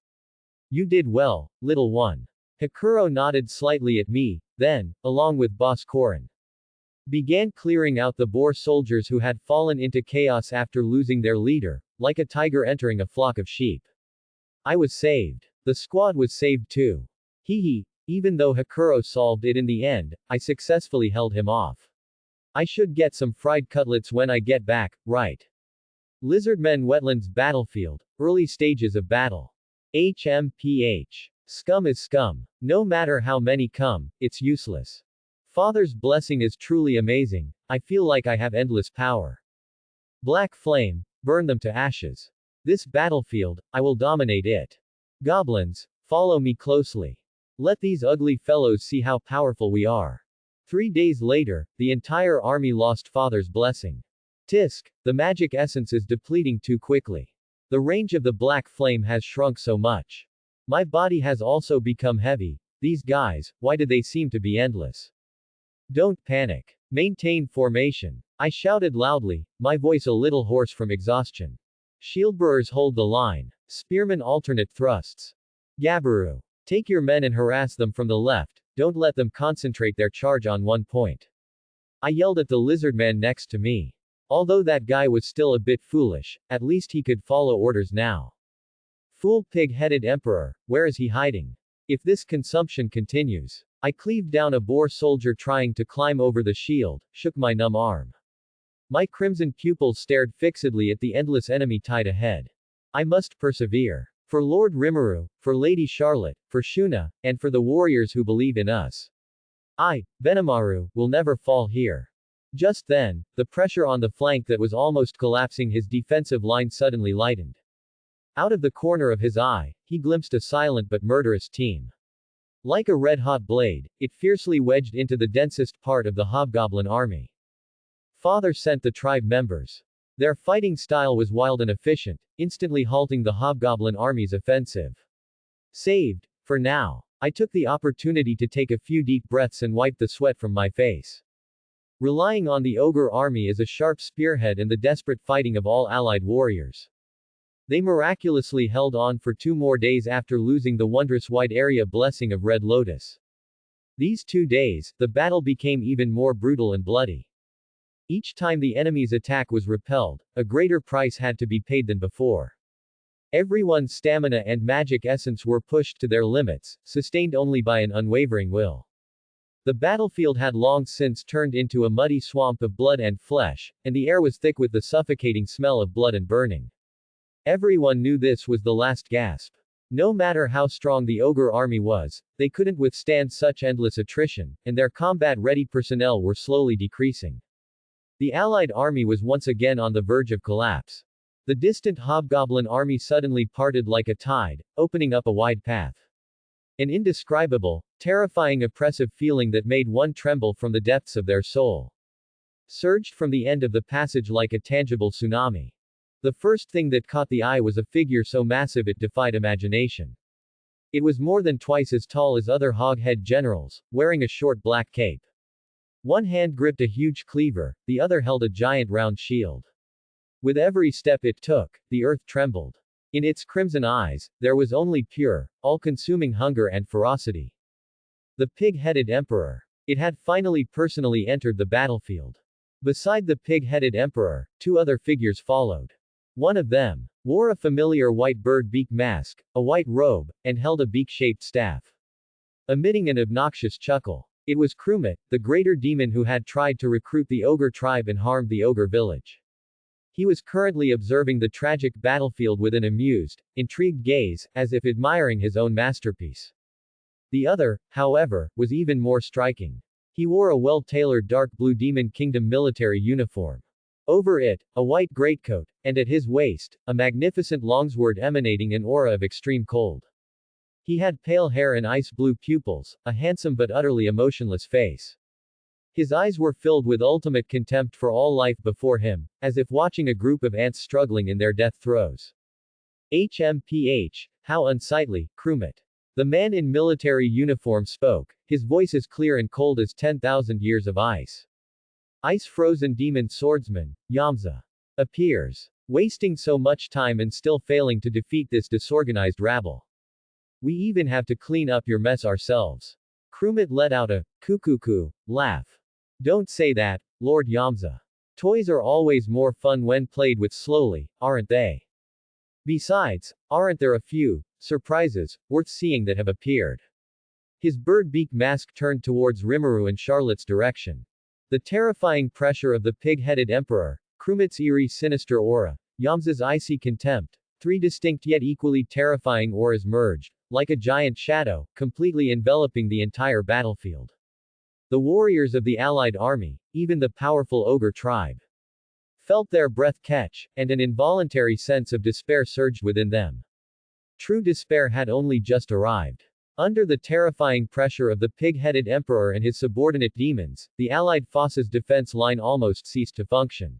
You did well, little one. Hakuro nodded slightly at me, then, along with Boss Korin, began clearing out the boar soldiers who had fallen into chaos after losing their leader, like a tiger entering a flock of sheep. I was saved. The squad was saved too. Even though Hakuro solved it in the end, I successfully held him off. I should get some fried cutlets when I get back, right? Lizardmen Wetlands Battlefield, early stages of battle. HMPH. Scum is scum. No matter how many come, it's useless. Father's blessing is truly amazing. I feel like I have endless power. Black flame, burn them to ashes. This battlefield, I will dominate it. Goblins, follow me closely. Let these ugly fellows see how powerful we are. 3 days later, the entire army lost Father's blessing. Tisk, the magic essence is depleting too quickly. The range of the black flame has shrunk so much. My body has also become heavy. These guys, why do they seem to be endless? Don't panic. Maintain formation. I shouted loudly, my voice a little hoarse from exhaustion. Shieldbearers hold the line. Spearmen alternate thrusts. Gabaru. Take your men and harass them from the left, don't let them concentrate their charge on one point. I yelled at the lizardman next to me. Although that guy was still a bit foolish, at least he could follow orders now. Fool pig-headed emperor, where is he hiding? If this consumption continues. I cleaved down a boar soldier trying to climb over the shield, shook my numb arm. My crimson pupils stared fixedly at the endless enemy tied ahead. I must persevere. For Lord Rimuru, for Lady Charlotte, for Shuna, and for the warriors who believe in us. I, Benimaru, will never fall here. Just then, the pressure on the flank that was almost collapsing his defensive line suddenly lightened. Out of the corner of his eye, he glimpsed a silent but murderous team. Like a red-hot blade, it fiercely wedged into the densest part of the hobgoblin army. Father sent the tribe members. Their fighting style was wild and efficient, instantly halting the hobgoblin army's offensive. Saved, for now. I took the opportunity to take a few deep breaths and wipe the sweat from my face. Relying on the ogre army as a sharp spearhead and the desperate fighting of all allied warriors. They miraculously held on for 2 more days after losing the wondrous wide area blessing of Red Lotus. These 2 days, the battle became even more brutal and bloody. Each time the enemy's attack was repelled, a greater price had to be paid than before. Everyone's stamina and magic essence were pushed to their limits, sustained only by an unwavering will. The battlefield had long since turned into a muddy swamp of blood and flesh, and the air was thick with the suffocating smell of blood and burning. Everyone knew this was the last gasp. No matter how strong the ogre army was, they couldn't withstand such endless attrition, and their combat-ready personnel were slowly decreasing. The allied army was once again on the verge of collapse. The distant hobgoblin army suddenly parted like a tide, opening up a wide path. An indescribable, terrifying oppressive feeling that made one tremble from the depths of their soul surged from the end of the passage like a tangible tsunami. The first thing that caught the eye was a figure so massive it defied imagination. It was more than twice as tall as other hoghead generals, wearing a short black cape. One hand gripped a huge cleaver, the other held a giant round shield. With every step it took, the earth trembled. In its crimson eyes, there was only pure, all-consuming hunger and ferocity. The pig-headed emperor. It had finally personally entered the battlefield. Beside the pig-headed emperor, two other figures followed. One of them wore a familiar white bird beak mask, a white robe, and held a beak-shaped staff. Emitting an obnoxious chuckle. It was Krumit, the greater demon who had tried to recruit the ogre tribe and harmed the ogre village. He was currently observing the tragic battlefield with an amused, intrigued gaze, as if admiring his own masterpiece. The other, however, was even more striking. He wore a well-tailored dark blue Demon Kingdom military uniform. Over it, a white greatcoat, and at his waist, a magnificent longsword emanating an aura of extreme cold. He had pale hair and ice-blue pupils, a handsome but utterly emotionless face. His eyes were filled with ultimate contempt for all life before him, as if watching a group of ants struggling in their death throes. HMPH, how unsightly, Krumit. The man in military uniform spoke, his voice as clear and cold as 10,000 years of ice. Ice-frozen demon swordsman, Yamza, appears. Wasting so much time and still failing to defeat this disorganized rabble. We even have to clean up your mess ourselves. Krumit let out a kukuku laugh. Don't say that, Lord Yamza. Toys are always more fun when played with slowly, aren't they? Besides, aren't there a few surprises worth seeing that have appeared? His bird beak mask turned towards Rimuru and Charlotte's direction. The terrifying pressure of the pig-headed emperor, Krumit's eerie sinister aura, Yamza's icy contempt, three distinct yet equally terrifying auras merged, like a giant shadow, completely enveloping the entire battlefield. The warriors of the allied army, even the powerful ogre tribe, felt their breath catch, and an involuntary sense of despair surged within them. True despair had only just arrived. Under the terrifying pressure of the pig-headed emperor and his subordinate demons, the allied forces' defense line almost ceased to function.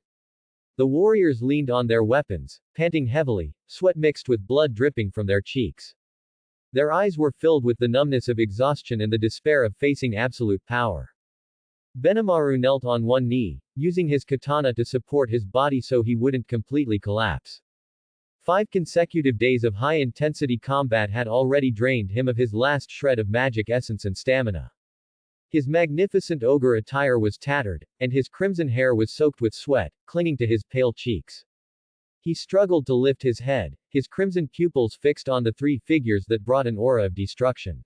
The warriors leaned on their weapons, panting heavily, sweat mixed with blood dripping from their cheeks. Their eyes were filled with the numbness of exhaustion and the despair of facing absolute power. Benimaru knelt on one knee, using his katana to support his body so he wouldn't completely collapse. 5 consecutive days of high-intensity combat had already drained him of his last shred of magic essence and stamina. His magnificent ogre attire was tattered, and his crimson hair was soaked with sweat, clinging to his pale cheeks. He struggled to lift his head, his crimson pupils fixed on the three figures that brought an aura of destruction.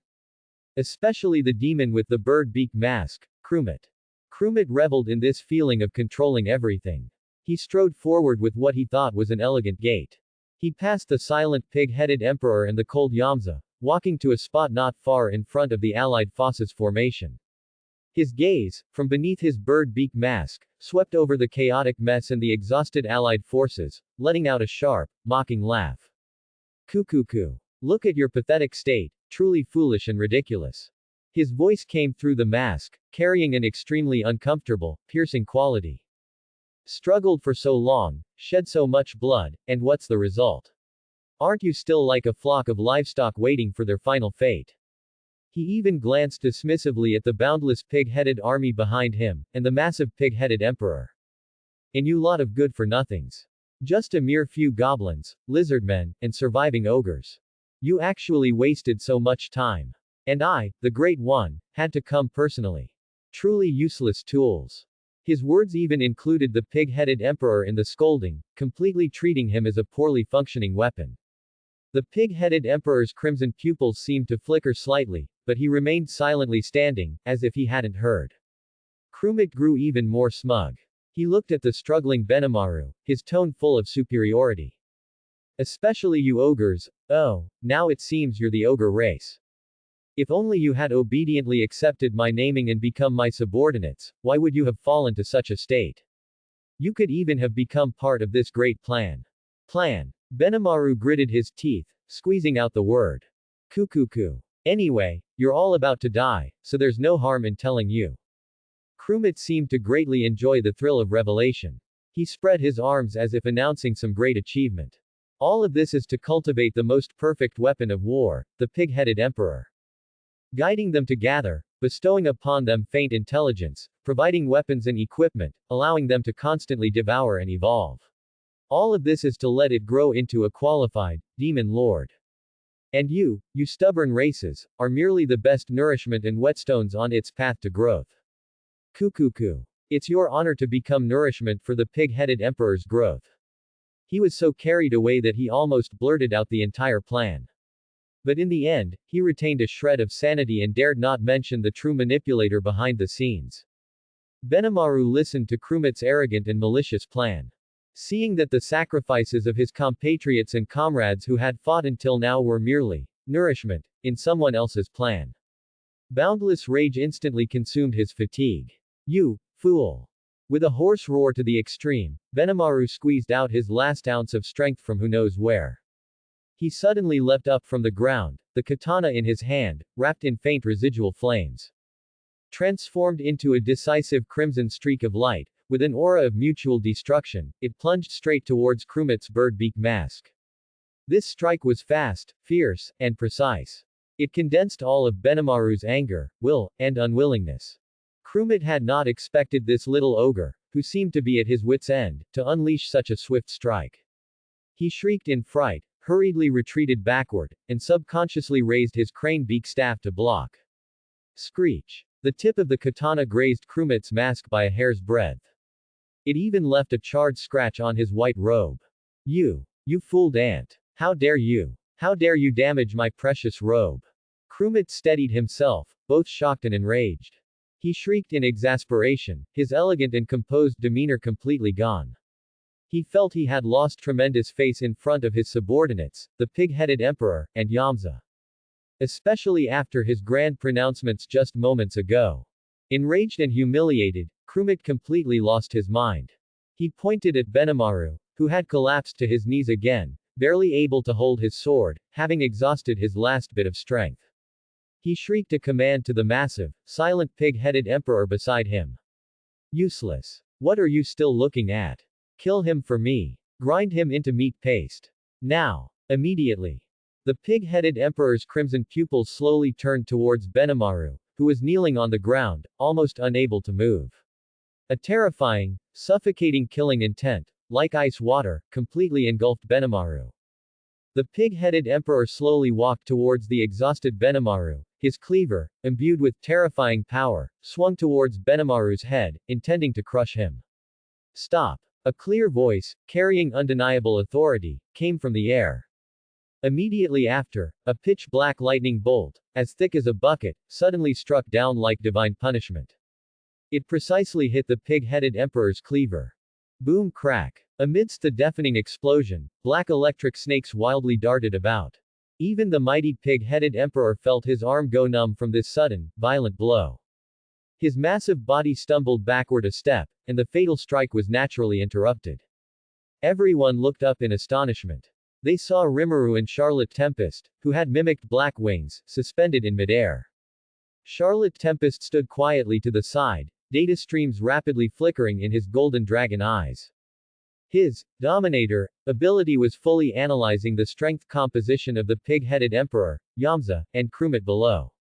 Especially the demon with the bird beak mask, Krumit. Krumit reveled in this feeling of controlling everything. He strode forward with what he thought was an elegant gait. He passed the silent pig-headed emperor and the cold Yamza, walking to a spot not far in front of the allied forces formation. His gaze, from beneath his bird beak mask, swept over the chaotic mess and the exhausted allied forces, letting out a sharp, mocking laugh. Kukuku. Look at your pathetic state, truly foolish and ridiculous. His voice came through the mask, carrying an extremely uncomfortable, piercing quality. Struggled for so long, shed so much blood, and what's the result? Aren't you still like a flock of livestock waiting for their final fate? He even glanced dismissively at the boundless pig-headed army behind him, and the massive pig-headed emperor. And you lot of good-for-nothings. Just a mere few goblins, lizardmen, and surviving ogres. You actually wasted so much time. And I, the Great One, had to come personally. Truly useless tools. His words even included the pig-headed emperor in the scolding, completely treating him as a poorly functioning weapon. The pig-headed emperor's crimson pupils seemed to flicker slightly, but he remained silently standing, as if he hadn't heard. Krumit grew even more smug. He looked at the struggling Benimaru, his tone full of superiority. Especially you ogres, oh, now it seems you're the ogre race. If only you had obediently accepted my naming and become my subordinates, why would you have fallen to such a state? You could even have become part of this great plan. Plan. Benimaru gritted his teeth, squeezing out the word. Kukuku. Anyway, you're all about to die, so there's no harm in telling you. Krumit seemed to greatly enjoy the thrill of revelation. He spread his arms as if announcing some great achievement. All of this is to cultivate the most perfect weapon of war, the pig-headed emperor. Guiding them to gather, bestowing upon them faint intelligence, providing weapons and equipment, allowing them to constantly devour and evolve. All of this is to let it grow into a qualified, demon lord. And you stubborn races, are merely the best nourishment and whetstones on its path to growth. Kukuku. It's your honor to become nourishment for the pig-headed emperor's growth. He was so carried away that he almost blurted out the entire plan. But in the end, he retained a shred of sanity and dared not mention the true manipulator behind the scenes. Benimaru listened to Krumit's arrogant and malicious plan. Seeing that the sacrifices of his compatriots and comrades who had fought until now were merely nourishment in someone else's plan. Boundless rage instantly consumed his fatigue. You fool! With a hoarse roar to the extreme, Benimaru squeezed out his last ounce of strength from who knows where. He suddenly leapt up from the ground, the katana in his hand, wrapped in faint residual flames. Transformed into a decisive crimson streak of light, with an aura of mutual destruction, it plunged straight towards Krumit's bird-beak mask. This strike was fast, fierce, and precise. It condensed all of Benimaru's anger, will, and unwillingness. Krumit had not expected this little ogre, who seemed to be at his wit's end, to unleash such a swift strike. He shrieked in fright, hurriedly retreated backward, and subconsciously raised his crane-beak staff to block. Screech. The tip of the katana grazed Krumit's mask by a hair's breadth. It even left a charred scratch on his white robe. You fooled ant. How dare you? How dare you damage my precious robe? Krumit steadied himself, both shocked and enraged. He shrieked in exasperation, his elegant and composed demeanor completely gone. He felt he had lost tremendous face in front of his subordinates, the pig-headed emperor, and Yamza. Especially after his grand pronouncements just moments ago. Enraged and humiliated, Krumit completely lost his mind. He pointed at Benimaru, who had collapsed to his knees again, barely able to hold his sword, having exhausted his last bit of strength. He shrieked a command to the massive, silent pig-headed emperor beside him. Useless. What are you still looking at? Kill him for me. Grind him into meat paste. Now. Immediately. The pig-headed emperor's crimson pupils slowly turned towards Benimaru, who was kneeling on the ground, almost unable to move. A terrifying, suffocating killing intent, like ice water, completely engulfed Benimaru. The pig-headed emperor slowly walked towards the exhausted Benimaru, his cleaver, imbued with terrifying power, swung towards Benimaru's head, intending to crush him. Stop. A clear voice, carrying undeniable authority, came from the air. Immediately after, a pitch-black lightning bolt, as thick as a bucket, suddenly struck down like divine punishment. It precisely hit the pig-headed emperor's cleaver. Boom crack. Amidst the deafening explosion, black electric snakes wildly darted about. Even the mighty pig-headed emperor felt his arm go numb from this sudden, violent blow. His massive body stumbled backward a step, and the fatal strike was naturally interrupted. Everyone looked up in astonishment. They saw Rimuru and Charlotte Tempest, who had mimicked black wings, suspended in midair. Charlotte Tempest stood quietly to the side, data streams rapidly flickering in his golden dragon eyes. His Dominator ability was fully analyzing the strength composition of the pig-headed emperor, Yamza, and Krumit below.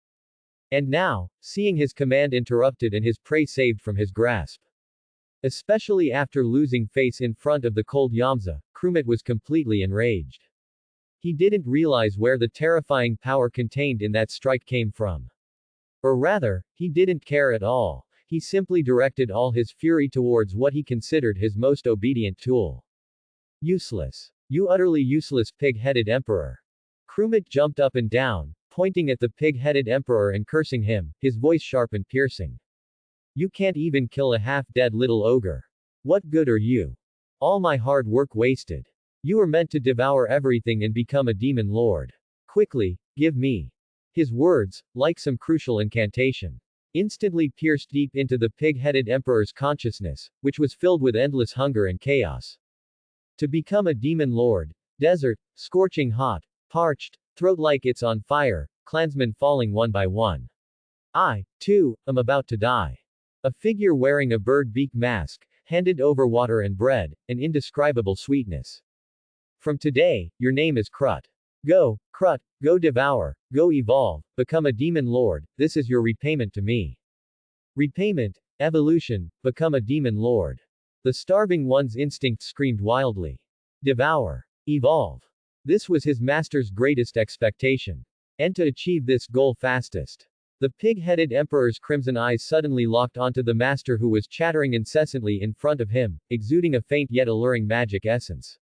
And now, seeing his command interrupted and his prey saved from his grasp. Especially after losing face in front of the cold Yamza, Krumit was completely enraged. He didn't realize where the terrifying power contained in that strike came from. Or rather, he didn't care at all. He simply directed all his fury towards what he considered his most obedient tool. Useless. You utterly useless pig-headed emperor. Krumit jumped up and down, pointing at the pig-headed emperor and cursing him, his voice sharp and piercing. You can't even kill a half-dead little ogre. What good are you? All my hard work wasted. You are meant to devour everything and become a demon lord. Quickly, give me. His words, like some crucial incantation, instantly pierced deep into the pig-headed emperor's consciousness, which was filled with endless hunger and chaos. To become a demon lord, desert, scorching hot, parched, throat like it's on fire, clansmen falling one by one. I, too, am about to die. A figure wearing a bird beak mask, handed over water and bread, an indescribable sweetness. From today, your name is Krut. Go, Krut, go devour, go evolve, become a demon lord, this is your repayment to me. Repayment, evolution, become a demon lord. The starving one's instinct screamed wildly. Devour. Evolve. This was his master's greatest expectation. And to achieve this goal fastest. The pig-headed emperor's crimson eyes suddenly locked onto the master who was chattering incessantly in front of him, exuding a faint yet alluring magic essence.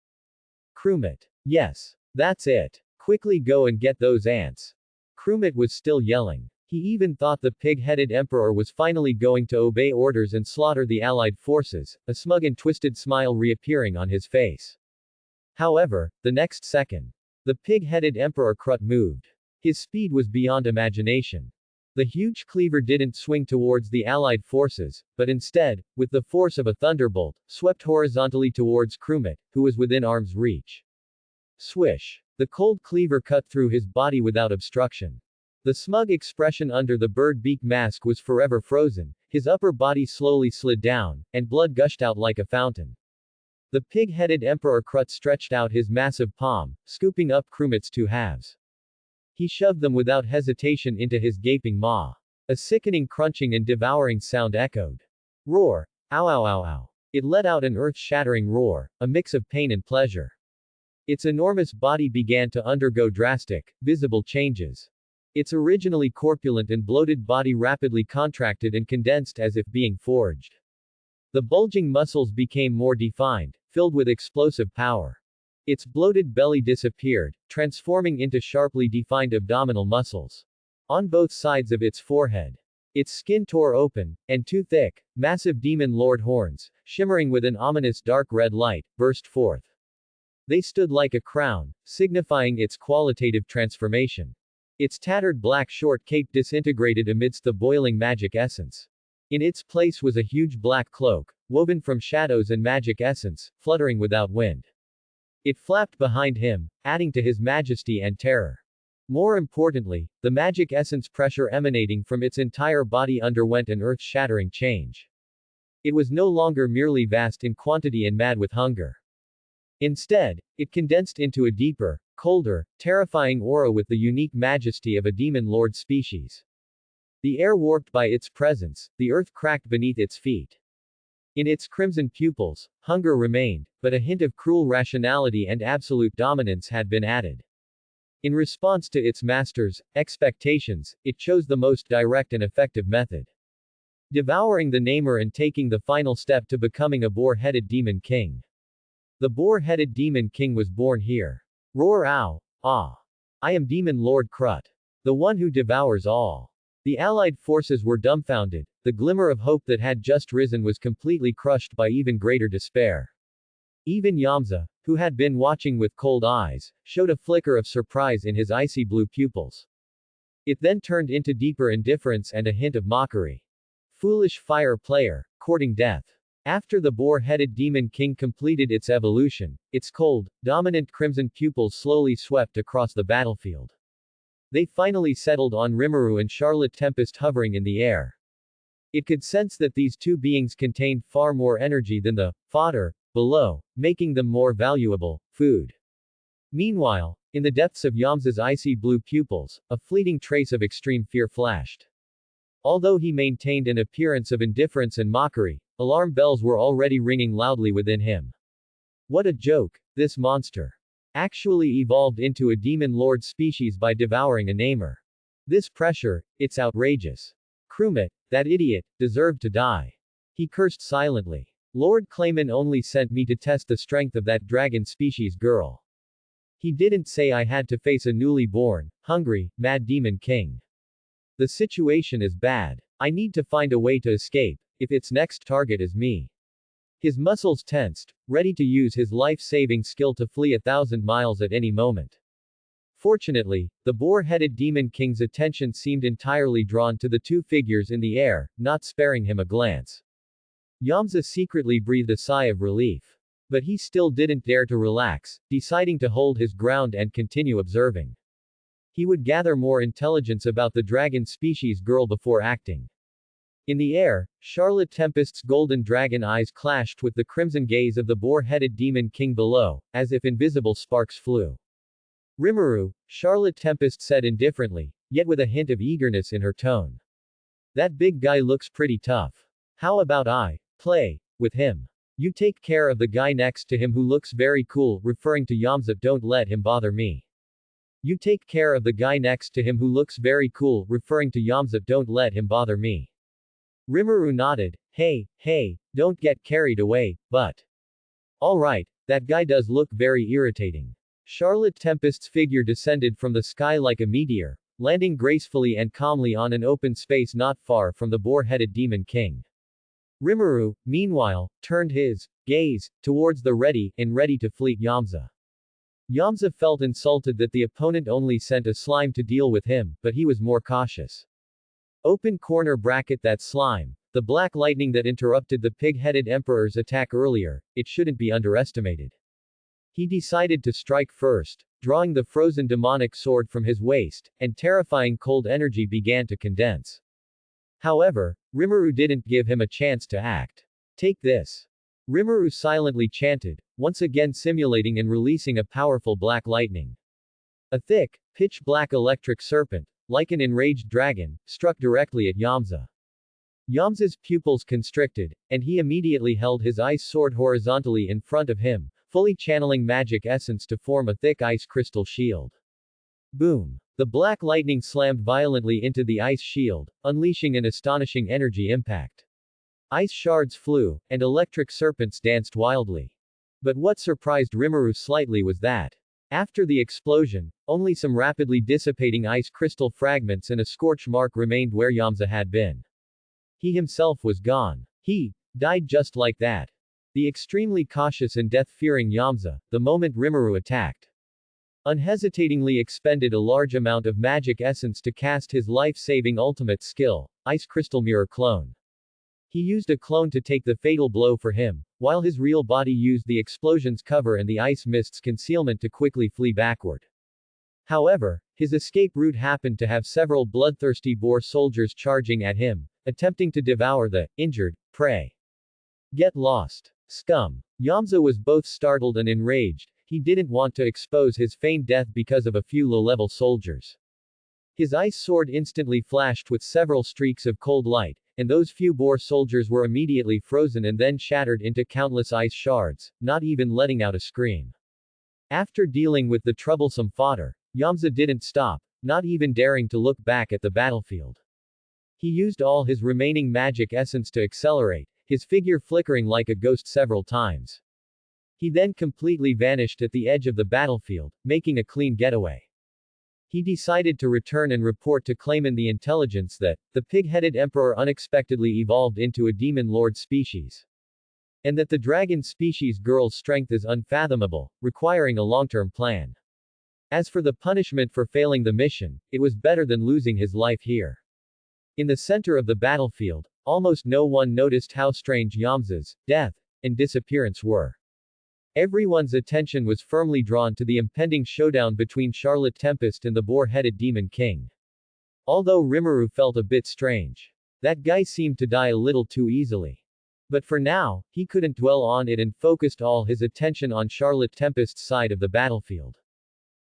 Krumit. Yes. That's it. Quickly go and get those ants. Krumit was still yelling. He even thought the pig-headed emperor was finally going to obey orders and slaughter the allied forces, a smug and twisted smile reappearing on his face. However, the next second, the pig-headed emperor Krut moved. His speed was beyond imagination. The huge cleaver didn't swing towards the allied forces, but instead, with the force of a thunderbolt, swept horizontally towards Krumit, who was within arm's reach. Swish. The cold cleaver cut through his body without obstruction. The smug expression under the bird beak mask was forever frozen, his upper body slowly slid down, and blood gushed out like a fountain. The pig-headed Emperor Krut stretched out his massive palm, scooping up Krumit's two halves. He shoved them without hesitation into his gaping maw. A sickening crunching and devouring sound echoed. Roar! Ow ow ow ow. It let out an earth-shattering roar, a mix of pain and pleasure. Its enormous body began to undergo drastic, visible changes. Its originally corpulent and bloated body rapidly contracted and condensed as if being forged. The bulging muscles became more defined, filled with explosive power. Its bloated belly disappeared, transforming into sharply defined abdominal muscles. On both sides of its forehead, its skin tore open, and two thick, massive demon lord horns, shimmering with an ominous dark red light, burst forth. They stood like a crown, signifying its qualitative transformation. Its tattered black short cape disintegrated amidst the boiling magic essence. In its place was a huge black cloak, woven from shadows and magic essence, fluttering without wind. It flapped behind him, adding to his majesty and terror. More importantly, the magic essence pressure emanating from its entire body underwent an earth-shattering change. It was no longer merely vast in quantity and mad with hunger. Instead, it condensed into a deeper, colder, terrifying aura with the unique majesty of a demon lord species. The air warped by its presence, the earth cracked beneath its feet. In its crimson pupils, hunger remained, but a hint of cruel rationality and absolute dominance had been added. In response to its master's expectations, it chose the most direct and effective method. Devouring the namer and taking the final step to becoming a boar-headed demon king. The boar-headed demon king was born here. Roar ow, ah. I am Demon Lord Krut. The one who devours all. The allied forces were dumbfounded, the glimmer of hope that had just risen was completely crushed by even greater despair. Even Yamza, who had been watching with cold eyes, showed a flicker of surprise in his icy blue pupils. It then turned into deeper indifference and a hint of mockery. Foolish fire player, courting death. After the boar-headed demon king completed its evolution, its cold, dominant crimson pupils slowly swept across the battlefield. They finally settled on Rimuru and Charlotte Tempest hovering in the air. It could sense that these two beings contained far more energy than the fodder below, making them more valuable food. Meanwhile, in the depths of Yamza's icy blue pupils, a fleeting trace of extreme fear flashed. Although he maintained an appearance of indifference and mockery, alarm bells were already ringing loudly within him. What a joke, this monster actually evolved into a demon lord species by devouring a namer. This pressure, it's outrageous. Krumit, That idiot deserved to die. He cursed silently. Lord Clayman only sent me to test the strength of that dragon species girl. He didn't say I had to face a newly born, hungry, mad demon king. The situation is bad. I need to find a way to escape, if its next target is me. His muscles tensed, ready to use his life-saving skill to flee 1,000 miles at any moment. Fortunately, the boar-headed demon king's attention seemed entirely drawn to the two figures in the air, not sparing him a glance. Yamza secretly breathed a sigh of relief. But he still didn't dare to relax, deciding to hold his ground and continue observing. He would gather more intelligence about the dragon species girl before acting. In the air, Charlotte Tempest's golden dragon eyes clashed with the crimson gaze of the boar-headed demon king below, as if invisible sparks flew. Rimuru, Charlotte Tempest said indifferently, yet with a hint of eagerness in her tone. That big guy looks pretty tough. How about I play with him? You take care of the guy next to him who looks very cool, referring to Yamza. Don't let him bother me. You take care of the guy next to him who looks very cool, referring to Yamza. Don't let him bother me. Rimuru nodded. Hey, don't get carried away, but. Alright, that guy does look very irritating. Charlotte Tempest's figure descended from the sky like a meteor, landing gracefully and calmly on an open space not far from the boar-headed demon king. Rimuru, meanwhile, turned his gaze towards the ready to flee Yamza. Yamza felt insulted that the opponent only sent a slime to deal with him, but he was more cautious. Open corner bracket that slime, the black lightning that interrupted the pig-headed emperor's attack earlier, it shouldn't be underestimated. He decided to strike first, drawing the frozen demonic sword from his waist, and terrifying cold energy began to condense. However, Rimuru didn't give him a chance to act. Take this. Rimuru silently chanted, once again simulating and releasing a powerful black lightning. A thick, pitch-black electric serpent, like an enraged dragon, struck directly at Yamza. Yamza's pupils constricted, and he immediately held his ice sword horizontally in front of him, fully channeling magic essence to form a thick ice crystal shield. Boom! The black lightning slammed violently into the ice shield, unleashing an astonishing energy impact. Ice shards flew, and electric serpents danced wildly. But what surprised Rimuru slightly was that, after the explosion, only some rapidly dissipating ice crystal fragments and a scorch mark remained where Yamza had been. He himself was gone. He died just like that. The extremely cautious and death-fearing Yamza, the moment Rimuru attacked, unhesitatingly expended a large amount of magic essence to cast his life-saving ultimate skill, Ice Crystal Mirror Clone. He used a clone to take the fatal blow for him, while his real body used the explosion's cover and the ice mist's concealment to quickly flee backward. However, his escape route happened to have several bloodthirsty boar soldiers charging at him, attempting to devour the injured prey. Get lost, scum. Yamza was both startled and enraged. He didn't want to expose his feigned death because of a few low-level soldiers. His ice sword instantly flashed with several streaks of cold light, and those few boar soldiers were immediately frozen and then shattered into countless ice shards, not even letting out a scream. After dealing with the troublesome fodder, Yamza didn't stop, not even daring to look back at the battlefield. He used all his remaining magic essence to accelerate, his figure flickering like a ghost several times. He then completely vanished at the edge of the battlefield, making a clean getaway. He decided to return and report to Clayman the intelligence that the pig-headed emperor unexpectedly evolved into a demon lord species, and that the dragon species girl's strength is unfathomable, requiring a long-term plan. As for the punishment for failing the mission, it was better than losing his life here. In the center of the battlefield, almost no one noticed how strange Yamza's death and disappearance were. Everyone's attention was firmly drawn to the impending showdown between Charlotte Tempest and the boar-headed demon king. Although Rimuru felt a bit strange. That guy seemed to die a little too easily. But for now, he couldn't dwell on it and focused all his attention on Charlotte Tempest's side of the battlefield.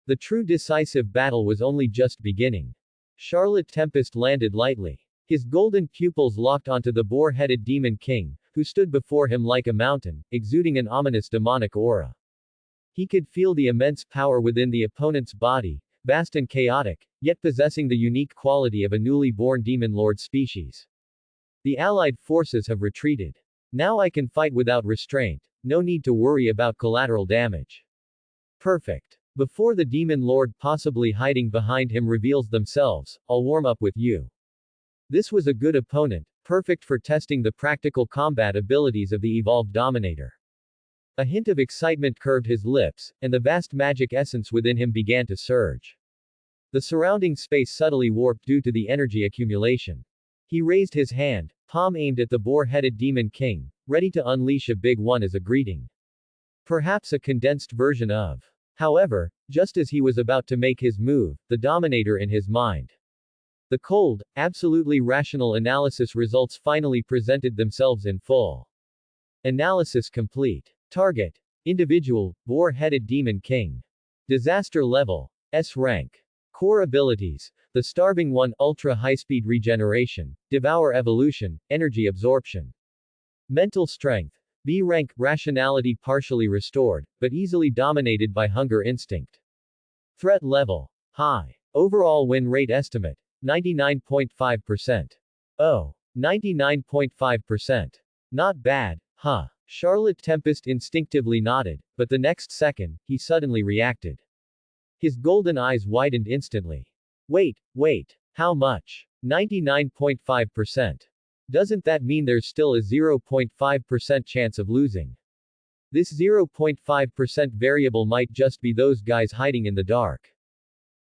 The true decisive battle was only just beginning. Charlotte Tempest landed lightly. His golden pupils locked onto the boar-headed demon king, who stood before him like a mountain, exuding an ominous demonic aura. He could feel the immense power within the opponent's body, vast and chaotic, yet possessing the unique quality of a newly born demon lord species. The Allied forces have retreated. Now I can fight without restraint. No need to worry about collateral damage. Perfect. Before the demon lord possibly hiding behind him reveals themselves, I'll warm up with you. This was a good opponent, perfect for testing the practical combat abilities of the evolved Dominator. A hint of excitement curved his lips, and the vast magic essence within him began to surge. The surrounding space subtly warped due to the energy accumulation. He raised his hand, palm aimed at the boar-headed Demon King, ready to unleash a big one as a greeting. Perhaps a condensed version of. However, just as he was about to make his move, the Dominator in his mind. The cold, absolutely rational analysis results finally presented themselves in full. Analysis complete. Target. Individual, boar-headed Demon King. Disaster level. S rank. Core abilities. The Starving One Ultra High-Speed Regeneration, Devour Evolution, Energy Absorption. Mental Strength. B rank, Rationality partially restored, but easily dominated by Hunger Instinct. Threat level. High. Overall win rate estimate. 99.5%. Oh. 99.5%. Not bad, huh? Charlotte Tempest instinctively nodded, but the next second, he suddenly reacted. His golden eyes widened instantly. Wait, how much? 99.5%. Doesn't that mean there's still a 0.5% chance of losing? This 0.5% variable might just be those guys hiding in the dark.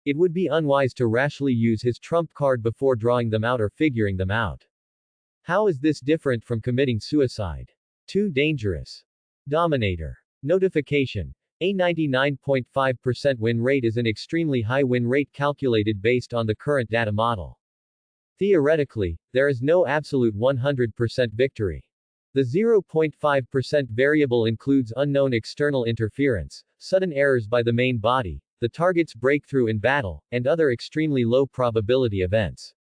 It would be unwise to rashly use his trump card before drawing them out or figuring them out. How is this different from committing suicide? Too dangerous. Dominator. Notification. A 99.5% win rate is an extremely high win rate calculated based on the current data model. Theoretically, there is no absolute 100% victory. The 0.5% variable includes unknown external interference, sudden errors by the main body, the target's breakthrough in battle, and other extremely low probability events.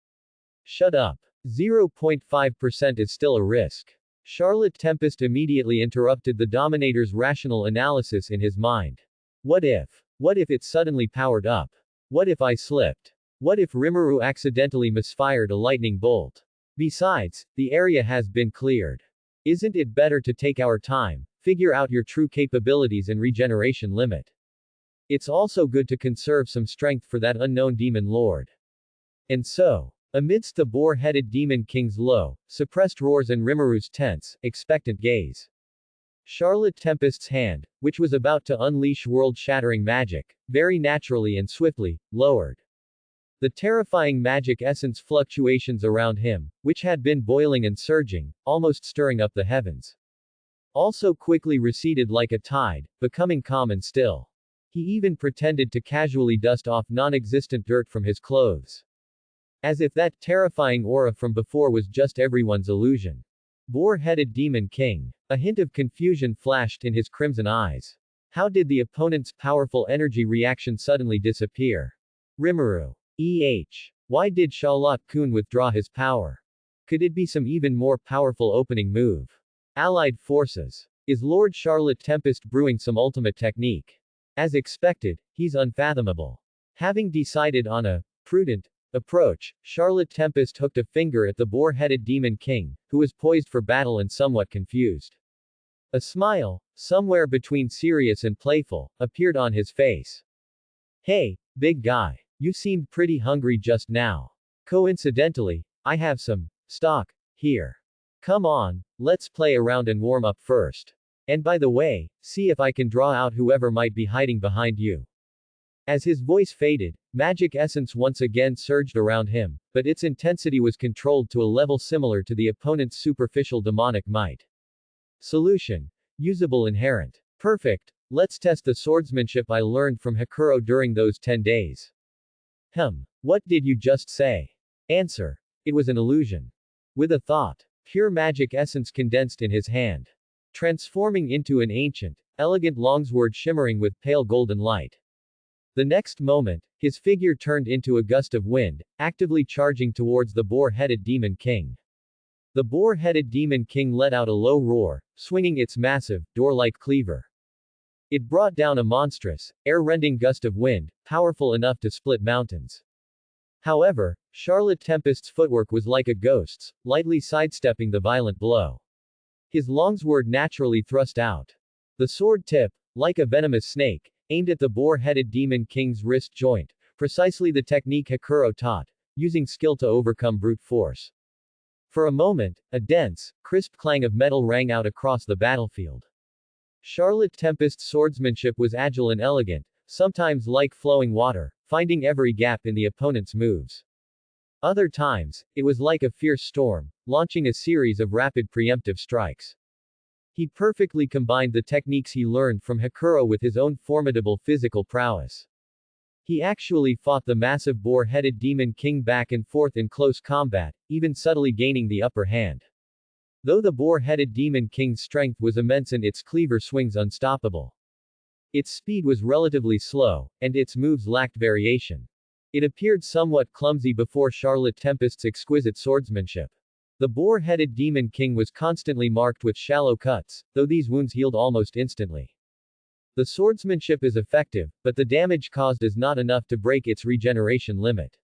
Shut up. 0.5% is still a risk. Charlotte Tempest immediately interrupted the Dominator's rational analysis in his mind. What if? What if it suddenly powered up? What if I slipped? What if Rimuru accidentally misfired a lightning bolt? Besides, the area has been cleared. Isn't it better to take our time, figure out your true capabilities and regeneration limit? It's also good to conserve some strength for that unknown demon lord. And so, amidst the boar-headed Demon King's low, suppressed roars and Rimuru's tense, expectant gaze, Charlotte Tempest's hand, which was about to unleash world-shattering magic, very naturally and swiftly, lowered. The terrifying magic essence fluctuations around him, which had been boiling and surging, almost stirring up the heavens, also quickly receded like a tide, becoming calm and still. He even pretended to casually dust off non-existent dirt from his clothes. As if that terrifying aura from before was just everyone's illusion. Boar-headed Demon King. A hint of confusion flashed in his crimson eyes. How did the opponent's powerful energy reaction suddenly disappear? Rimuru. Why did Charlotte-kun withdraw his power? Could it be some even more powerful opening move? Allied forces. Is Lord Charlotte Tempest brewing some ultimate technique? As expected, he's unfathomable. Having decided on a prudent approach, Charlotte Tempest hooked a finger at the boar-headed Demon King, who was poised for battle and somewhat confused. A smile, somewhere between serious and playful, appeared on his face. Hey, big guy. You seemed pretty hungry just now. Coincidentally, I have some stock here. Come on, let's play around and warm up first. And by the way, see if I can draw out whoever might be hiding behind you. As his voice faded, magic essence once again surged around him, but its intensity was controlled to a level similar to the opponent's superficial demonic might. Solution. Usable inherent. Perfect. Let's test the swordsmanship I learned from Hakuro during those 10 days. What did you just say? Answer. It was an illusion. With a thought. Pure magic essence condensed in his hand, transforming into an ancient, elegant longsword shimmering with pale golden light. The next moment, his figure turned into a gust of wind, actively charging towards the boar-headed Demon King. The boar-headed Demon King let out a low roar, swinging its massive, door-like cleaver. It brought down a monstrous, air-rending gust of wind, powerful enough to split mountains. However, Charlotte Tempest's footwork was like a ghost's, lightly sidestepping the violent blow. His longsword naturally thrust out. The sword tip, like a venomous snake, aimed at the boar-headed Demon King's wrist joint, precisely the technique Hikuro taught, using skill to overcome brute force. For a moment, a dense, crisp clang of metal rang out across the battlefield. Charlotte Tempest's swordsmanship was agile and elegant, sometimes like flowing water, finding every gap in the opponent's moves. Other times, it was like a fierce storm, launching a series of rapid preemptive strikes. He perfectly combined the techniques he learned from Hikuro with his own formidable physical prowess. He actually fought the massive boar-headed Demon King back and forth in close combat, even subtly gaining the upper hand. Though the boar-headed Demon King's strength was immense and its cleaver swings unstoppable, its speed was relatively slow, and its moves lacked variation. It appeared somewhat clumsy before Charlotte Tempest's exquisite swordsmanship. The boar-headed Demon King was constantly marked with shallow cuts, though these wounds healed almost instantly. The swordsmanship is effective, but the damage caused is not enough to break its regeneration limit.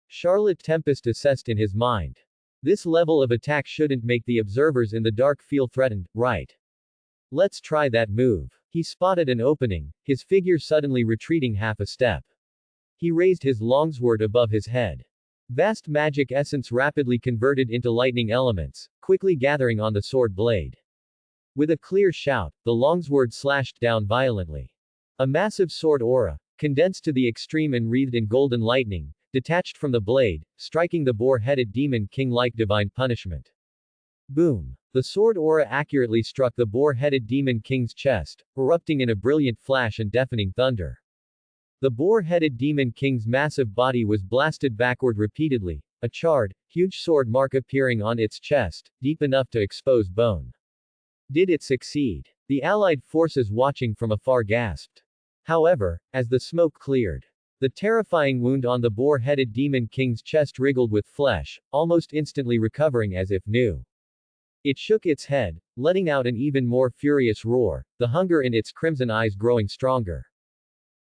Charlotte Tempest assessed in his mind. This level of attack shouldn't make the observers in the dark feel threatened, right? Let's try that move. He spotted an opening, his figure suddenly retreating half a step. He raised his longsword above his head. Vast magic essence rapidly converted into lightning elements, quickly gathering on the sword blade. With a clear shout, the longsword slashed down violently. A massive sword aura, condensed to the extreme and wreathed in golden lightning, detached from the blade, striking the boar-headed Demon King like divine punishment. Boom! The sword aura accurately struck the boar-headed Demon King's chest, erupting in a brilliant flash and deafening thunder. The boar-headed Demon King's massive body was blasted backward repeatedly, a charred, huge sword mark appearing on its chest, deep enough to expose bone. Did it succeed? The allied forces watching from afar gasped. However, as the smoke cleared, the terrifying wound on the boar-headed Demon King's chest wriggled with flesh, almost instantly recovering as if new. It shook its head, letting out an even more furious roar, the hunger in its crimson eyes growing stronger.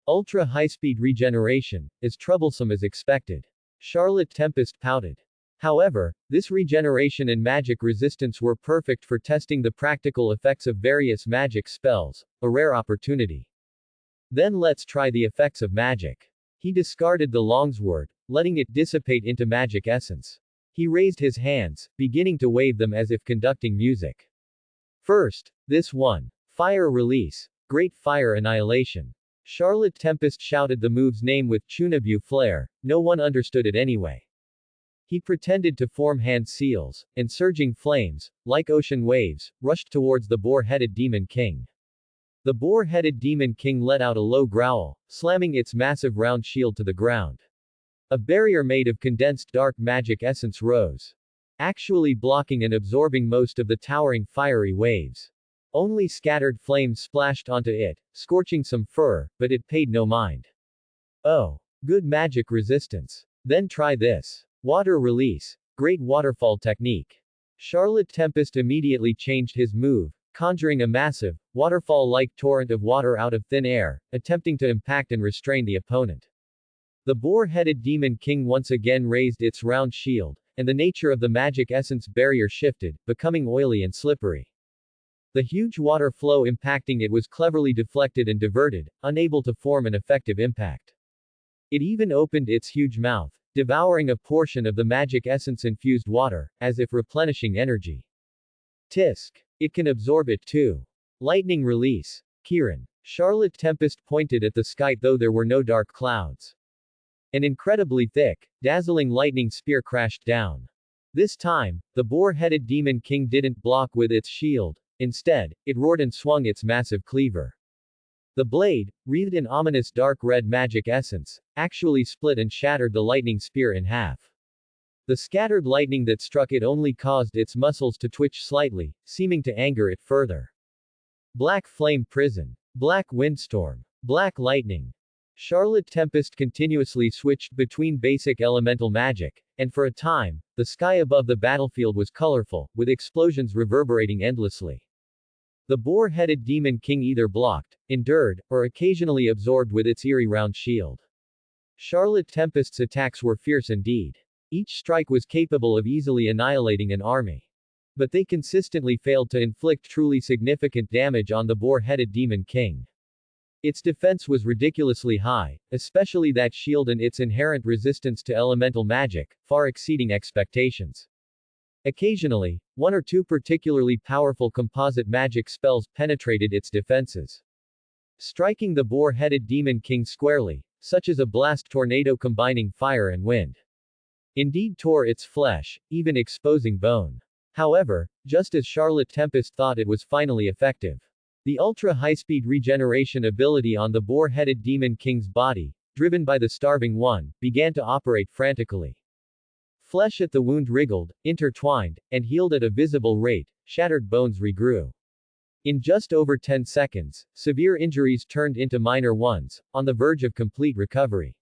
Ultra-high-speed regeneration, as troublesome as expected. Charlotte Tempest pouted. However, this regeneration and magic resistance were perfect for testing the practical effects of various magic spells, a rare opportunity. Then let's try the effects of magic. He discarded the longsword, letting it dissipate into magic essence. He raised his hands, beginning to wave them as if conducting music. First, this one. Fire release. Great fire annihilation. Charlotte Tempest shouted the move's name with Chunabu flair, no one understood it anyway. He pretended to form hand seals, and surging flames, like ocean waves, rushed towards the boar-headed Demon King. The boar-headed Demon King let out a low growl, slamming its massive round shield to the ground. A barrier made of condensed dark magic essence rose, actually blocking and absorbing most of the towering fiery waves. Only scattered flames splashed onto it, scorching some fur, but it paid no mind. Oh, good magic resistance. Then try this. Water release. Great waterfall technique. Charlotte Tempest immediately changed his move, conjuring a massive, waterfall-like torrent of water out of thin air, attempting to impact and restrain the opponent. The boar-headed Demon King once again raised its round shield, and the nature of the magic essence barrier shifted, becoming oily and slippery. The huge water flow impacting it was cleverly deflected and diverted, unable to form an effective impact. It even opened its huge mouth, devouring a portion of the magic essence-infused water, as if replenishing energy. Tisk. It can absorb it too. Lightning release. Kiran. Charlotte Tempest pointed at the sky though there were no dark clouds. An incredibly thick, dazzling lightning spear crashed down. This time, the boar-headed Demon King didn't block with its shield. Instead, it roared and swung its massive cleaver. The blade, wreathed in ominous dark red magic essence, actually split and shattered the lightning spear in half. The scattered lightning that struck it only caused its muscles to twitch slightly, seeming to anger it further. Black flame prison. Black windstorm. Black lightning. Charlotte Tempest continuously switched between basic elemental magic, and for a time, the sky above the battlefield was colorful, with explosions reverberating endlessly. The boar-headed Demon King either blocked, endured, or occasionally absorbed with its eerie round shield. Charlotte Tempest's attacks were fierce indeed. Each strike was capable of easily annihilating an army. But they consistently failed to inflict truly significant damage on the boar-headed Demon King. Its defense was ridiculously high, especially that shield and its inherent resistance to elemental magic, far exceeding expectations. Occasionally, one or two particularly powerful composite magic spells penetrated its defenses, striking the boar-headed Demon King squarely, such as a blast tornado combining fire and wind. Indeed tore its flesh, even exposing bone. However, just as Charlotte Tempest thought it was finally effective, the ultra-high-speed regeneration ability on the boar-headed Demon King's body, driven by the Starving One, began to operate frantically. Flesh at the wound wriggled, intertwined, and healed at a visible rate, shattered bones regrew. In just over 10 seconds, severe injuries turned into minor ones, on the verge of complete recovery.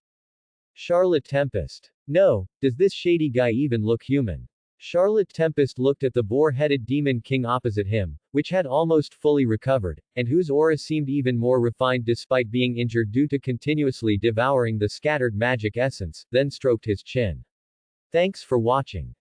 Charlotte Tempest. No, does this shady guy even look human? Charlotte Tempest looked at the boar-headed Demon King opposite him, which had almost fully recovered, and whose aura seemed even more refined despite being injured due to continuously devouring the scattered magic essence, then stroked his chin. Thanks for watching.